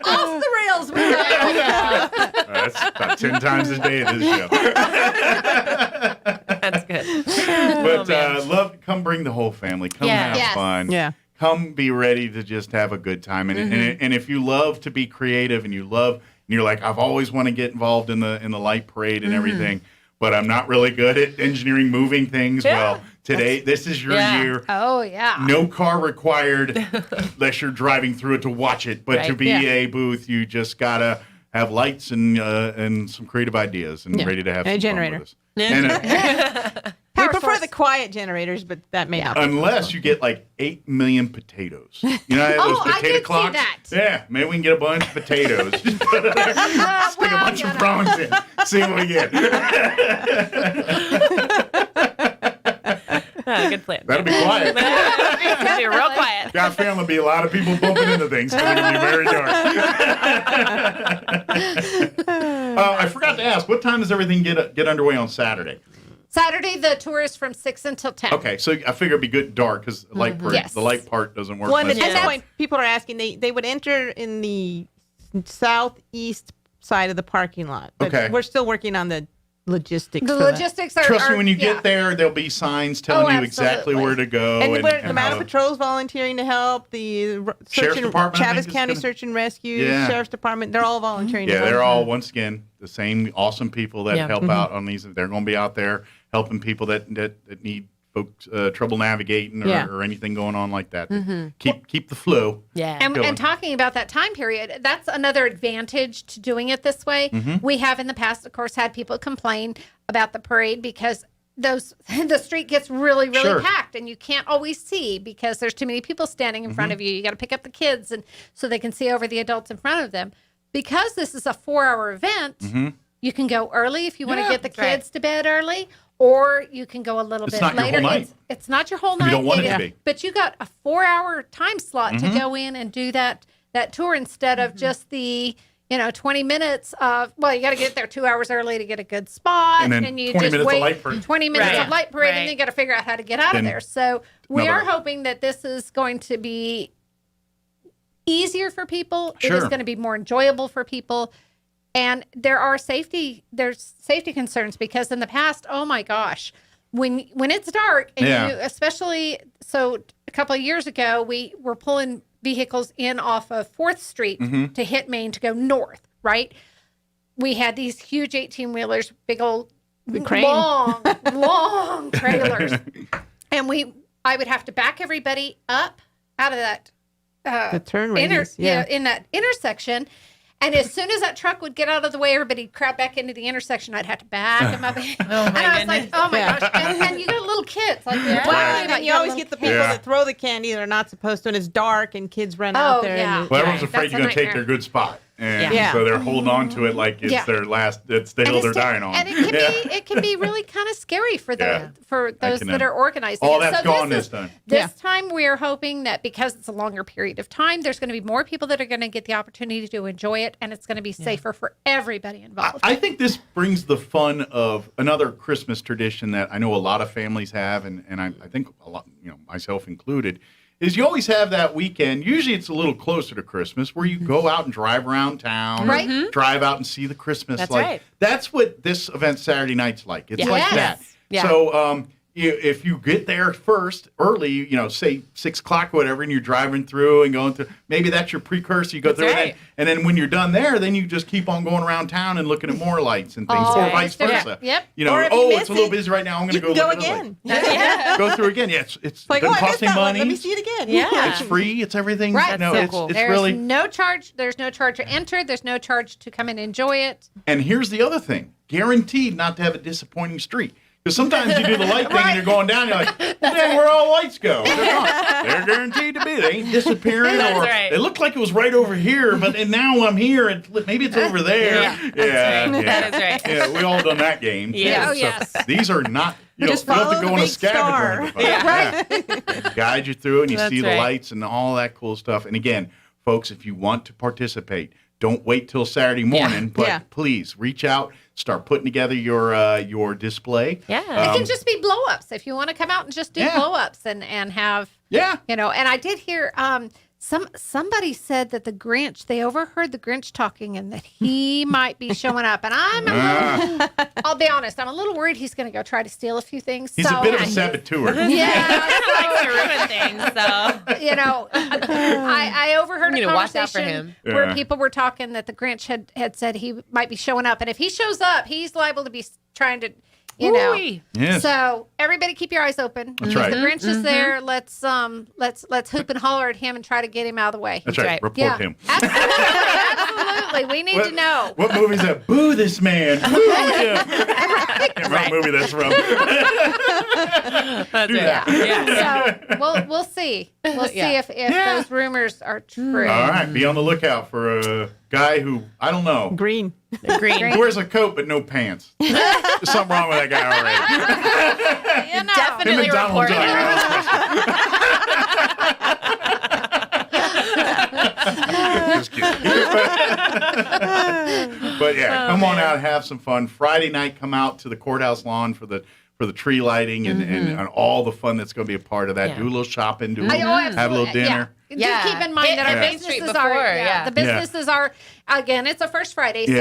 Off the rails. That's about 10 times a day of this show. That's good. But come bring the whole family. Come have fun. Yeah. Come be ready to just have a good time. And if you love to be creative and you're like, I've always want to get involved in the light parade and everything, but I'm not really good at engineering moving things. Well, today, this is your year. Oh, yeah. No car required unless you're driving through it to watch it. But to be a booth, you just got to have lights and some creative ideas and ready to have some generator. Fun with us. We prefer the quiet generators, but that may happen. Unless you get like 8 million potatoes. You know those potato clocks? See that. Yeah, maybe we can get a bunch of potatoes. Just put it there, stick a bunch of prawns in. See what we get. Good plan. That'll be quiet. It'll be real quiet. Got a feeling there'll be a lot of people bumping into things. It's going to be very dark. I forgot to ask, what time does everything get underway on Saturday? Saturday, the tour is from 6 until 10. Okay, so I figure it'd be good dark because the light part doesn't work. Well, at this point, people are asking, they would enter in the southeast side of the parking lot. But we're still working on the logistics. The logistics are... Trust me, when you get there, there'll be signs telling you exactly where to go. And the Mountain Patrol's volunteering to help. The Chaves County Search and Rescue, Sheriff's Department, they're all volunteering to help. Yeah, they're all, once again, the same awesome people that help out on these. They're going to be out there helping people that need folks trouble navigating or anything going on like that. Keep the flow. Yeah. And talking about that time period, that's another advantage to doing it this way. We have in the past, of course, had people complain about the parade because the street gets really, really packed and you can't always see because there's too many people standing in front of you. You got to pick up the kids and so they can see over the adults in front of them. Because this is a 4-hour event, you can go early if you want to get the kids to bed early. Or you can go a little bit later. It's not your whole night. You don't want it to be. But you got a 4-hour time slot to go in and do that that tour instead of just the 20 minutes of, well, you got to get there 2 hours early to get a good spot. And then you 20 just minutes wait of light parade. 20 minutes of light parade, and then you got to figure out how to get out of there. So we are hoping that this is going to be easier for people. Sure. It is going to be more enjoyable for people. And there's safety concerns because in the past, oh my gosh, when it's dark, and especially, so a couple of years ago, we were pulling vehicles in off of 4th Street to hit Main to go north, right? We had these huge 18-wheelers, big old, long trailers. And I would have to back everybody up out of that the turn radius, in that intersection. And as soon as that truck would get out of the way, everybody crowd back into the intersection. I'd have to back them up. And I was like, oh my gosh. And you got little kids. Like, and you always get the people that throw the candy that are not supposed to, and it's dark, and kids run out there. Well, everyone's afraid you're going to take their good spot. And so they're holding on to it like it's their last, it's the hill they're dying on. And it can be really kind of scary for those that are organizing. All that's gone this time. This time we are hoping that because it's a longer period of time, there's going to be more people that are going to get the opportunity to enjoy it, and it's going to be safer for everybody involved. I think this brings the fun of another Christmas tradition that I know a lot of families have, and I think a lot, myself included, is you always have that weekend. Usually it's a little closer to Christmas where you go out and drive around town, drive out and see the Christmas light. Right. That's what this event Saturday night's like. It's like that. Yeah. So if you get there first early, say 6 o'clock or whatever, and you're driving through and going through, maybe that's your precursor. You go through it, and then when you're done there, then you just keep on going around town and looking at more lights and things, or vice versa. Yep. It's a little busy right now. I'm going to go look again. Go through again. Yeah, it's like, doesn't cost any money. Let me see it again. Yeah, it's free. It's everything. Right. It's There's really no charge. There's no charge to enter. There's no charge to come and enjoy it. And here's the other thing: guaranteed not to have a disappointing street. Because sometimes you do the light thing and you're going down, you're like, well, dang, where all lights go? They're guaranteed to be. They ain't disappearing. It looked like it was right over here, but now I'm here, and maybe it's over there. That is right. Yeah, we all done that game. Yeah. Yes. These are not, you Just don't have to follow go on the a big scavenger hunt. Guide you through, and you see the lights and all that cool stuff. And again, folks, if you want to participate, don't wait till Saturday morning, but please reach out. Start putting together your display. Yeah. It can just be blow-ups. If you want to come out and just do blow-ups and have, and I did hear somebody said that the Grinch, they overheard the Grinch talking and that he might be showing up. And I'll be honest, I'm a little worried he's going to go try to steal a few things. He's a bit of a saboteur. Likes to ruin things, so. I overheard a watch out for him. Where people were talking that the Grinch had said he might be showing up. And if he shows up, he's liable to be trying to, Yes. So everybody keep your eyes open. That's right. The Grinch is there. Let's hoop and holler at him and try to get him out of the way. That's right. Report him. Absolutely. We need to know. What movie is that? Boo this man. Boo him. I can't remember what movie that's from. That's Yeah. So we'll see. We'll see if those rumors are true. All right. Be on the lookout for a guy who, I don't know. Green. He wears a coat but no pants. There's something wrong with that guy already. Definitely report Just kidding. But come on out, have some fun. Friday night, come out to the courthouse lawn for the tree lighting and all the fun that's going to be a part of that. Do a little shopping, have a little dinner. Do keep in mind that our businesses are the businesses are, again, it's a first Friday, so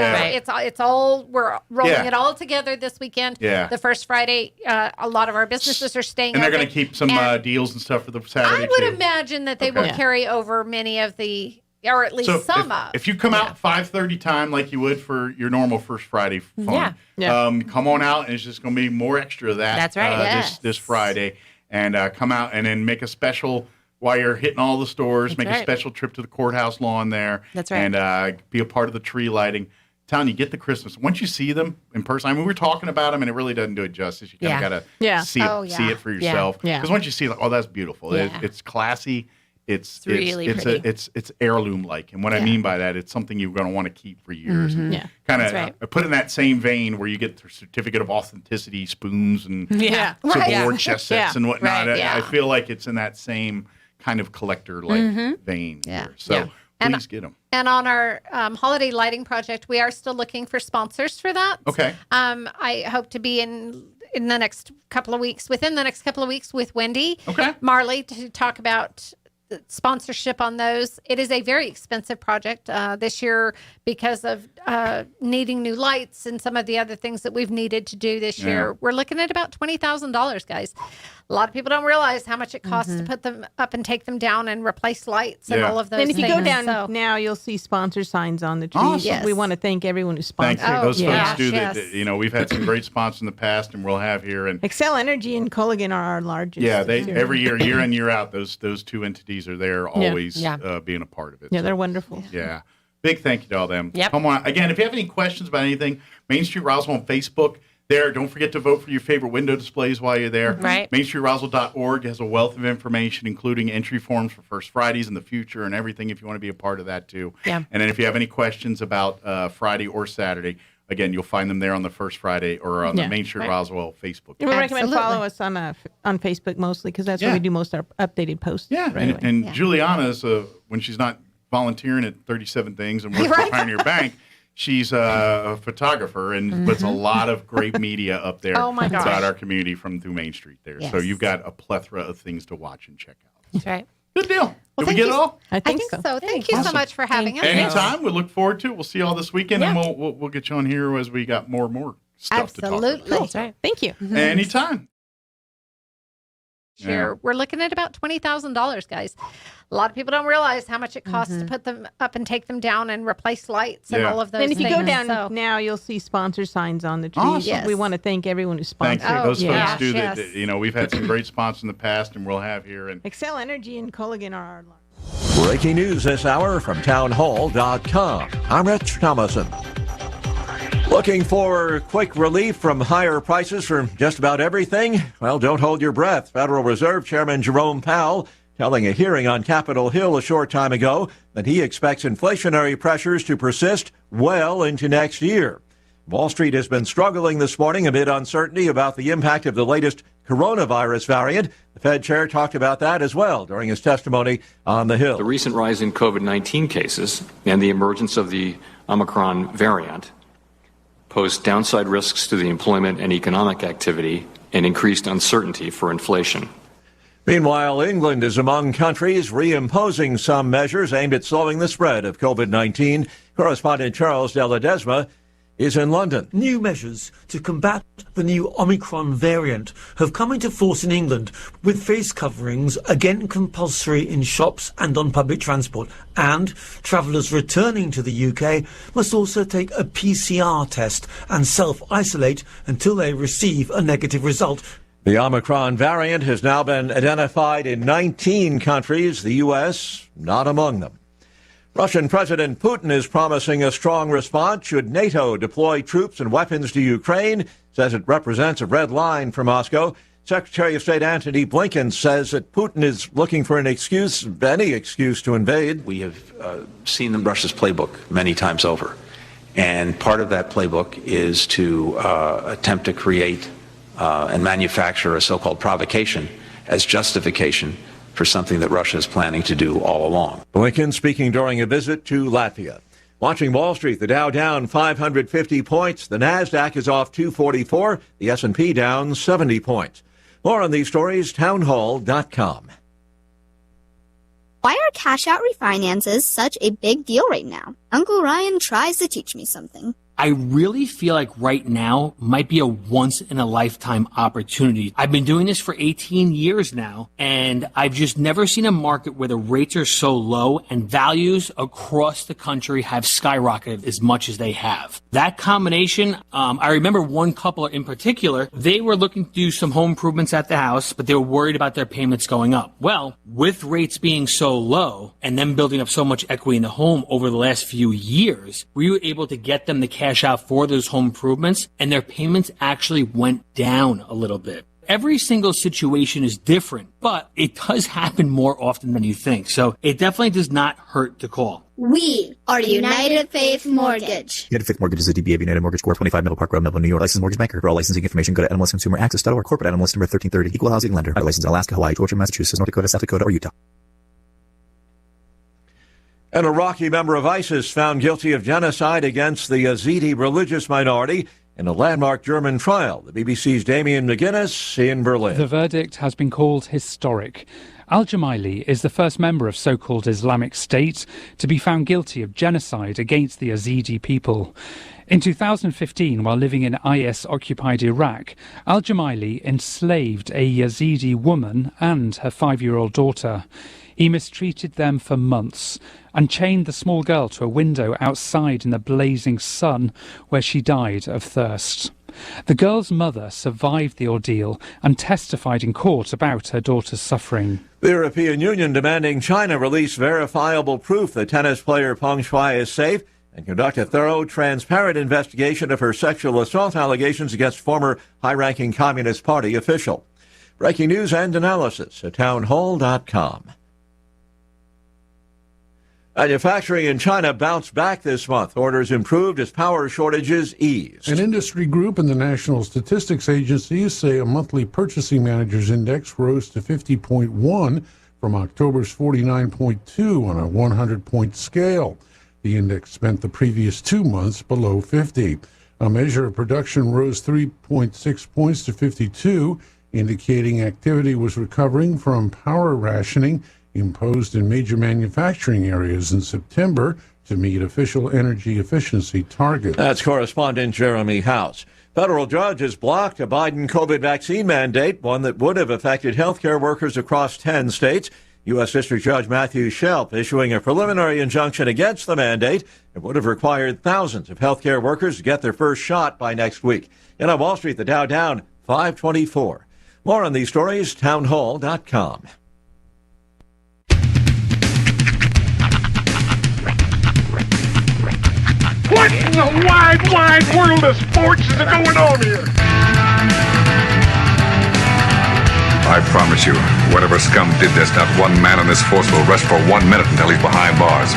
it's all, we're rolling it all together this weekend. The first Friday, a lot of our businesses are staying and they're open. going to keep some deals and stuff for the Saturday I would imagine that they will carry over many of the, or at least some of. If you come out 5:30 time like you would for your normal first Friday fun, come on out, and it's just going to be more extra of that. That's right. This Friday, and come out and then make a special. While you're hitting all the stores, make a special trip to the courthouse lawn there. That's right. And be a part of the tree lighting. Telling you, get the Christmas. Once you see them in person, I mean, we were talking about them, and it really doesn't do it justice. You kind of got to see it for yourself. Because once you see it, that's beautiful. It's classy. It's really pretty. It's heirloom like, and what I mean by that, it's something you're going to want to keep for years. Kind of put in that same vein where you get the certificate of authenticity spoons and award chess sets and whatnot. I feel like it's in that same kind of collector like vein. Here. So Please get them. And on our holiday lighting project, we are still looking for sponsors for that. Okay. I hope to be in the next couple of weeks, within the next couple of weeks with Wendy Marley to talk about sponsorship on those. It is a very expensive project this year because of needing new lights and some of the other things that we've needed to do this year. We're looking at about $20,000, guys. A lot of people don't realize how much it costs to put them up and take them down and replace lights and all of those things. And if you go down So- now, you'll see sponsor signs on the trees. Awesome. Yes. We want to thank everyone who sponsored. Thank you. Those folks do yes. that. You know, we've had some great sponsors in the past, and we'll have here. And Excel Energy and Culligan are our largest. yeah, they every year in, year out, those two entities are there, always being a part of it. Yeah, they're wonderful. Yeah. Big thank you to all them. Yep. Come on. Again, if you have any questions about anything, Main Street Roswell on Facebook. There, don't forget to vote for your favorite window displays while you're there. Right. MainStreetRoswell.org has a wealth of information, including entry forms for First Fridays in the future and everything if you want to be a part of that too. Yeah. And then if you have any questions about Friday or Saturday, again, you'll find them there on the First Friday or on the Main Street Roswell Facebook. We recommend follow us on Facebook mostly because that's where we do most of our updated posts. Yeah, right and Juliana's, when she's not volunteering at 37 Things and works for Pioneer Bank, she's a photographer and puts a lot of great media up there about our community through Main Street there. Yes. So you've got a plethora of things to watch and check out. That's right. Good deal. Did we get it all? I think so. Thank you so much for having us. Anytime. We look forward to it. We'll see you all this weekend, and we'll get you on here as we got more stuff to talk about. Absolutely. That's right. Thank you. Anytime. Sure. We're looking at about $20,000, guys. A lot of people don't realize how much it costs to put them up and take them down and replace lights and all of those And if things. you go down now, you'll see sponsor signs on the trees. Awesome. Yes. We want to thank everyone who Thank sponsored. you. Those folks do yes. that. You know, we've had some great sponsors in the past, and we'll have here. And Excel Energy and Culligan are our largest. Breaking news this hour from townhall.com. I'm Rich Thomason. Looking for quick relief from higher prices for just about everything? Well, don't hold your breath. Federal Reserve Chairman Jerome Powell telling a hearing on Capitol Hill a short time ago that he expects inflationary pressures to persist well into next year. Wall Street has been struggling this morning amid uncertainty about the impact of the latest coronavirus variant. The Fed chair talked about that as well during his testimony on the Hill. The recent rise in COVID-19 cases and the emergence of the Omicron variant pose downside risks to the employment and economic activity and increased uncertainty for inflation. Meanwhile, England is among countries reimposing some measures aimed at slowing the spread of COVID-19. Correspondent Charles De La Desma is in London. New measures to combat the new Omicron variant have come into force in England, with face coverings again compulsory in shops and on public transport. And travellers returning to the UK must also take a PCR test and self-isolate until they receive a negative result. The Omicron variant has now been identified in 19 countries, the U.S. not among them. Russian President Putin is promising a strong response should NATO deploy troops and weapons to Ukraine, says it represents a red line for Moscow. Secretary of State Antony Blinken says that Putin is looking for an excuse, any excuse to invade. We have seen Russia's playbook many times over. And part of that playbook is to attempt to create and manufacture a so-called provocation as justification for something that Russia is planning to do all along. Blinken speaking during a visit to Latvia. Watching Wall Street, the Dow down 550 points. The NASDAQ is off 244. The S&P down 70 points. More on these stories, townhall.com. Why are cash-out refinances such a big deal right now? Uncle Ryan tries to teach me something. I really feel like right now might be a once-in-a-lifetime opportunity. I've been doing this for 18 years now, and I've just never seen a market where the rates are so low and values across the country have skyrocketed as much as they have. That combination, I remember one couple in particular, they were looking to do some home improvements at the house, but they were worried about their payments going up. Well, with rates being so low and them building up so much equity in the home over the last few years, we were able to get them the cash out for those home improvements, and their payments actually went down a little bit. Every single situation is different, but it does happen more often than you think. So it definitely does not hurt to call. We are United Faith Mortgage. United Faith Mortgage is a DBA of United Mortgage Corp. 25 Middle Park Road, Melville, New York. Licensed mortgage banker. For all licensing information, go to nmlsconsumeraccess.org. Corporate NMLS number 1330. Equal housing lender. License in Alaska, Hawaii, Georgia, Massachusetts, North Dakota, South Dakota, or Utah. An Iraqi member of ISIS found guilty of genocide against the Yazidi religious minority in a landmark German trial. The BBC's Damien McGuinness in Berlin. The verdict has been called historic. Al-Jumaili is the first member of so-called Islamic State to be found guilty of genocide against the Yazidi people. In 2015, while living in IS-occupied Iraq, Al-Jumaili enslaved a Yazidi woman and her 5-year-old daughter. He mistreated them for months and chained the small girl to a window outside in the blazing sun, where she died of thirst. The girl's mother survived the ordeal and testified in court about her daughter's suffering. The European Union demanding China release verifiable proof that tennis player Peng Shuai is safe and conduct a thorough, transparent investigation of her sexual assault allegations against former high-ranking Communist Party official. Breaking news and analysis at townhall.com. Manufacturing in China bounced back this month. Orders improved as power shortages eased. An industry group and the National Statistics Agency say a monthly purchasing managers index rose to 50.1 from October's 49.2 on a 100-point scale. The index spent the previous 2 months below 50. A measure of production rose 3.6 points to 52, indicating activity was recovering from power rationing imposed in major manufacturing areas in September to meet official energy efficiency targets. That's correspondent Jeremy House. Federal judge has blocked a Biden COVID vaccine mandate, one that would have affected healthcare workers across 10 states. U.S. District Judge Matthew Shelp issuing a preliminary injunction against the mandate. It would have required thousands of healthcare workers to get their first shot by next week. And on Wall Street, the Dow down 524. More on these stories, townhall.com. What in the wide world of sports is going on here? I promise you, whatever scum did this, not one man on this force will rest for 1 minute until he's behind bars.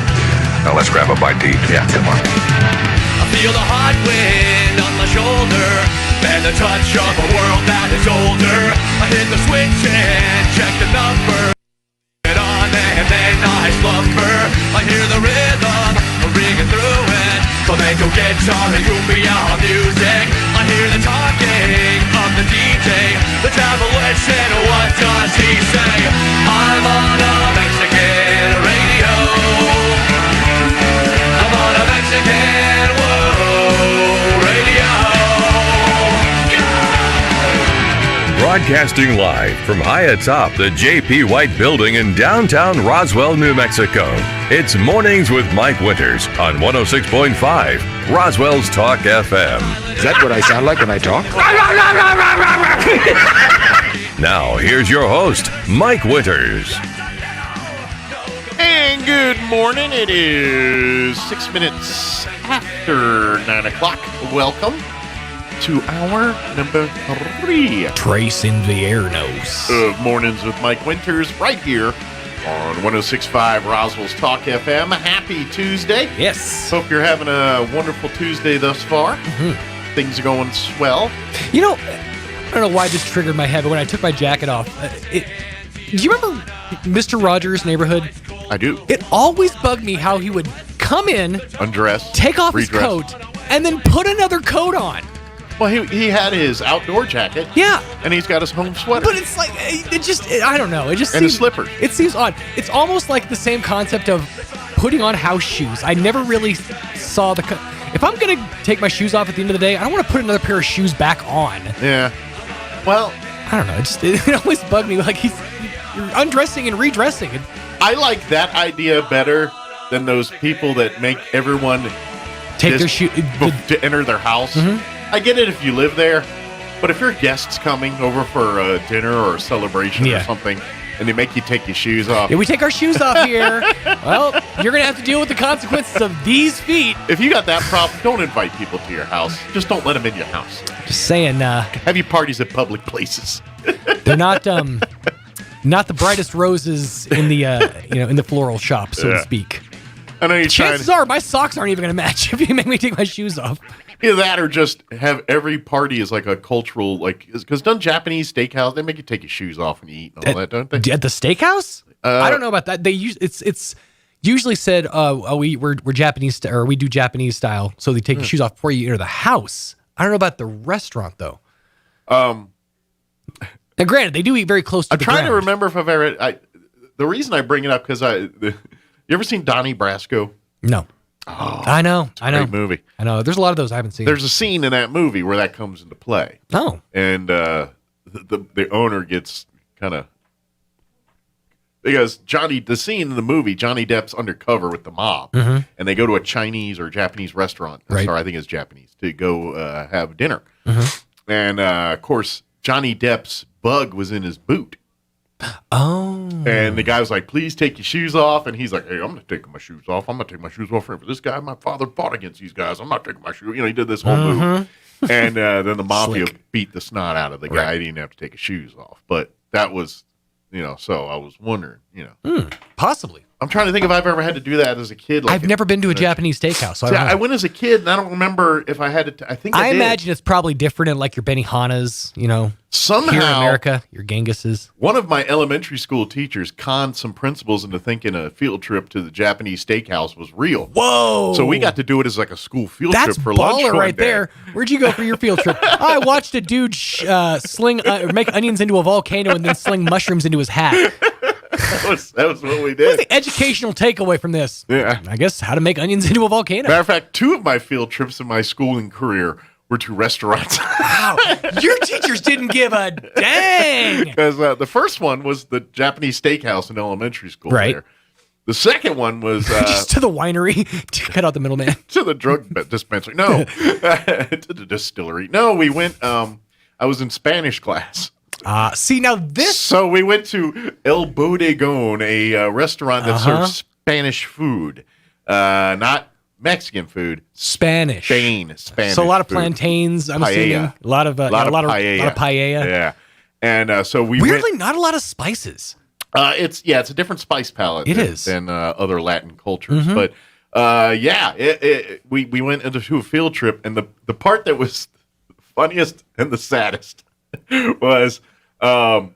Now let's grab a bite to eat. Yeah, come on. I feel the hot wind on my shoulder and the touch of a world that is older. I hit the switch and check the number. Get on and then I slumber. I hear the rhythm ringing through it. Flamenco guitar and cumbia music. I hear the talking of the DJ. The travel listen, what does he say? I'm on a Mexican radio. I'm on a Mexican radio. Broadcasting live from high atop the J.P. White Building in downtown Roswell, New Mexico. It's Mornings with Mike Winters on 106.5 Roswell's Talk FM. Is that what I sound like when I talk? Now, here's your host, Mike Winters. And good morning. It is 6 minutes after 9 o'clock. Welcome to hour number 3. Trace Inviernos. Mornings with Mike Winters right here on 106.5 Roswell's Talk FM. Happy Tuesday. Yes. Hope you're having a wonderful Tuesday thus far. Mm-hmm. Things are going swell. You know, I don't know why this triggered my head, but when I took my jacket off, do you remember Mr. Rogers' Neighborhood? I do. It always bugged me how he would come in, undress, take off redress. his coat, and then put another coat on. Well, he had his outdoor jacket. Yeah. And he's got his home sweater. But it's like, I don't know. It just and seems, his slippers. It seems odd. It's almost like the same concept of putting on house shoes. I never really saw if I'm going to take my shoes off at the end of the day, I don't want to put another pair of shoes back on. Yeah. Well, I don't know. It always bugged me. Like you're undressing and redressing. I like that idea better than those people that make everyone take their shoe to enter their house. Mm-hmm. I get it if you live there, but if your guests coming over for a dinner or a celebration or something, and they make you take your shoes off. Yeah, we take our shoes off here. Well, you're going to have to deal with the consequences of these feet. If you got that problem, don't invite people to your house. Just don't let them in your house. Just saying. Have your parties at public places. They're not the brightest roses in the in the floral shop, so to speak. I know you're Chances are my socks aren't even going to match if you make me take my shoes off. Either that or just have every party as like a cultural, because don't Japanese steakhouse, they make you take your shoes off when you eat and all that, don't they? At the steakhouse? I don't know about that. They use it's usually said, we're Japanese, or we do Japanese style, so they take your shoes off before you enter the house. I don't know about the restaurant, though. Now, granted, they do eat very close to the ground. I'm trying to remember if I've ever... the reason I bring it up, because you ever seen Donnie Brasco? No. Oh, I know. Great movie. I know. There's a lot of those I haven't seen. There's a scene in that movie where that comes into play. Oh. And the owner gets kind of... Because the scene in the movie, Johnny Depp's undercover with the mob, and they go to a Chinese or Japanese restaurant. Right. Sorry, I think it's Japanese, to go have dinner. And, of course, Johnny Depp's bug was in his boot. Oh. And the guy was like, please take your shoes off. And he's like, hey, I'm not taking my shoes off. I'm not taking my shoes off for this guy. My father fought against these guys. I'm not taking my shoes. He did this whole move. And then the mafia beat the snot out of the guy. He didn't have to take his shoes off. But that was... so I was wondering, possibly. I'm trying to think if I've ever had to do that as a kid. I've never been to a Japanese steakhouse. So I went as a kid, and I don't remember if I had to. I think I did. Imagine it's probably different in like your Benihana's, Somehow, here in America, your Genghis's. One of my elementary school teachers conned some principals into thinking a field trip to the Japanese steakhouse was real. Whoa! So we got to do it as like a school field That's trip for lunch. That's baller right there. Where'd you go for your field trip? I watched a dude make onions into a volcano and then sling mushrooms into his hat. That was what we did. What's the educational takeaway from this? Yeah. I guess how to make onions into a volcano. Matter of fact, 2 of my field trips in my schooling career were to restaurants. Wow. Your teachers didn't give a dang. Because the first one was the Japanese steakhouse in elementary school. Right. There. The second one was... just to the winery to cut out the middleman. To the drug dispensary. No. To the distillery. No, we went... I was in Spanish class. See, now this... So we went to El Bodegón, a restaurant that serves Spanish food. Not Mexican food. Spanish. Spanish. So a lot of food. plantains, I'm assuming. A lot of paella. A lot of paella. Yeah. And so we Weirdly, not a lot of spices. It's a different spice palette than other Latin cultures. But we went into a field trip, and the part that was funniest and the saddest was the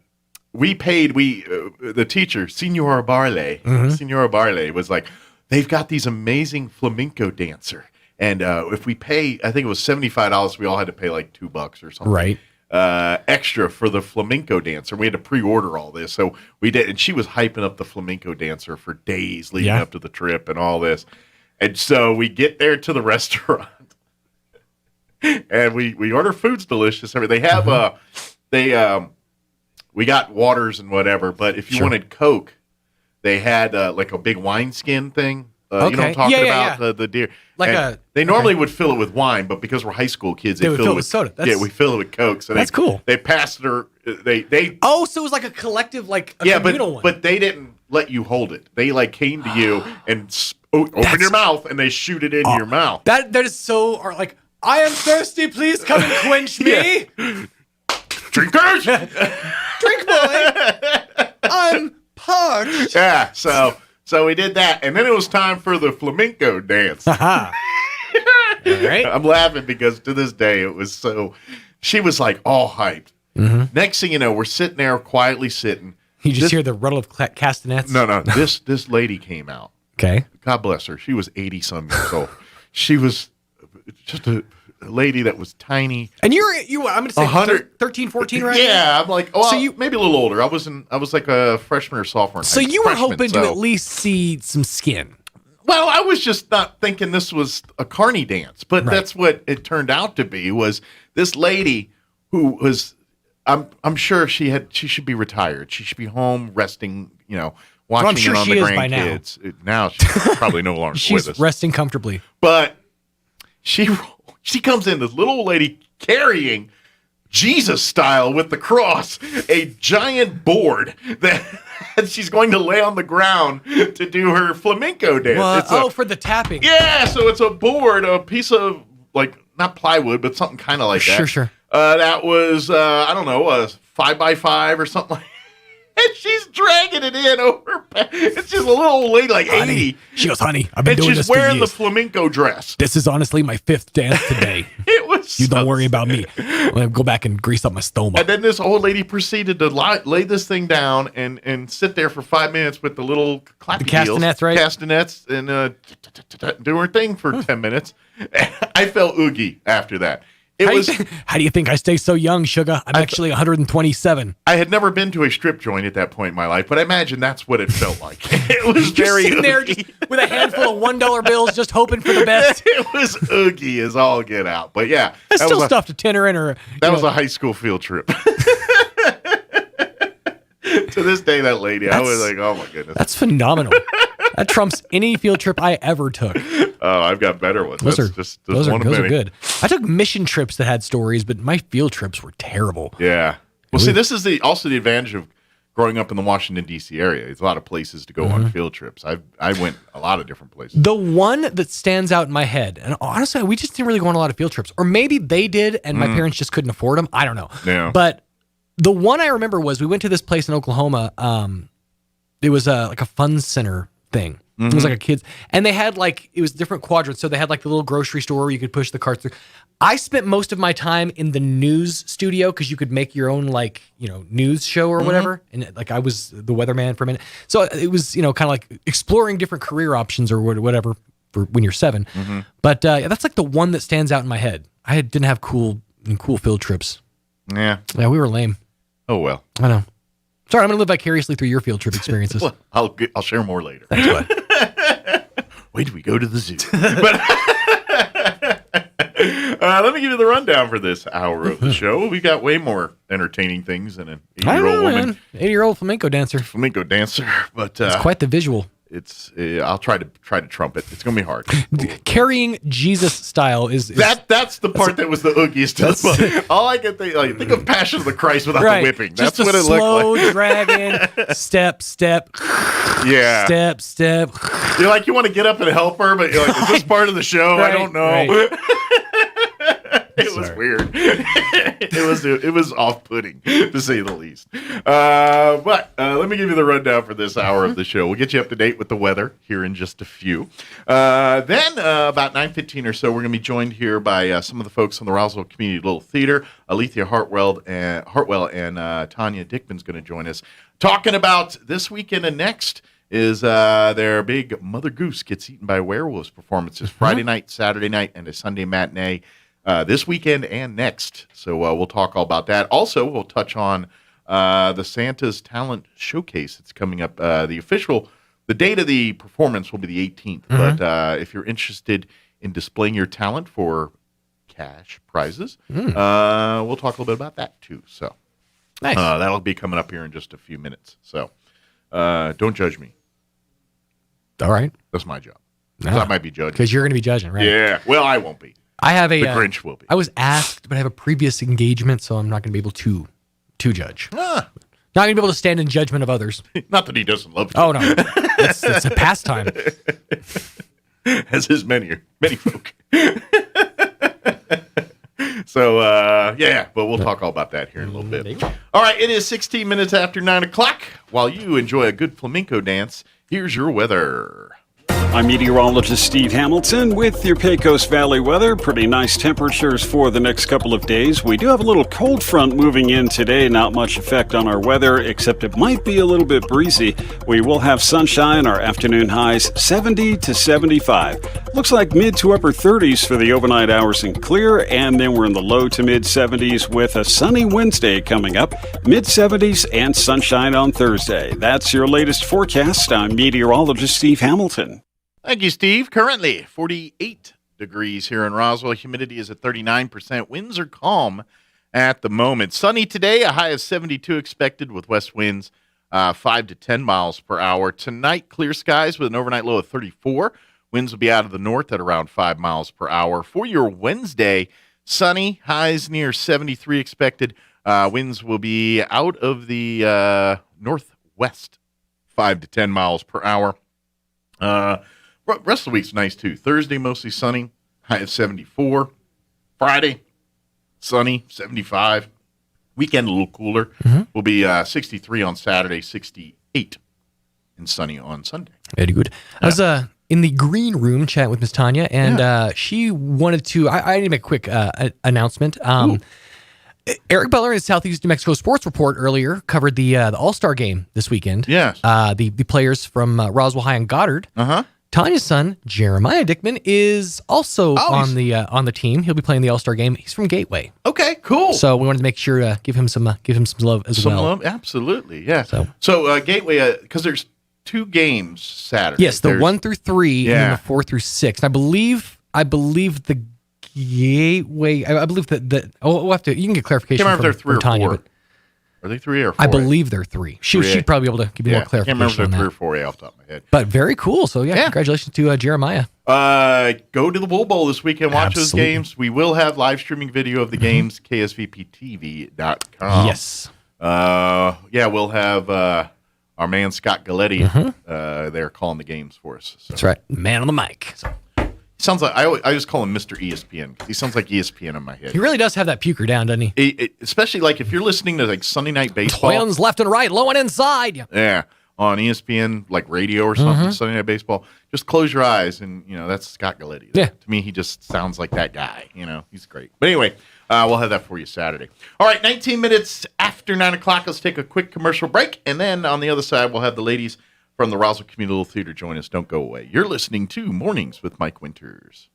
teacher, Senora Barley, was like, they've got these amazing flamenco dancer. And if we pay, I think it was $75, we all had to pay like $2 or something. Right. Extra for the flamenco dancer. We had to pre-order all this. So we did, and she was hyping up the flamenco dancer for days leading up to the trip and all this. And so we get there to the restaurant. And we order food's delicious. They have we got waters and whatever, but if you wanted Coke, they had like a big wineskin thing. You know what I'm talking about? The deer. They normally would fill it with wine, but because we're high school kids, they fill it with soda. We fill it with Coke. So that's cool. They passed her. They. Oh, so it was like a collective, like a communal one. But they didn't let you hold it. They like came to you and open your mouth, and they shoot it into your mouth. That is so like. I am thirsty. Please come and quench me. Drinkers, drink, boy. I'm parched. Yeah. So we did that, and then it was time for the flamenco dance. All right. I'm laughing because to this day it was so. She was like all hyped. Next thing you know, we're sitting there quietly sitting. You just hear the rattle of castanets. No. This lady came out. Okay. God bless her. She was 80-some years old. She was just a lady that was tiny. And you I'm going to say 100, 13, 14, right? Yeah, I'm like, so maybe a little older. I was like a freshman or sophomore. So you were hoping to at least see some skin. Well, I was just not thinking this was a carny dance, but that's what it turned out to be. Was this lady who was, I'm sure she should be retired. She should be home resting, watching it on the grandkids. Now she's probably no longer with us. She's resting comfortably. But she comes in, this little old lady carrying Jesus style with the cross, a giant board that she's going to lay on the ground to do her flamenco dance. For the tapping. Yeah, so it's a board, a piece of like not plywood, but something kind of like that. Sure. That was I don't know, a 5x5 or something like. And she's dragging it in over. It's just a little old lady, like 80. She goes, honey, I've been doing this for years. And she's wearing the flamenco dress. This is honestly my 5th dance today. It was You don't worry about me. I'm going to go back and grease up my stoma. And then this old lady proceeded to lay this thing down and sit there for 5 minutes with the little clappy The castanets, right? Castanets, and do her thing for 10 minutes. I felt oogie after that. How do you think I stay so young, sugar? I'm actually 127. I had never been to a strip joint at that point in my life, but I imagine that's what it felt like. It was very sitting there just with a handful of $1 bills, just hoping for the best. It was oogie as all get out. But yeah, I still stuffed a tenner in her. That was a high school field trip. To this day, that lady, I was like, oh my goodness. That's phenomenal. That trumps any field trip I ever took. Oh, I've got better ones. Those are good. I took mission trips that had stories, but my field trips were terrible. Yeah. Well, see, this is also the advantage of growing up in the Washington, D.C. area. There's a lot of places to go on field trips. I went a lot of different places. The one that stands out in my head, and honestly, we just didn't really go on a lot of field trips. Or maybe they did, and my parents just couldn't afford them. I don't know. Yeah. But the one I remember was we went to this place in Oklahoma. It was like a fun center thing. It was like a kid's, and they had it was different quadrants. So they had the little grocery store where you could push the carts through. I spent most of my time in the news studio because you could make your own news show or whatever. And I was the weatherman for a minute. So it was, kind of like exploring different career options or whatever for when you're 7. But that's the one that stands out in my head. I didn't have cool field trips. Yeah. Yeah, we were lame. Oh, well. I know. Sorry, I'm going to live vicariously through your field trip experiences. Well, I'll share more later. Thanks, bud. Wait till we go to the zoo. But let me give you the rundown for this hour of the show. We got way more entertaining things than an 80-year-old woman. 80-year-old flamenco dancer. But it's quite the visual. I'll try to trump it. It's gonna be hard. Carrying Jesus style is that's the part that was the oogiest. All I can think of Passion of the Christ without the whipping. That's what it looked like. Slow dragging, step. Yeah. Step. You're you want to get up and help her, but you're is this part of the show? Right, I don't know. Right. It was weird. It was off-putting, to say the least. But let me give you the rundown for this hour of the show. We'll get you up to date with the weather here in just a few. Then about 9:15 or so, we're going to be joined here by some of the folks on the Roswell Community Little Theater. Alethea Hartwell and Tanya Dickman's going to join us, talking about this weekend and next is their big Mother Goose Gets Eaten by Werewolves performances, Friday night, Saturday night, and a Sunday matinee. This weekend and next. So we'll talk all about that. Also, we'll touch on the Santa's Talent Showcase. It's coming up. The date of the performance will be the 18th. But if you're interested in displaying your talent for cash prizes, we'll talk a little bit about that too. So nice. That'll be coming up here in just a few minutes. So don't judge me. All right. That's my job. I might be judging. Because you're going to be judging, right? Yeah. Well, I won't be. I have the Grinch will be. I was asked, but I have a previous engagement, so I'm not going to be able to judge. Not going to be able to stand in judgment of others. Not that he doesn't love you. Oh, no. It's a pastime. As is many folk. So, but we'll talk all about that here in a little bit. All right, it is 16 minutes after 9 o'clock. While you enjoy a good flamenco dance, here's your weather. I'm meteorologist Steve Hamilton with your Pecos Valley weather. Pretty nice temperatures for the next couple of days. We do have a little cold front moving in today. Not much effect on our weather, except it might be a little bit breezy. We will have sunshine. Our afternoon highs 70 to 75. Looks like mid to upper 30s for the overnight hours and clear. And then we're in the low to mid 70s with a sunny Wednesday coming up. Mid 70s and sunshine on Thursday. That's your latest forecast. I'm meteorologist Steve Hamilton. Thank you, Steve. Currently 48 degrees here in Roswell. Humidity is at 39%. Winds are calm at the moment. Sunny today, a high of 72 expected with west winds 5 to 10 miles per hour. Tonight, clear skies with an overnight low of 34. Winds will be out of the north at around 5 miles per hour. For your Wednesday, sunny, highs near 73 expected. Winds will be out of the northwest 5 to 10 miles per hour. Rest of the week's nice, too. Thursday, mostly sunny, high of 74. Friday, sunny, 75. Weekend, a little cooler. Will be 63 on Saturday, 68 and sunny on Sunday. Very good. I was in the green room chatting with Miss Tanya, and she wanted to. I need to make a quick announcement. Eric Butler in Southeast New Mexico Sports Report earlier covered the All-Star game this weekend. Yes. The players from Roswell High and Goddard. Tanya's son, Jeremiah Dickman, is also on the team. He'll be playing the All-Star game. He's from Gateway. Okay, cool. So we wanted to make sure to give him some love as well. Some love, absolutely, yeah. So Gateway, because there's 2 games Saturday. Yes, the 1 through 3 and then the 4 through 6. And I believe the Gateway. I believe that. We'll have to. You can get clarification. Can't remember if they're 3 or Tanya, 4. Are they 3 or 4? I believe they're 3. She'd probably be able to give you more clarification. I can't remember if they're 3 or 4 off the top of my head. But very cool. So congratulations to Jeremiah. Go to the Bull Bowl this weekend. Watch those games. We will have live streaming video of the games. KSVPTV.com. Yes. We'll have our man Scott Galletti there calling the games for us. So. That's right. Man on the mic. So. Sounds like I just call him Mr. ESPN because he sounds like ESPN in my head. He really does have that puker down, doesn't he? Especially like if you're listening to like Sunday Night Baseball. Twins left and right, low and inside. Yeah, on ESPN like radio or something. Sunday Night Baseball. Just close your eyes and that's Scott Galletti. Yeah. To me, he just sounds like that guy. He's great. But anyway, we'll have that for you Saturday. All right, 19 minutes after 9 o'clock. Let's take a quick commercial break, and then on the other side we'll have the ladies from the Roswell Community Theater join us. Don't go away. You're listening to Mornings with Mike Winters.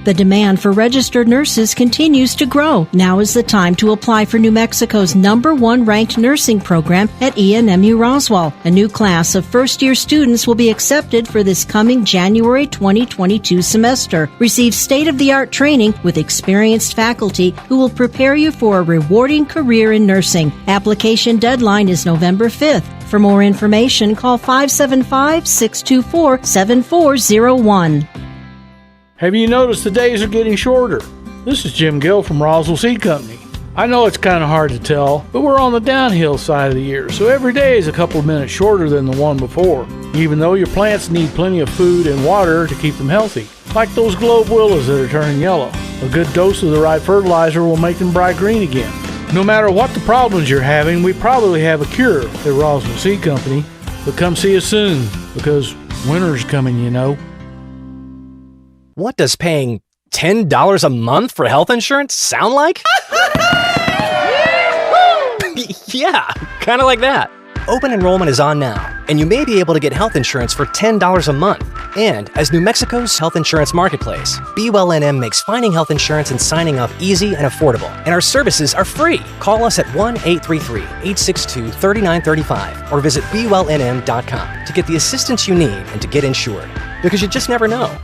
The demand for registered nurses continues to grow. Now is the time to apply for New Mexico's #1 ranked nursing program at ENMU Roswell. A new class of first-year students will be accepted for this coming January 2022 semester. Receive state-of-the-art training with experienced faculty who will prepare you for a rewarding career in nursing. Application deadline is November 5th. For more information, call 575-624-7401. Have you noticed the days are getting shorter? This is Jim Gill from Roswell Seed Company. I know it's kind of hard to tell, but we're on the downhill side of the year, so every day is a couple of minutes shorter than the one before, even though your plants need plenty of food and water to keep them healthy. Like those globe willows that are turning yellow. A good dose of the right fertilizer will make them bright green again. No matter what the problems you're having, we probably have a cure at Roswell Seed Company. But come see us soon, because winter's coming, What does paying $10 a month for health insurance sound like? Yeah, kind of like that. Open enrollment is on now, and you may be able to get health insurance for $10 a month. And as New Mexico's health insurance marketplace, Be Well NM makes finding health insurance and signing up easy and affordable. And our services are free. Call us at 1-833-862-3935 or visit BeWellNM.com to get the assistance you need and to get insured. Because you just never know.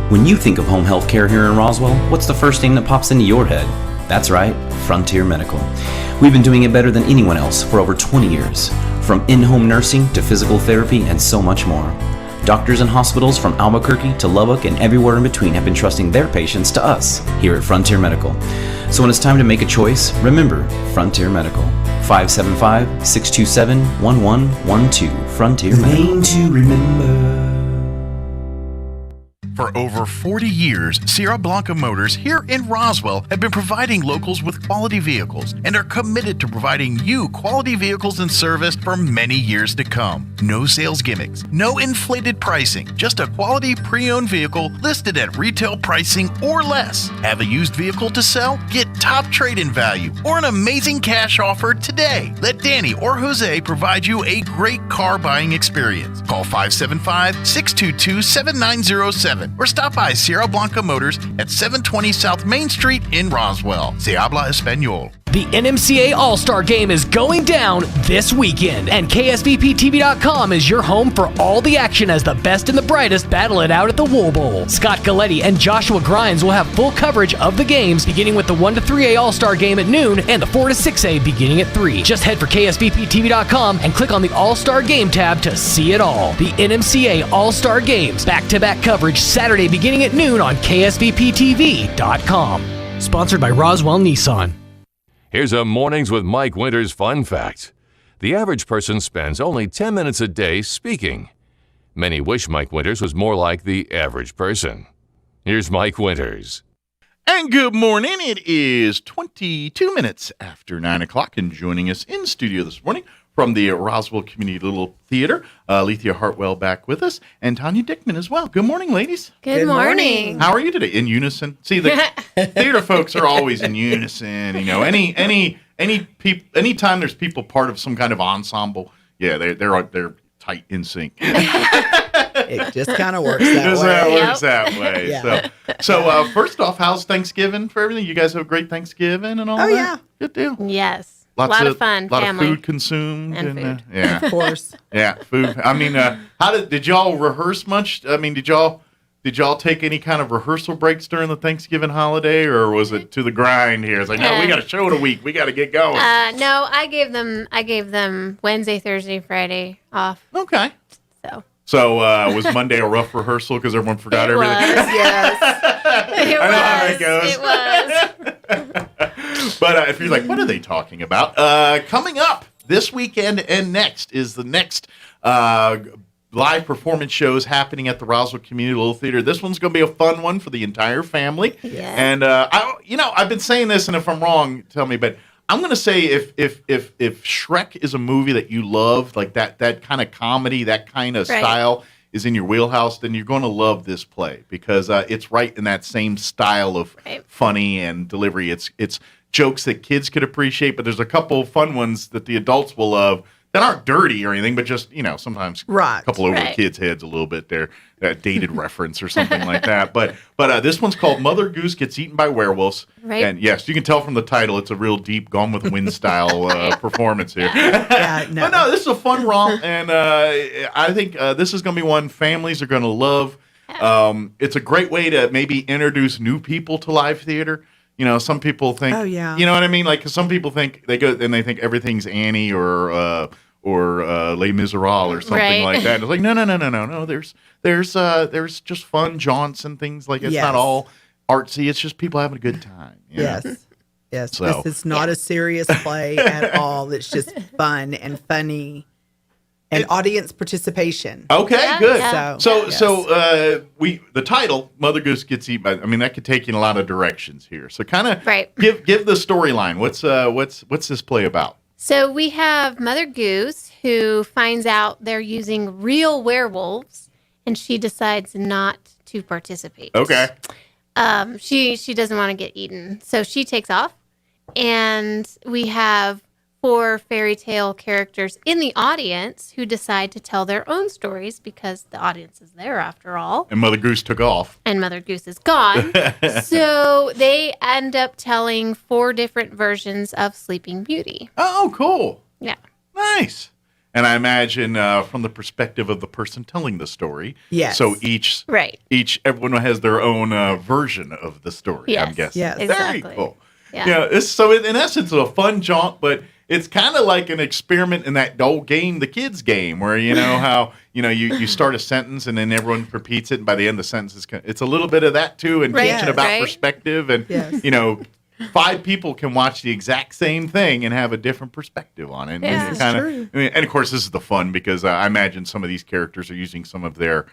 When you think of home health care here in Roswell, what's the first thing that pops into your head? That's right, Frontier Medical. We've been doing it better than anyone else for over 20 years. From in-home nursing to physical therapy and so much more. Doctors and hospitals from Albuquerque to Lubbock and everywhere in between have been trusting their patients to us here at Frontier Medical. So when it's time to make a choice, remember Frontier Medical. 575-627-1112. Frontier Medical. to remember. For over 40 years, Sierra Blanca Motors here in Roswell have been providing locals with quality vehicles and are committed to providing you quality vehicles and service for many years to come. No sales gimmicks, no inflated pricing, just a quality pre-owned vehicle listed at retail pricing or less. Have a used vehicle to sell? Get top trade-in value or an amazing cash offer today. Let Danny or Jose provide you a great car buying experience. Call 575-622-7907. Or stop by Sierra Blanca Motors at 720 South Main Street in Roswell. Se habla español. The NMCA All-Star Game is going down this weekend, and KSVPTV.com is your home for all the action as the best and the brightest battle it out at the Wool Bowl. Scott Galletti and Joshua Grimes will have full coverage of the games, beginning with the 1 to 3A All-Star Game at noon and the 4 to 6A beginning at 3. Just head for KSVPTV.com and click on the All-Star Game tab to see it all. The NMCA All-Star Games, back-to-back coverage Saturday beginning at noon on KSVPTV.com. Sponsored by Roswell Nissan. Here's a Mornings with Mike Winters fun fact. The average person spends only 10 minutes a day speaking. Many wish Mike Winters was more like the average person. Here's Mike Winters. And good morning. It is 22 minutes after 9 o'clock, and joining us in studio this morning from the Roswell Community Little Theater. Lethea Hartwell back with us, and Tanya Dickman as well. Good morning, ladies. Good morning. How are you today? In unison? See, the theater folks are always in unison. You know, anytime there's people part of some kind of ensemble, yeah, they're tight in sync. It just kind of works that way. Yeah. So first off, how's Thanksgiving for everything? You guys have a great Thanksgiving and all that? Oh, yeah. Good deal. Yes. Lots a lot of fun. A lot family. of food consumed. And food. Yeah. Of course. Yeah, food. I mean, did y'all rehearse much? I mean, did y'all take any kind of rehearsal breaks during the Thanksgiving holiday, or was it to the grind here? It's like, no, we got a show in a week. We got to get going. No, I gave them Wednesday, Thursday, Friday off. Okay. So was Monday a rough rehearsal because everyone forgot everything? Yes. I know how it goes. It was. But if you're like, what are they talking about? Coming up this weekend and next is the next live performance shows happening at the Roswell Community Little Theater. This one's going to be a fun one for the entire family. Yeah. And I've been saying this, and if I'm wrong, tell me. But I'm going to say if Shrek is a movie that you love, like that kind of comedy, that kind of style is in your wheelhouse, then you're going to love this play because it's right in that same style of funny and delivery. It's jokes that kids could appreciate, but there's a couple of fun ones that the adults will love that aren't dirty or anything, but just, sometimes a couple over the kids' heads a little bit there, that dated reference or something like that. But this one's called Mother Goose Gets Eaten by Werewolves. Right. And yes, you can tell from the title, it's a real deep Gone with the Wind style performance here. Yeah, no. But no, this is a fun romp, and I think this is going to be one families are going to love. It's a great way to maybe introduce new people to live theater. Some people think, oh, yeah. You know what I mean? Like, 'cause some people think they go and they think everything's Annie or Les Miserables or something like that. It's like, no. There's just fun jaunts and things like it's not all artsy. It's just people having a good time. Yes. So. This is not a serious play at all. It's just fun and funny. And audience participation. Okay, good. Yeah. So the title Mother Goose Gets Eaten. I mean, that could take you in a lot of directions here. So kind of give the storyline. What's this play about? So we have Mother Goose who finds out they're using real werewolves, and she decides not to participate. Okay. She doesn't want to get eaten, so she takes off, and we have 4 fairy tale characters in the audience who decide to tell their own stories because the audience is there after all. And Mother Goose took off. And Mother Goose is gone. So they end up telling 4 different versions of Sleeping Beauty. Oh, cool. Yeah. Nice. And I imagine from the perspective of the person telling the story. Yes. So everyone has their own version of the story, yes. I'm guessing. Yes. Exactly. Very cool. Yeah. So in essence, it's a fun jaunt, but it's kind of like an experiment in that old game, the kids game, where how you start a sentence and then everyone repeats it, and by the end of the sentence, it's a little bit of that too, and teaching about perspective, and 5 people can watch the exact same thing and have a different perspective on it. Yeah, and and of course, this is the fun because I imagine some of these characters are using some of their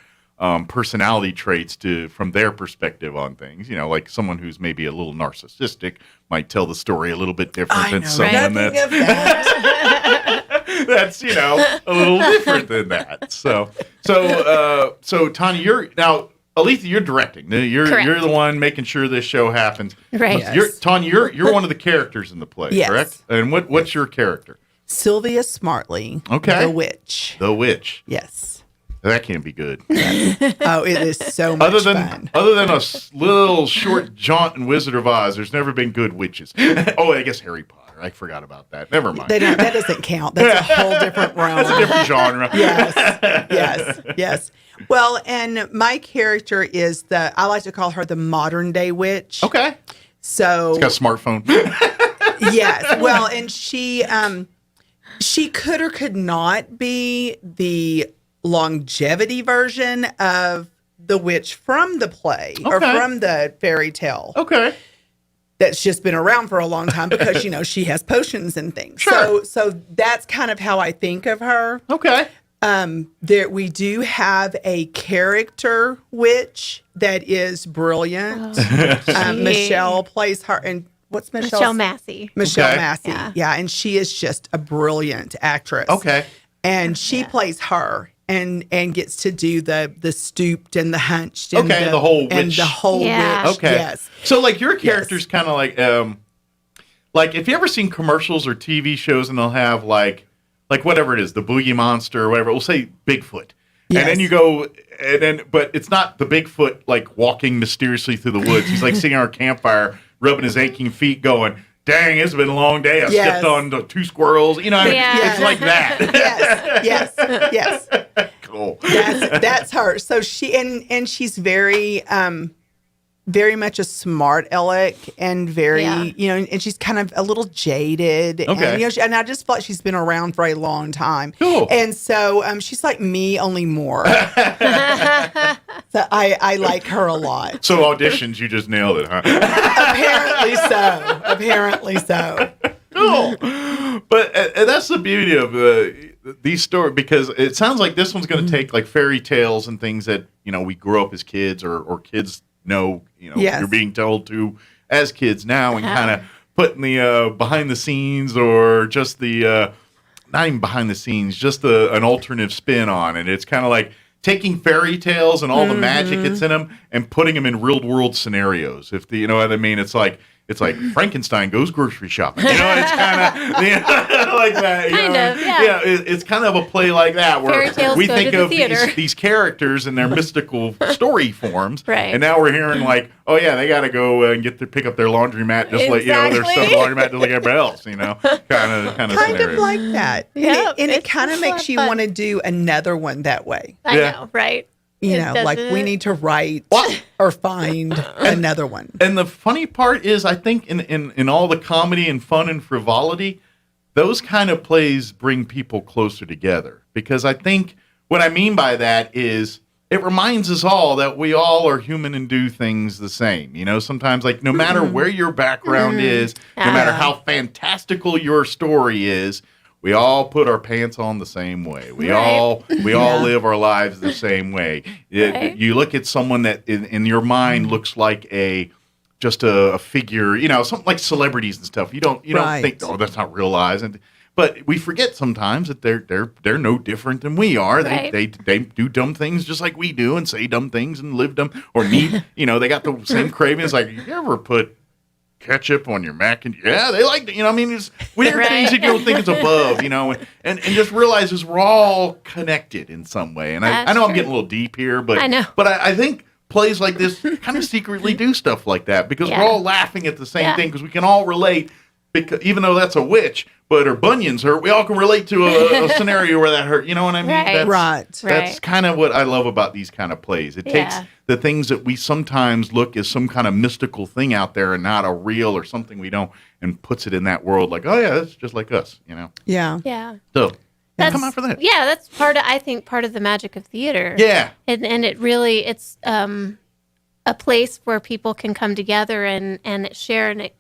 personality traits from their perspective on things. Like someone who's maybe a little narcissistic might tell the story a little bit different than someone that's a little different than that. So Tanya, Alethea, you're directing. You're the one making sure this show happens. Right. Yes. Tanya, you're one of the characters in the play, Yes. correct? And what's your character? Sylvia Smartley. Okay. The Witch. The Witch. Yes. That can't be good. Oh, it is so much fun. Other than a little short jaunt in Wizard of Oz, there's never been good witches. Oh, I guess Harry Potter. I forgot about that. Never mind. That doesn't count. That's a whole different realm. That's a different genre. Yes. Well, and my character is I like to call her the modern day witch. Okay. So it's got a smartphone. Yes. Well, and she could or could not be the longevity version of the witch from the play or from the fairy tale. Okay. That's just been around for a long time because, she has potions and things. Sure. So that's kind of how I think of her. Okay. We do have a character witch that is brilliant. Michelle plays her, and what's Michelle Massey. Michelle Massey. Yeah, and she is just a brilliant actress. Okay. And she plays her and gets to do the stooped and the hunched and the whole witch. and the whole witch. Okay. Yes. So like your character's kind of like if you ever seen commercials or TV shows and they'll have like whatever it is, the Boogie Monster or whatever, we'll say Bigfoot. Yes. And then you go, but it's not the Bigfoot like walking mysteriously through the woods. He's like sitting on our campfire, rubbing his aching feet, going, "Dang, it's been a long day. I stepped on the 2 squirrels." You know, it's like that. Yes. Cool. That's her. So she's very much a smart aleck and very, and she's kind of a little jaded. Okay. And, and I just feel like she's been around for a long time. Cool. And so she's like me, only more. So I like her a lot. So auditions, you just nailed it, huh? Apparently so. Cool. But that's the beauty of these stories, because it sounds like this one's going to take like fairy tales and things that, we grew up as kids or kids know, you're being told to as kids now, and kind of putting the behind the scenes or just the not even behind the scenes, just an alternative spin on it. It's kind of like taking fairy tales and all the magic that's in them and putting them in real world scenarios. If you know what I mean, it's like Frankenstein goes grocery shopping. It's kind of like that. It's kind of a play like that where we think of these characters and their mystical story forms, right? And now we're hearing like, oh yeah, they got to go and pick up their laundromat just like their stuff laundromat just like everybody else. Kind of like that. Yeah, and it kind of makes you want to do another one that way. I know, right? Like we need to write or find another one. And the funny part is, I think in all the comedy and fun and frivolity, those kind of plays bring people closer together. Because I think what I mean by that is it reminds us all that we all are human and do things the same. Sometimes like no matter where your background is, no matter how fantastical your story is, we all put our pants on the same way. We all live our lives the same way. You look at someone that in your mind looks like just a figure, something like celebrities and stuff. You don't think, oh, that's not real lives. But we forget sometimes that they're no different than we are. They do dumb things just like we do and say dumb things and live dumb or need. They got the same cravings. Like, you ever put ketchup on your mac and they like it, it's weird things that you don't think is above, and just realizes we're all connected in some way. And I know I'm getting a little deep here, but I think plays like this kind of secretly do stuff like that because we're all laughing at the same thing because we can all relate. Because even though that's a witch, but her bunions hurt, we all can relate to a scenario where that hurt. You know what I mean? That's kind of what I love about these kind of plays. It takes the things that we sometimes look as some kind of mystical thing out there and not a real or something we don't, and puts it in that world like, oh yeah, that's just like us. Yeah. So come on for that. Yeah, that's part of the magic of theater. Yeah. And it really, it's a place where people can come together and share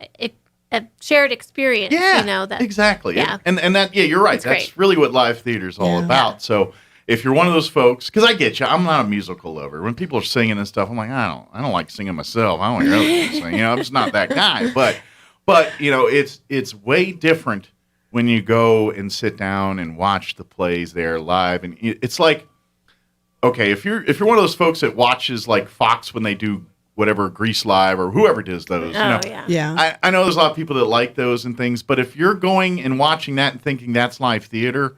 a shared experience. Exactly. Yeah. And that, you're right. That's great. really what live theater is all about. So if you're one of those folks, because I get you, I'm not a musical lover. When people are singing and stuff, I'm like, I don't like singing myself. I don't really sing. I'm just not that guy. But it's way different when you go and sit down and watch the plays there live. And it's like, okay, if you're one of those folks that watches like Fox when they do whatever Grease Live or whoever does those. Yeah. I know there's a lot of people that like those and things, but if you're going and watching that and thinking that's live theater,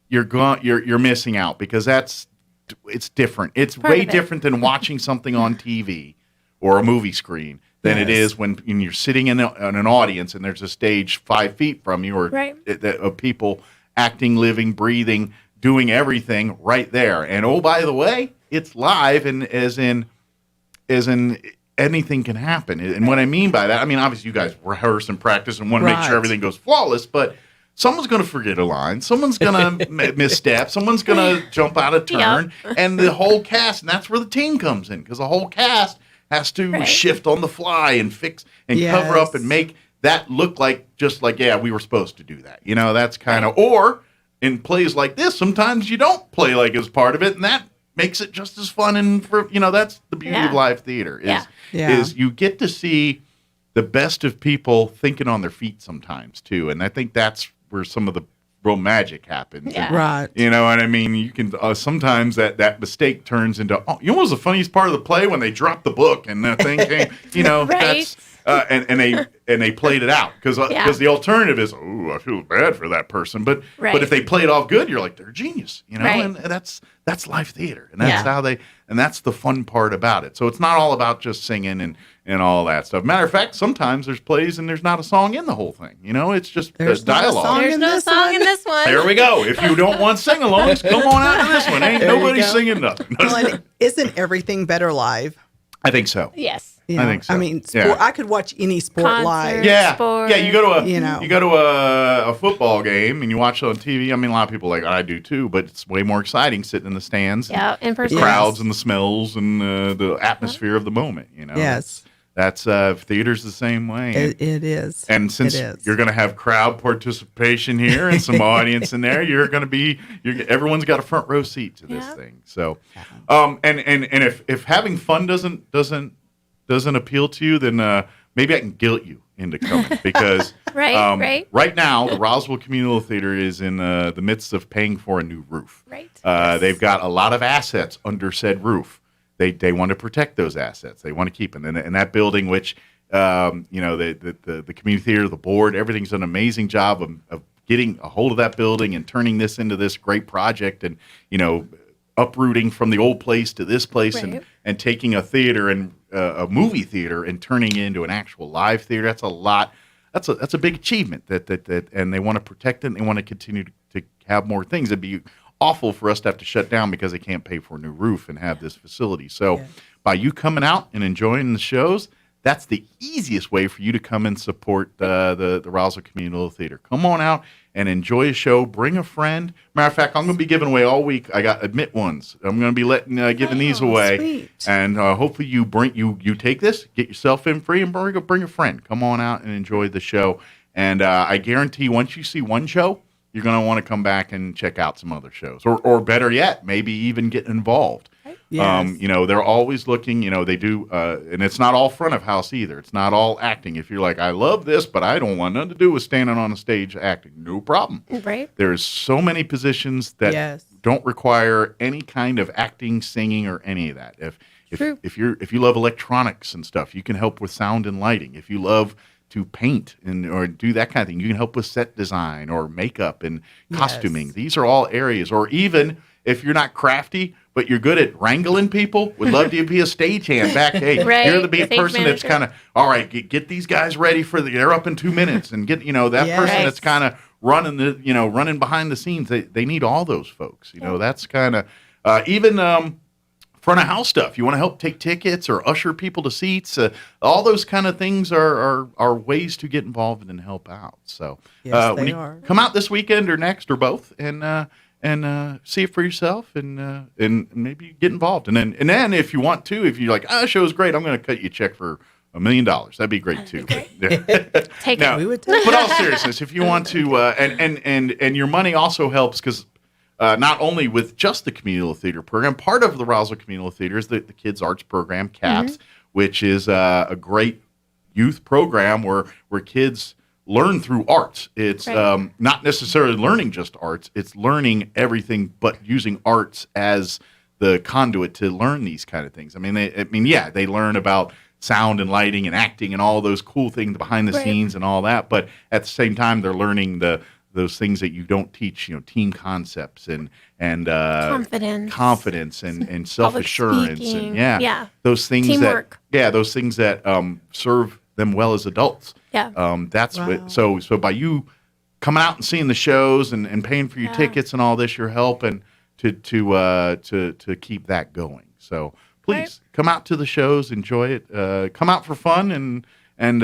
you're missing out because it's different. It's way different than watching something on TV or a movie screen than it is when you're sitting in an audience and there's a stage 5 feet from you or of people acting, living, breathing, doing everything right there. And oh, by the way, it's live, and as in anything can happen. And what I mean by that, obviously you guys rehearse and practice and want to make sure everything goes flawless, but someone's going to forget a line. Someone's going to misstep. Someone's going to jump out of turn. And the whole cast, and that's where the team comes in, because the whole cast has to shift on the fly and fix and cover up and make that look like just like, we were supposed to do that. That's kind of, or in plays like this, sometimes you don't play like it's part of it, and that makes it just as fun. And that's the beauty of live theater is you get to see the best of people thinking on their feet sometimes too, and I think that's where some of the real magic happens. Yeah. Right. You know what I mean? You can sometimes that mistake turns into you know what was the funniest part of the play when they dropped the book and the thing came. You know Right. that's and they played it out because the alternative is I feel bad for that person, but if they play it off good, you're like they're a genius. You know, and that's live theater, and that's how they and that's the fun part about it. So it's not all about just singing and all that stuff. Matter of fact, sometimes there's plays and there's not a song in the whole thing. You know, it's just dialogue. There's no song in this one. There we go. If you don't want sing-alongs, come on out to this one. Ain't nobody singing nothing. Well, and isn't everything better live? I think so. Yes. You know, I think so. I mean, sport, I could watch any sport live. Yeah, sport, yeah. You go to you go to a football game and you watch it on TV. I mean, a lot of people are like I do too, but it's way more exciting sitting in the stands. Yeah, in person. The crowds and the smells and the atmosphere of the moment. You know. Yes. That's theater's the same way. It is. And since you're going to have crowd participation here and some audience in there, everyone's got a front row seat to this thing. So, and if having fun doesn't appeal to you, then maybe I can guilt you into coming because right now the Roswell Communal Theater is in the midst of paying for a new roof. Right. They've got a lot of assets under said roof. They want to protect those assets. They want to keep them. And that building, which, the community theater, the board, everything's done an amazing job of getting a hold of that building and turning this into this great project and, uprooting from the old place to this place and taking a theater and a movie theater and turning it into an actual live theater. That's a lot. That's a big achievement and they want to protect it and they want to continue to have more things. It'd be awful for us to have to shut down because they can't pay for a new roof and have this facility. So by you coming out and enjoying the shows, that's the easiest way for you to come and support the Roswell Communal Theater. Come on out and enjoy a show. Bring a friend. Matter of fact, I'm going to be giving away all week. I got admit ones. I'm going to be giving these away. Sweet. And hopefully you take this, get yourself in free, and bring a friend. Come on out and enjoy the show. And I guarantee once you see one show, you're going to want to come back and check out some other shows. Or better yet, maybe even get involved. Yes. They're always looking, they do, and it's not all front of house either. It's not all acting. If you're like, I love this, but I don't want nothing to do with standing on a stage acting. No problem. Right. There's so many positions that don't require any kind of acting, singing, or any of that. If you love electronics and stuff, you can help with sound and lighting. If you love to paint or do that kind of thing, you can help with set design or makeup and costuming. These are all areas. Or even if you're not crafty, but you're good at wrangling people, would love to be a stagehand back. Hey, you're to be a person that's kind of, all right, get these guys ready they're up in 2 minutes and get, that person that's kind of running behind the scenes. They need all those folks. That's kind of, even front of house stuff. You want to help take tickets or usher people to seats. All those kind of things are ways to get involved and help out. So when you come out this weekend or next or both and see it for yourself and maybe get involved. And then if you want to, if you're like, the show's great, I'm going to cut you a check for $1 million. That'd be great too. Take now, it. We would but all seriousness, if you want to, and your money also helps because not only with just the communal theater program, part of the Roswell Communal Theater is the Kids Arts Program, CAPS, which is a great youth program where kids learn through arts. It's not necessarily learning just arts. It's learning everything, but using arts as the conduit to learn these kind of things. I mean, they learn about sound and lighting and acting and all those cool things behind the scenes and all that. But at the same time, they're learning those things that you don't teach, team concepts and confidence and self-assurance and those things teamwork. those things that serve them well as adults. That's what. So by you coming out and seeing the shows and paying for your tickets and all this, you're helping to keep that going. So please come out to the shows, enjoy it. Come out for fun and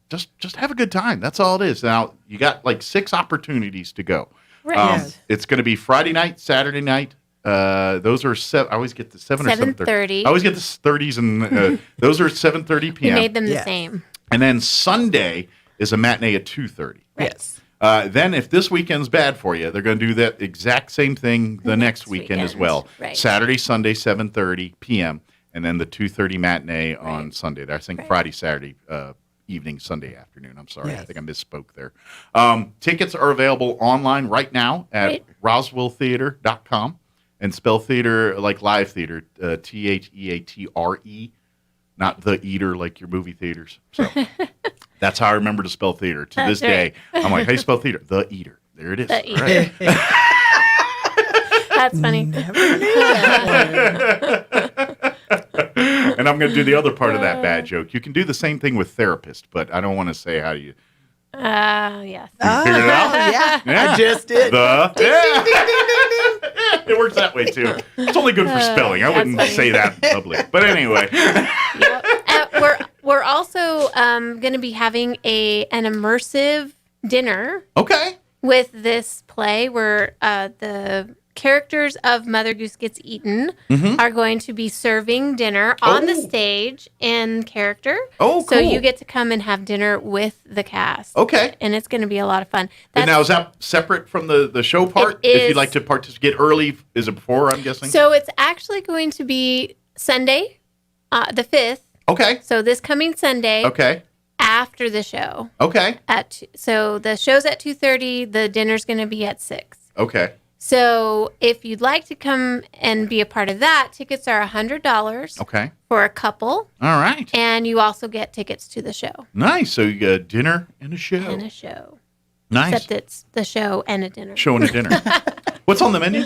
just have a good time. That's all it is. Now you got like 6 opportunities to go. It's going to be Friday night, Saturday night. Those are I always get the 7 or 7:30. I always get the 30s, and those are 7:30 p.m. We made them the same. And then Sunday is a matinee at 2:30. Yes. Then if this weekend's bad for you, they're going to do that exact same thing the next weekend as well. Right. Saturday, Sunday, 7:30 p.m. And then the 2:30 matinee on Sunday. I think Friday, Saturday evening, Sunday afternoon. I'm sorry. I think I misspoke there. Tickets are available online right now at roswelltheater.com, and spell theater like live theater, Theatre, not the eater like your movie theaters. So that's how I remember to spell theater to this day. I'm like, how do you spell theater? The eater. There it is. The eater. Right. That's funny. And I'm going to do the other part of that bad joke. You can do the same thing with therapist, but I don't want to say how do you. Yes. You figured it out? Yeah, Yeah. I just did. It works that way too. It's only good for spelling. I wouldn't say that in public. But anyway. We're also going to be having an immersive dinner. Okay. With this play where the characters of Mother Goose Gets Eaten are going to be serving dinner on the stage in character. Oh, cool. So you get to come and have dinner with the cast. Okay. And it's going to be a lot of fun. And now, is that separate from the show part? If you'd like to participate early, is it before, I'm guessing? So it's actually going to be Sunday, the 5th. Okay. So this coming Sunday. Okay. After the show. Okay. So the show's at 2:30. The dinner's going to be at 6. Okay. So if you'd like to come and be a part of that, tickets are $100. Okay. For a couple. All right. And you also get tickets to the show. Nice. So you get dinner and a show. And a show. Nice. Except it's the show and a dinner. Show and a dinner. What's on the menu?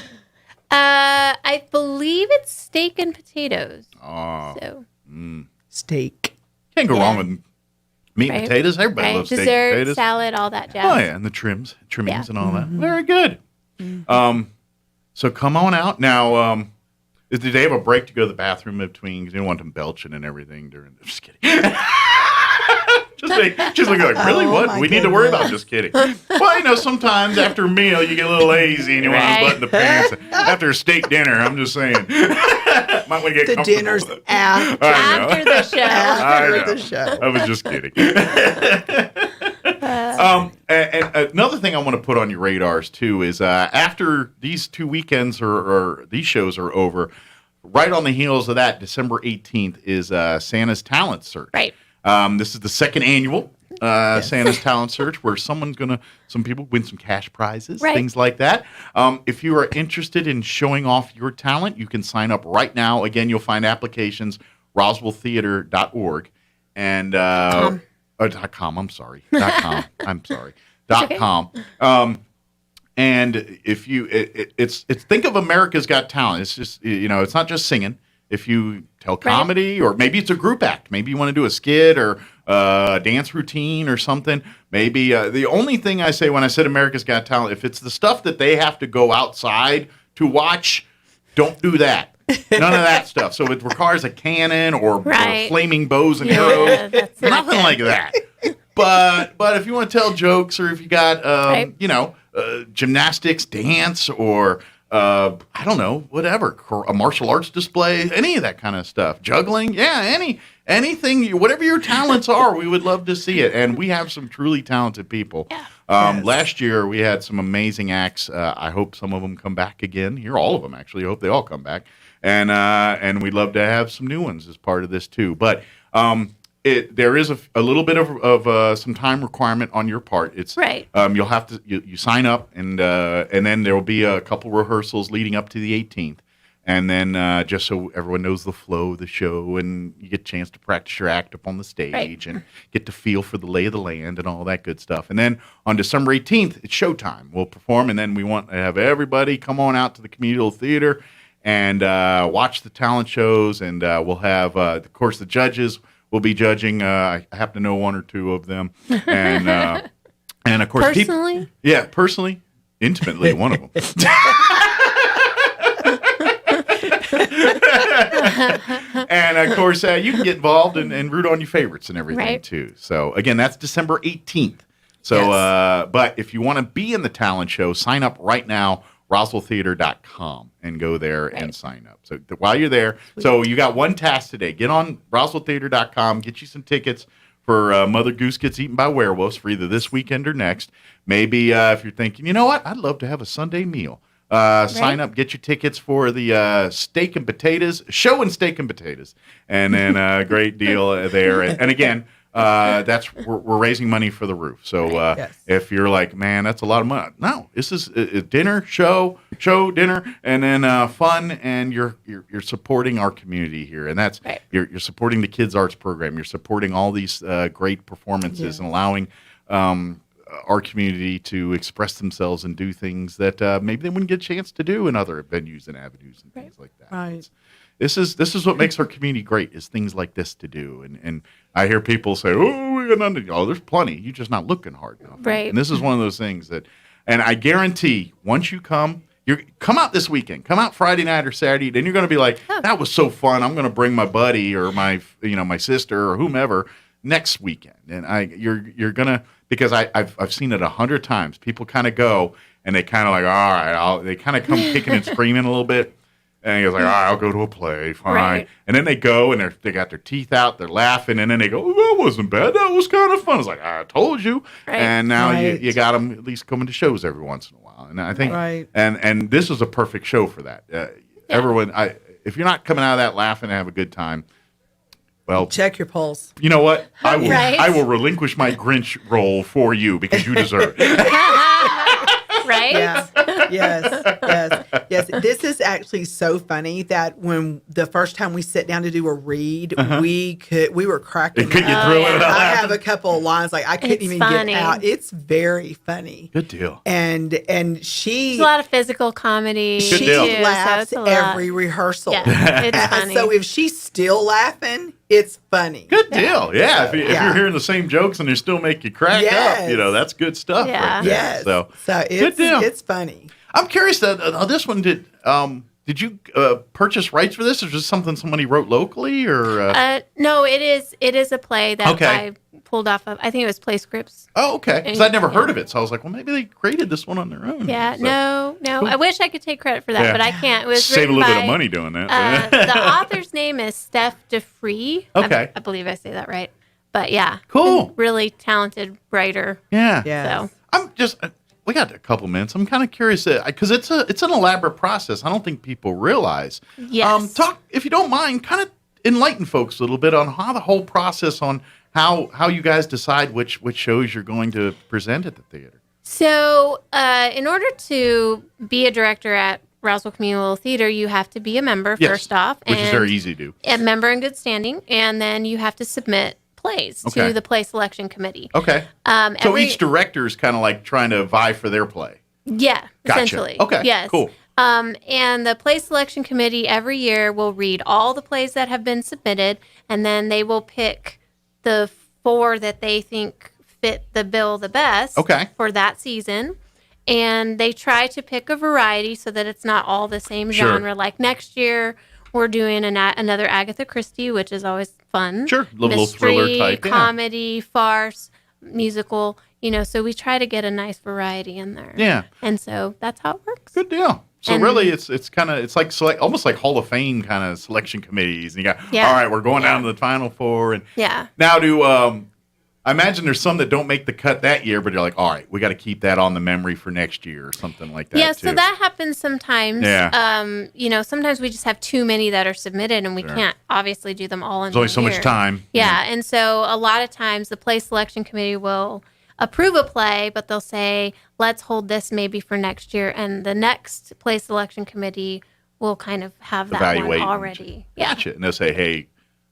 I believe it's steak and potatoes. Oh. So. Steak. Can't go wrong with meat and potatoes. Everybody loves steak and Dessert, potatoes. salad, all that jazz. Oh, yeah. And the trimmings and all that. Very good. So come on out. Now, did they have a break to go to the bathroom in between? Because you don't want them belching and everything during. Just kidding. Just looking like, really? What? We need to worry about? Just kidding. Well, sometimes after a meal, you get a little lazy and you want to button the pants. After a steak dinner, I'm just saying. Might want to get the comfortable. dinner's after the show. After the show. I was just kidding. And another thing I want to put on your radars too is after these 2 weekends or these shows are over, right on the heels of that, December 18th is Santa's Talent Search. Right. This is the second annual Santa's Talent Search, where some people win some cash prizes, things like that. If you are interested in showing off your talent, you can sign up right now. Again, you'll find applications roswelltheater.org and .com. I'm sorry. .com. I'm sorry. .com. And if you, it's think of America's Got Talent. It's just it's not just singing. If you tell comedy, or maybe it's a group act, maybe you want to do a skit or a dance routine or something. Maybe the only thing I say when I said America's Got Talent, if it's the stuff that they have to go outside to watch, don't do that. None of that stuff. So it requires a cannon or flaming bows and arrows. Nothing like that. But if you want to tell jokes, or if you got gymnastics, dance, or I don't know, whatever, a martial arts display, any of that kind of stuff, juggling, anything, whatever your talents are, we would love to see it. And we have some truly talented people. Last year we had some amazing acts. I hope some of them come back again. Here, all of them actually. I hope they all come back. And we'd love to have some new ones as part of this too. But there is a little bit of some time requirement on your part. It's you'll have to you sign up, and then there will be a couple rehearsals leading up to the 18th, and then just so everyone knows the flow of the show, and you get a chance to practice your act up on the stage and get to feel for the lay of the land and all that good stuff. And then on December 18th, it's showtime. We'll perform, and then we want to have everybody come on out to the communal theater and watch the talent shows, and we'll have of course the judges. We'll be judging. I happen to know one or two of them, and of course, personally, personally, intimately, one of them. And of course, you can get involved and root on your favorites and everything too. So again, that's December 18th. So, but if you want to be in the talent show, sign up right now. RoswellTheater.com and go there and sign up. So while you're there, so you got one task today. Get on RoswellTheater.com, get you some tickets for Mother Goose Gets Eaten by Werewolves for either this weekend or next. Maybe if you're thinking, you know what, I'd love to have a Sunday meal. Sign up, get your tickets for the steak and potatoes, show and steak and potatoes. And then great deal there. And again, we're raising money for the roof. So if you're like, man, that's a lot of money. No, this is a dinner, show, dinner, and then fun, and you're supporting our community here, and that's you're supporting the Kids Arts program. You're supporting all these great performances and allowing our community to express themselves and do things that maybe they wouldn't get a chance to do in other venues and avenues and things like that. Right. This is what makes our community great, is things like this to do. And I hear people say, oh, we got nothing. Oh, there's plenty. You're just not looking hard enough. Right. And this is one of those things that, and I guarantee once you come out this weekend, come out Friday night or Saturday, then you're going to be like, that was so fun. I'm going to bring my buddy or my sister or whomever next weekend. And you're going to, because I've seen it 100 times. People kind of go and they kind of like, all right, they kind of come kicking and screaming a little bit. And he goes like, all right, I'll go to a play, fine. Right. And then they go and they got their teeth out, they're laughing, and then they go, oh, that wasn't bad, that was kind of fun. It's like, I told you. Right. And now you got them at least coming to shows every once in a while. And I think, and this is a perfect show for that. Everyone, if you're not coming out of that laughing and have a good time, well, check your pulse. You know what? I will relinquish my Grinch role for you because you deserve it. Right? Yeah. Yes. This is actually so funny that when the first time we sit down to do a read, we were cracking up. Couldn't get through it. I have a couple of lines like I couldn't even get out. It's very funny. Good deal. And she, there's a lot of physical comedy. She laughs every rehearsal. Yeah, it's funny. So if she's still laughing, it's funny. Good deal. Yeah. If you're hearing the same jokes and they still make you crack up, that's good stuff. Yeah. Right there. Yes. So it's funny. I'm curious that this one did you purchase rights for this, or just something somebody wrote locally, or? No, it is a play that I pulled off of. I think it was Play Scripts. Oh, okay. Because I'd never heard of it, so I was like, well, maybe they created this one on their own. Yeah. So. No. Cool. I wish I could take credit for that, but I can't. It was save a little by, bit of money doing that. The author's name is Steph DeFree. Okay. I believe I say that right. But yeah. Cool. Really talented writer. Yeah. So I'm just. We got a couple minutes. I'm kind of curious because it's an elaborate process. I don't think people realize. Yes. Talk, if you don't mind, kind of enlighten folks a little bit on how the whole process on how you guys decide which shows you're going to present at the theater. So, in order to be a director at Roswell Communal Theater, you have to be a member first off, which is very easy to do. A member in good standing, and then you have to submit plays to the play selection committee. Okay. So each director is kind of like trying to vie for their play. Yeah, gotcha. Essentially. Okay. Yes. Cool. And the play selection committee every year will read all the plays that have been submitted, and then they will pick the 4 that they think fit the bill the best for that season. And they try to pick a variety so that it's not all the same genre. Like next year, we're doing another Agatha Christie, which is always fun. Sure, little thriller type, comedy, farce, musical. So we try to get a nice variety in there. Yeah, and so that's how it works. Good deal. So really, it's like almost like Hall of Fame kind of selection committees. And you got all right, we're going down to the final 4, and now I imagine there's some that don't make the cut that year, but you're like, all right, we got to keep that on the memory for next year or something like that. Yeah, so that happens sometimes. Yeah. Sometimes we just have too many that are submitted, and we can't obviously do them all in. There's only so much time. Yeah, and so a lot of times the play selection committee will approve a play, but they'll say, let's hold this maybe for next year, and the next play selection committee will kind of have that one already. Gotcha. And they'll say, hey,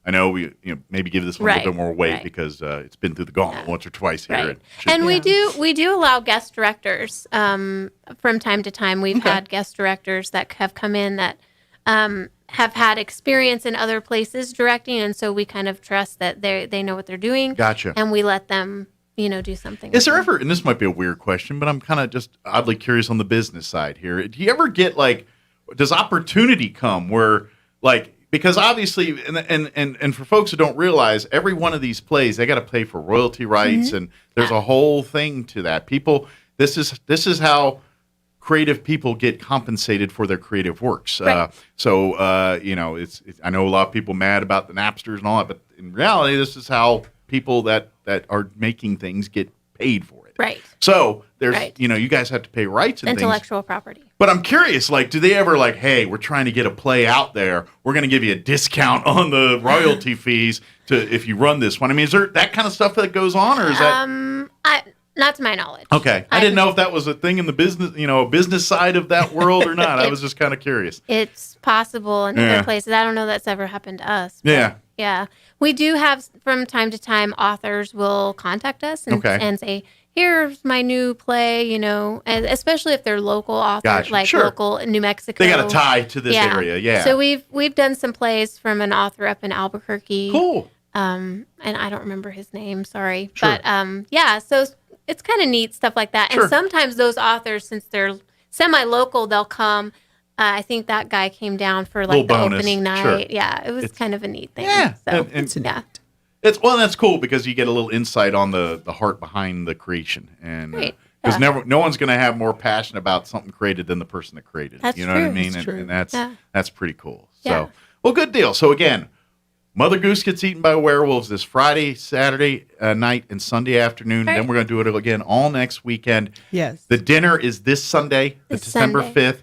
I know we maybe give this one a little bit more weight because it's been through the gauntlet once or twice here. And we do allow guest directors from time to time. We've had guest directors that have come in that have had experience in other places directing, and so we kind of trust that they know what they're doing. Gotcha. And we let them do something. Is there ever, and this might be a weird question, but I'm kind of just oddly curious on the business side here. Do you ever get does opportunity come where because obviously, and for folks who don't realize, every one of these plays, they got to pay for royalty rights, and there's a whole thing to that. People, this is how creative people get compensated for their creative works. Right. It's I know a lot of people mad about the Napsters and all that, but in reality, this is how people that are making things get paid for it. Right. So there's, Right. you guys have to pay rights and Intellectual property. But I'm curious, like, do they ever like, hey, we're trying to get a play out there. We're going to give you a discount on the royalty fees if you run this one. I mean, is there that kind of stuff that goes on, or is that? Not to my knowledge. Okay. I didn't know if that was a thing in the business, business side of that world or not. I was just kind of curious. It's possible in other places. I don't know that's ever happened to us. Yeah. Yeah. We do have, from time to time, authors will contact us and say, here's my new play, and especially if they're local authors, local in New Mexico. They got a tie to this area, yeah. So we've done some plays from an author up in Albuquerque. Cool. And I don't remember his name, sorry. Sure. But so it's kind of neat stuff like that. Sure. And sometimes those authors, since they're semi-local, they'll come. I think that guy came down for like the opening night. Sure. Yeah, it was kind of a neat thing. Yeah. So, That's cool because you get a little insight on the heart behind the creation, and because no one's going to have more passion about something created than the person that created it. That's you know what I true. mean? That's And true. that's pretty cool. Yeah. So, well, good deal. So again, Mother Goose Gets Eaten by Werewolves this Friday, Saturday night, and Sunday afternoon. Right. Then we're going to do it again all next weekend. Yes. The dinner is this Sunday, December 5th.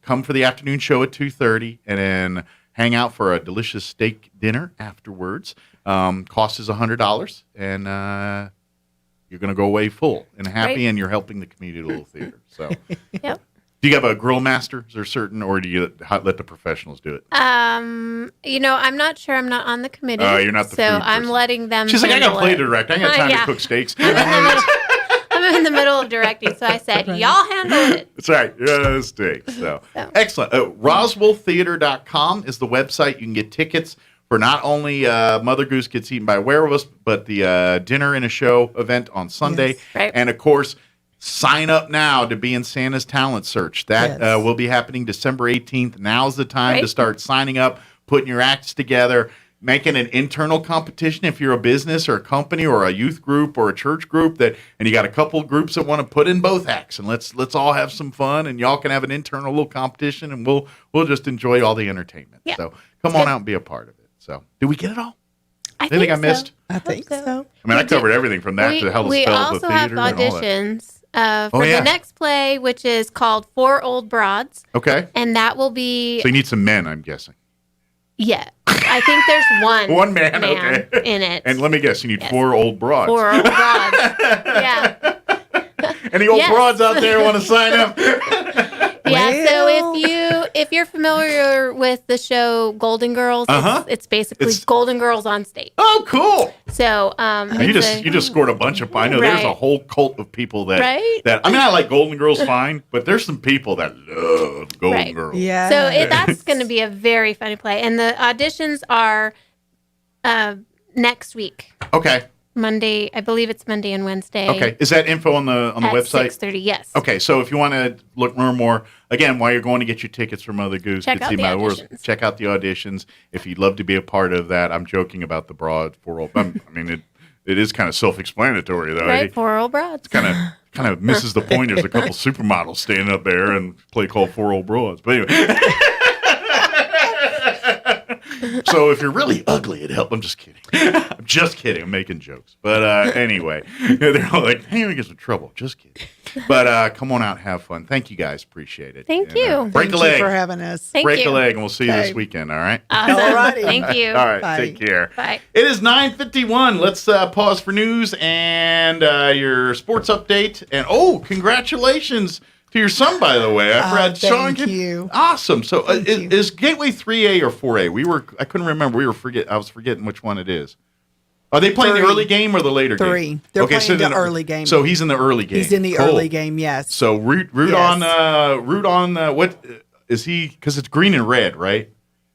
Come for the afternoon show at 2:30, and then hang out for a delicious steak dinner afterwards. Cost is $100, and you're going to go away full and happy, and you're helping the community little theater. So, Yep. Do you have a grill master? Is there certain, or do you let the professionals do it? I'm not sure. I'm not on the committee. You're not the so food I'm person. letting them. She's like, I got to handle play it. direct. I ain't got time to cook steaks. I'm in the middle of directing, so I said, y'all handle it. That's right. Yeah, steaks. So excellent. RoswellTheater.com is the website. You can get tickets for not only Mother Goose Gets Eaten by Werewolves, but the Dinner in a Show event on Sunday. Yes. Right. And, of course, sign up now to be in Santa's Talent Search. That will be happening December 18th. Now's the time to start signing up, putting your acts together, making an internal competition if you're a business or a company or a youth group or a church group and you got a couple groups that want to put in both acts, and let's all have some fun, and y'all can have an internal little competition, and we'll just enjoy all the entertainment. Yeah. So come on out and be a part of it. So did we get it all? Anything I missed? I think so. I mean, I covered everything from that to how to we spell the also have theater and all that. auditions for the next play, which is called Four Old Broads. Okay. And that will be... So you need some men, I'm guessing. Yeah. I think there's one man okay. in it. And let me guess, you need 4 old broads. 4 old broads. Yeah. Any old broads out there want to sign up? Yeah, so if you're familiar with the show Golden Girls, it's basically Golden Girls on stage. Oh, cool! So you just scored a bunch of. I know there's a whole cult of people that I mean, I like Golden Girls fine, but there's some people that love Golden Girls. Yeah. So that's going to be a very funny play, and the auditions are next week. Okay. Monday, I believe it's Monday and Wednesday. Okay, is that info on the website? 6:30, yes. Okay, so if you want to learn more, again, while you're going to get your tickets from Mother Goose, check out the auditions. Check out the auditions. If you'd love to be a part of that, I'm joking about the broad 4 old. I mean, it is kind of self-explanatory, though. Right, 4 old broads. Kind of misses the point. There's a couple supermodels standing up there and play called 4 Old Broads. But anyway. So if you're really ugly, it helps. I'm just kidding. I'm making jokes. But anyway, they're all like, hey, we get some trouble. Just kidding. But come on out and have fun. Thank you guys. Appreciate it. Thank you. Break a leg. Thank you for having us. Break a leg, and we'll see you this weekend. All right? Awesome. All righty. Thank you. All right. Bye. Take care. Bye. It is 9:51. Let's pause for news and your sports update. And, congratulations to your son, by the way. I forgot. Thank you. Awesome. So is Gateway 3A or 4A? I couldn't remember. I was forgetting which one it is. Are they playing the early game or the later game? 3. They're playing the early game. So he's in the early game. He's in the early game, yes. So root on what is he? Because it's green and red, right?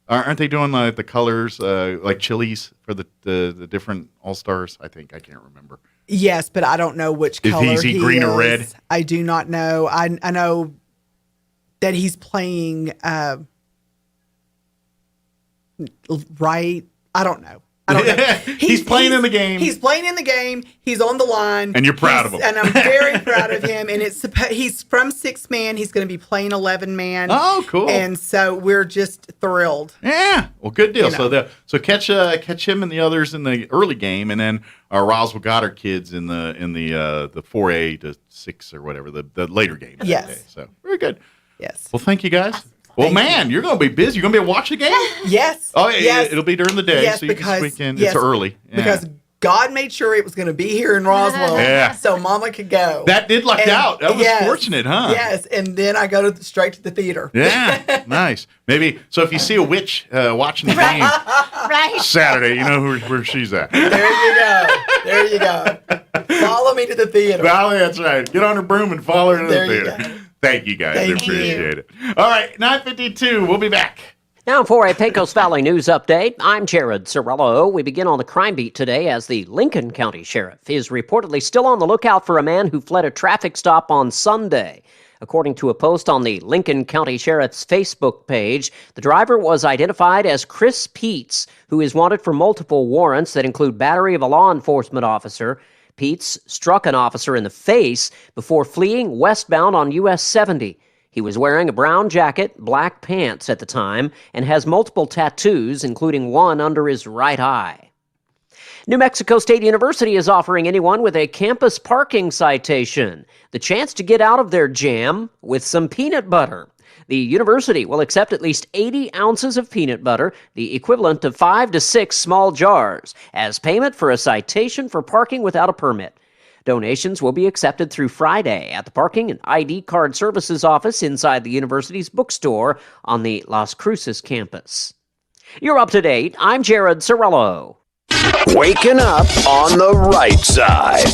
Aren't they doing the colors like chilies for the different all stars? I think I can't remember. Yes, but I don't know which color is he green or red? I do not know. I know that he's playing right. I don't know. I don't know. He's playing in the game. He's playing in the game. He's on the line. And you're proud of him. And I'm very proud of him. And he's from 6-man. He's going to be playing 11-man. Oh, cool. And so we're just thrilled. Yeah. Well, good deal. You know. So catch him and the others in the early game, and then our Roswell Goddard kids in the 4A to 6 or whatever, the later game. Yes. That day. So very good. Yes. Well, thank you guys. Well, man, you're going to be busy. You're going to be watching the game? Yes. Oh, yes. It'll be during the day, yes, so you because, can sneak in. yes, It's early. Yeah. Because God made sure it was going to be here in Roswell, Yeah. so Mama could go. That did luck out. That was fortunate, huh? Yes, and then I go straight to the theater. Yeah, nice. Maybe, so if you see a witch watching the game Right. Saturday, you know where she's at. There you go. Follow me to the theater. Well, that's right. Get on her broom and follow her to There the you theater. Thank you, guys. Thank I appreciate it. All right, 9:52. We'll be back. Now for a Pecos Valley news update, I'm Jared Cirillo. We begin on the crime beat today as the Lincoln County Sheriff is reportedly still on the lookout for a man who fled a traffic stop on Sunday. According to a post on the Lincoln County Sheriff's Facebook page, the driver was identified as Chris Peets, who is wanted for multiple warrants that include battery of a law enforcement officer. Peets struck an officer in the face before fleeing westbound on US 70. He was wearing a brown jacket, black pants at the time, and has multiple tattoos, including one under his right eye. New Mexico State University is offering anyone with a campus parking citation the chance to get out of their jam with some peanut butter. The university will accept at least 80 ounces of peanut butter, the equivalent of 5 to 6 small jars, as payment for a citation for parking without a permit. Donations will be accepted through Friday at the Parking and ID Card Services office inside the university's bookstore on the Las Cruces campus. You're up to date. I'm Jared Cirillo. Waking up on the right side.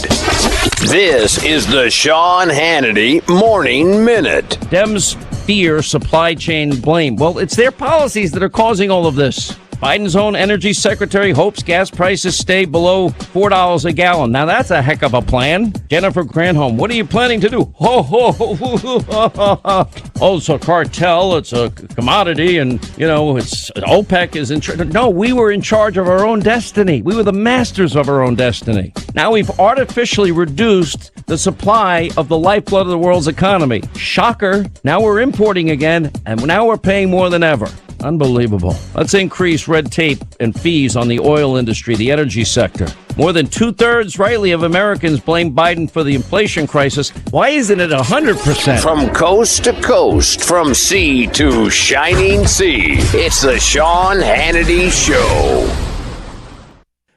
This is the Sean Hannity Morning Minute. Dems fear supply chain blame. Well, it's their policies that are causing all of this. Biden's own energy secretary hopes gas prices stay below $4 a gallon. Now, that's a heck of a plan. Jennifer Granholm, what are you planning to do? Oh, it's a cartel. It's a commodity. And, it's OPEC is in charge. No, we were in charge of our own destiny. We were the masters of our own destiny. Now we've artificially reduced the supply of the lifeblood of the world's economy. Shocker. Now we're importing again, and now we're paying more than ever. Unbelievable. Let's increase red tape and fees on the oil industry, the energy sector. More than 2/3, rightly, of Americans blame Biden for the inflation crisis. Why isn't it 100%? From coast to coast, from sea to shining sea, it's the Sean Hannity Show.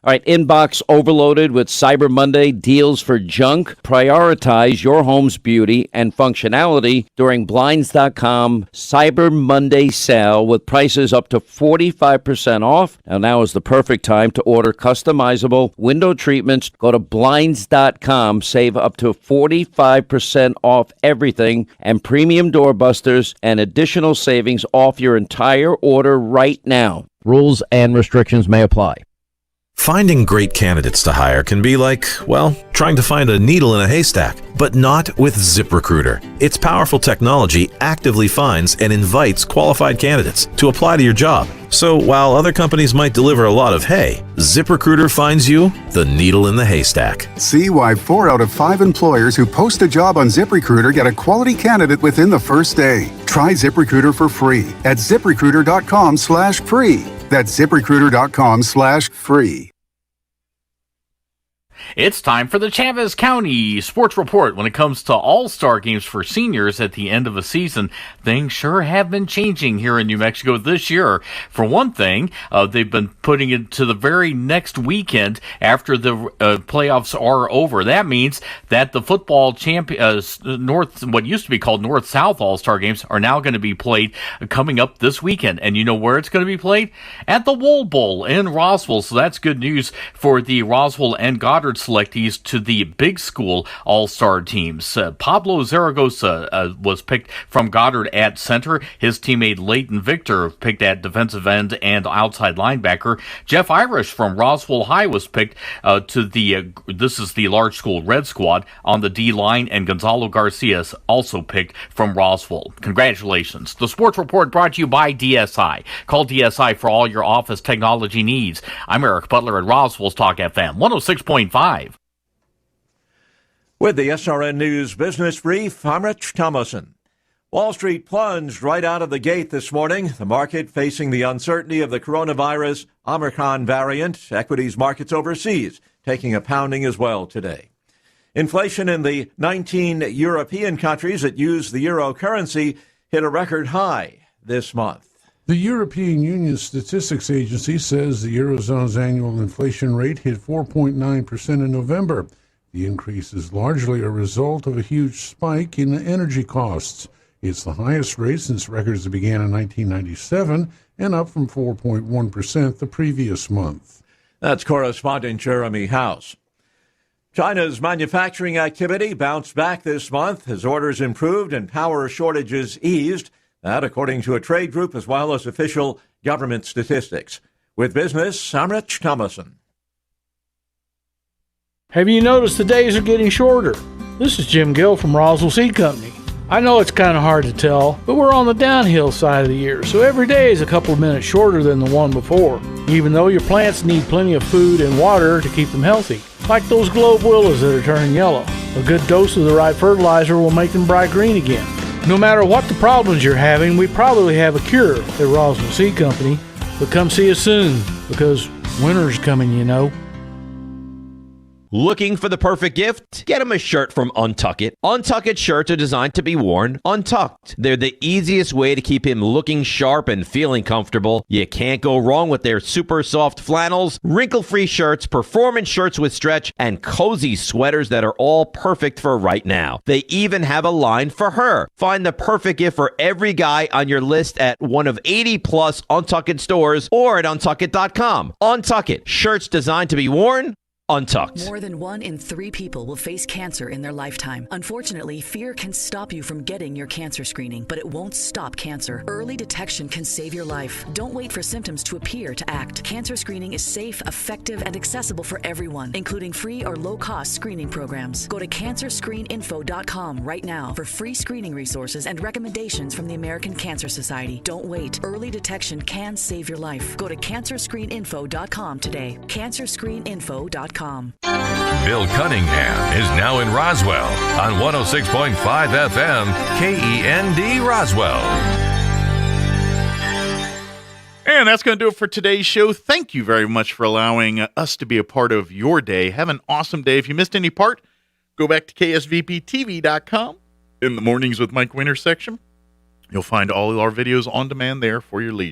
All right, inbox overloaded with Cyber Monday deals for junk. Prioritize your home's beauty and functionality during Blinds.com Cyber Monday sale with prices up to 45% off. Now is the perfect time to order customizable window treatments. Go to Blinds.com, save up to 45% off everything, and premium doorbusters and additional savings off your entire order right now. Rules and restrictions may apply. Finding great candidates to hire can be like, well, trying to find a needle in a haystack, but not with ZipRecruiter. Its powerful technology actively finds and invites qualified candidates to apply to your job. So while other companies might deliver a lot of hay, ZipRecruiter finds you the needle in the haystack. See why 4 out of 5 employers who post a job on ZipRecruiter get a quality candidate within the first day. Try ZipRecruiter for free at ZipRecruiter.com/free. That's ZipRecruiter.com/free. It's time for the Chavez County Sports Report. When it comes to all-star games for seniors at the end of a season, things sure have been changing here in New Mexico this year. For one thing, they've been putting it to the very next weekend after the playoffs are over. That means that the football what used to be called North-South all-star games are now going to be played coming up this weekend. And you know where it's going to be played? At the Wool Bowl in Roswell. So that's good news for the Roswell and Goddard Goddard selectees to the big school all-star teams. Pablo Zaragoza was picked from Goddard at center. His teammate Leighton Victor picked at defensive end and outside linebacker. Jeff Irish from Roswell High was picked this is the large school red squad on the D-line, and Gonzalo Garcia also picked from Roswell. Congratulations. The Sports Report brought to you by DSI. Call DSI for all your office technology needs. I'm Eric Butler at Roswell's Talk FM 106.5. With the SRN News Business Brief, I'm Rich Thomason. Wall Street plunged right out of the gate this morning. The market facing the uncertainty of the coronavirus Omicron variant. Equities markets overseas taking a pounding as well today. Inflation in the 19 European countries that use the euro currency hit a record high this month. The European Union Statistics Agency says the Eurozone's annual inflation rate hit 4.9% in November. The increase is largely a result of a huge spike in energy costs. It's the highest rate since records began in 1997 and up from 4.1% the previous month. That's correspondent Jeremy House. China's manufacturing activity bounced back this month as orders improved and power shortages eased. That, according to a trade group as well as official government statistics. With business, I'm Rich Thomason. Have you noticed the days are getting shorter? This is Jim Gill from Roswell Seed Company. I know it's kind of hard to tell, but we're on the downhill side of the year, so every day is a couple of minutes shorter than the one before, even though your plants need plenty of food and water to keep them healthy. Like those globe willows that are turning yellow. A good dose of the right fertilizer will make them bright green again. No matter what the problems you're having, we probably have a cure at Roswell Seed Company. But come see us soon, because winter's coming, you know. Looking for the perfect gift? Get them a shirt from Untuck It. Untuck It shirts are designed to be worn untucked. They're the easiest way to keep him looking sharp and feeling comfortable. You can't go wrong with their super soft flannels, wrinkle-free shirts, performance shirts with stretch, and cozy sweaters that are all perfect for right now. They even have a line for her. Find the perfect gift for every guy on your list at one of 80-plus Untuck It stores or at untuckit.com. Untuck It. Shirts designed to be worn untucked. More than 1 in 3 people will face cancer in their lifetime. Unfortunately, fear can stop you from getting your cancer screening, but it won't stop cancer. Early detection can save your life. Don't wait for symptoms to appear to act. Cancer screening is safe, effective, and accessible for everyone, including free or low-cost screening programs. Go to cancerscreeninfo.com right now for free screening resources and recommendations from the American Cancer Society. Don't wait. Early detection can save your life. Go to cancerscreeninfo.com today. cancerscreeninfo.com. Bill Cunningham is now in Roswell on 106.5 FM KEND Roswell. And that's going to do it for today's show. Thank you very much for allowing us to be a part of your day. Have an awesome day. If you missed any part, go back to ksvptv.com. In the Mornings with Mike Winter section, you'll find all of our videos on demand there for your leisure.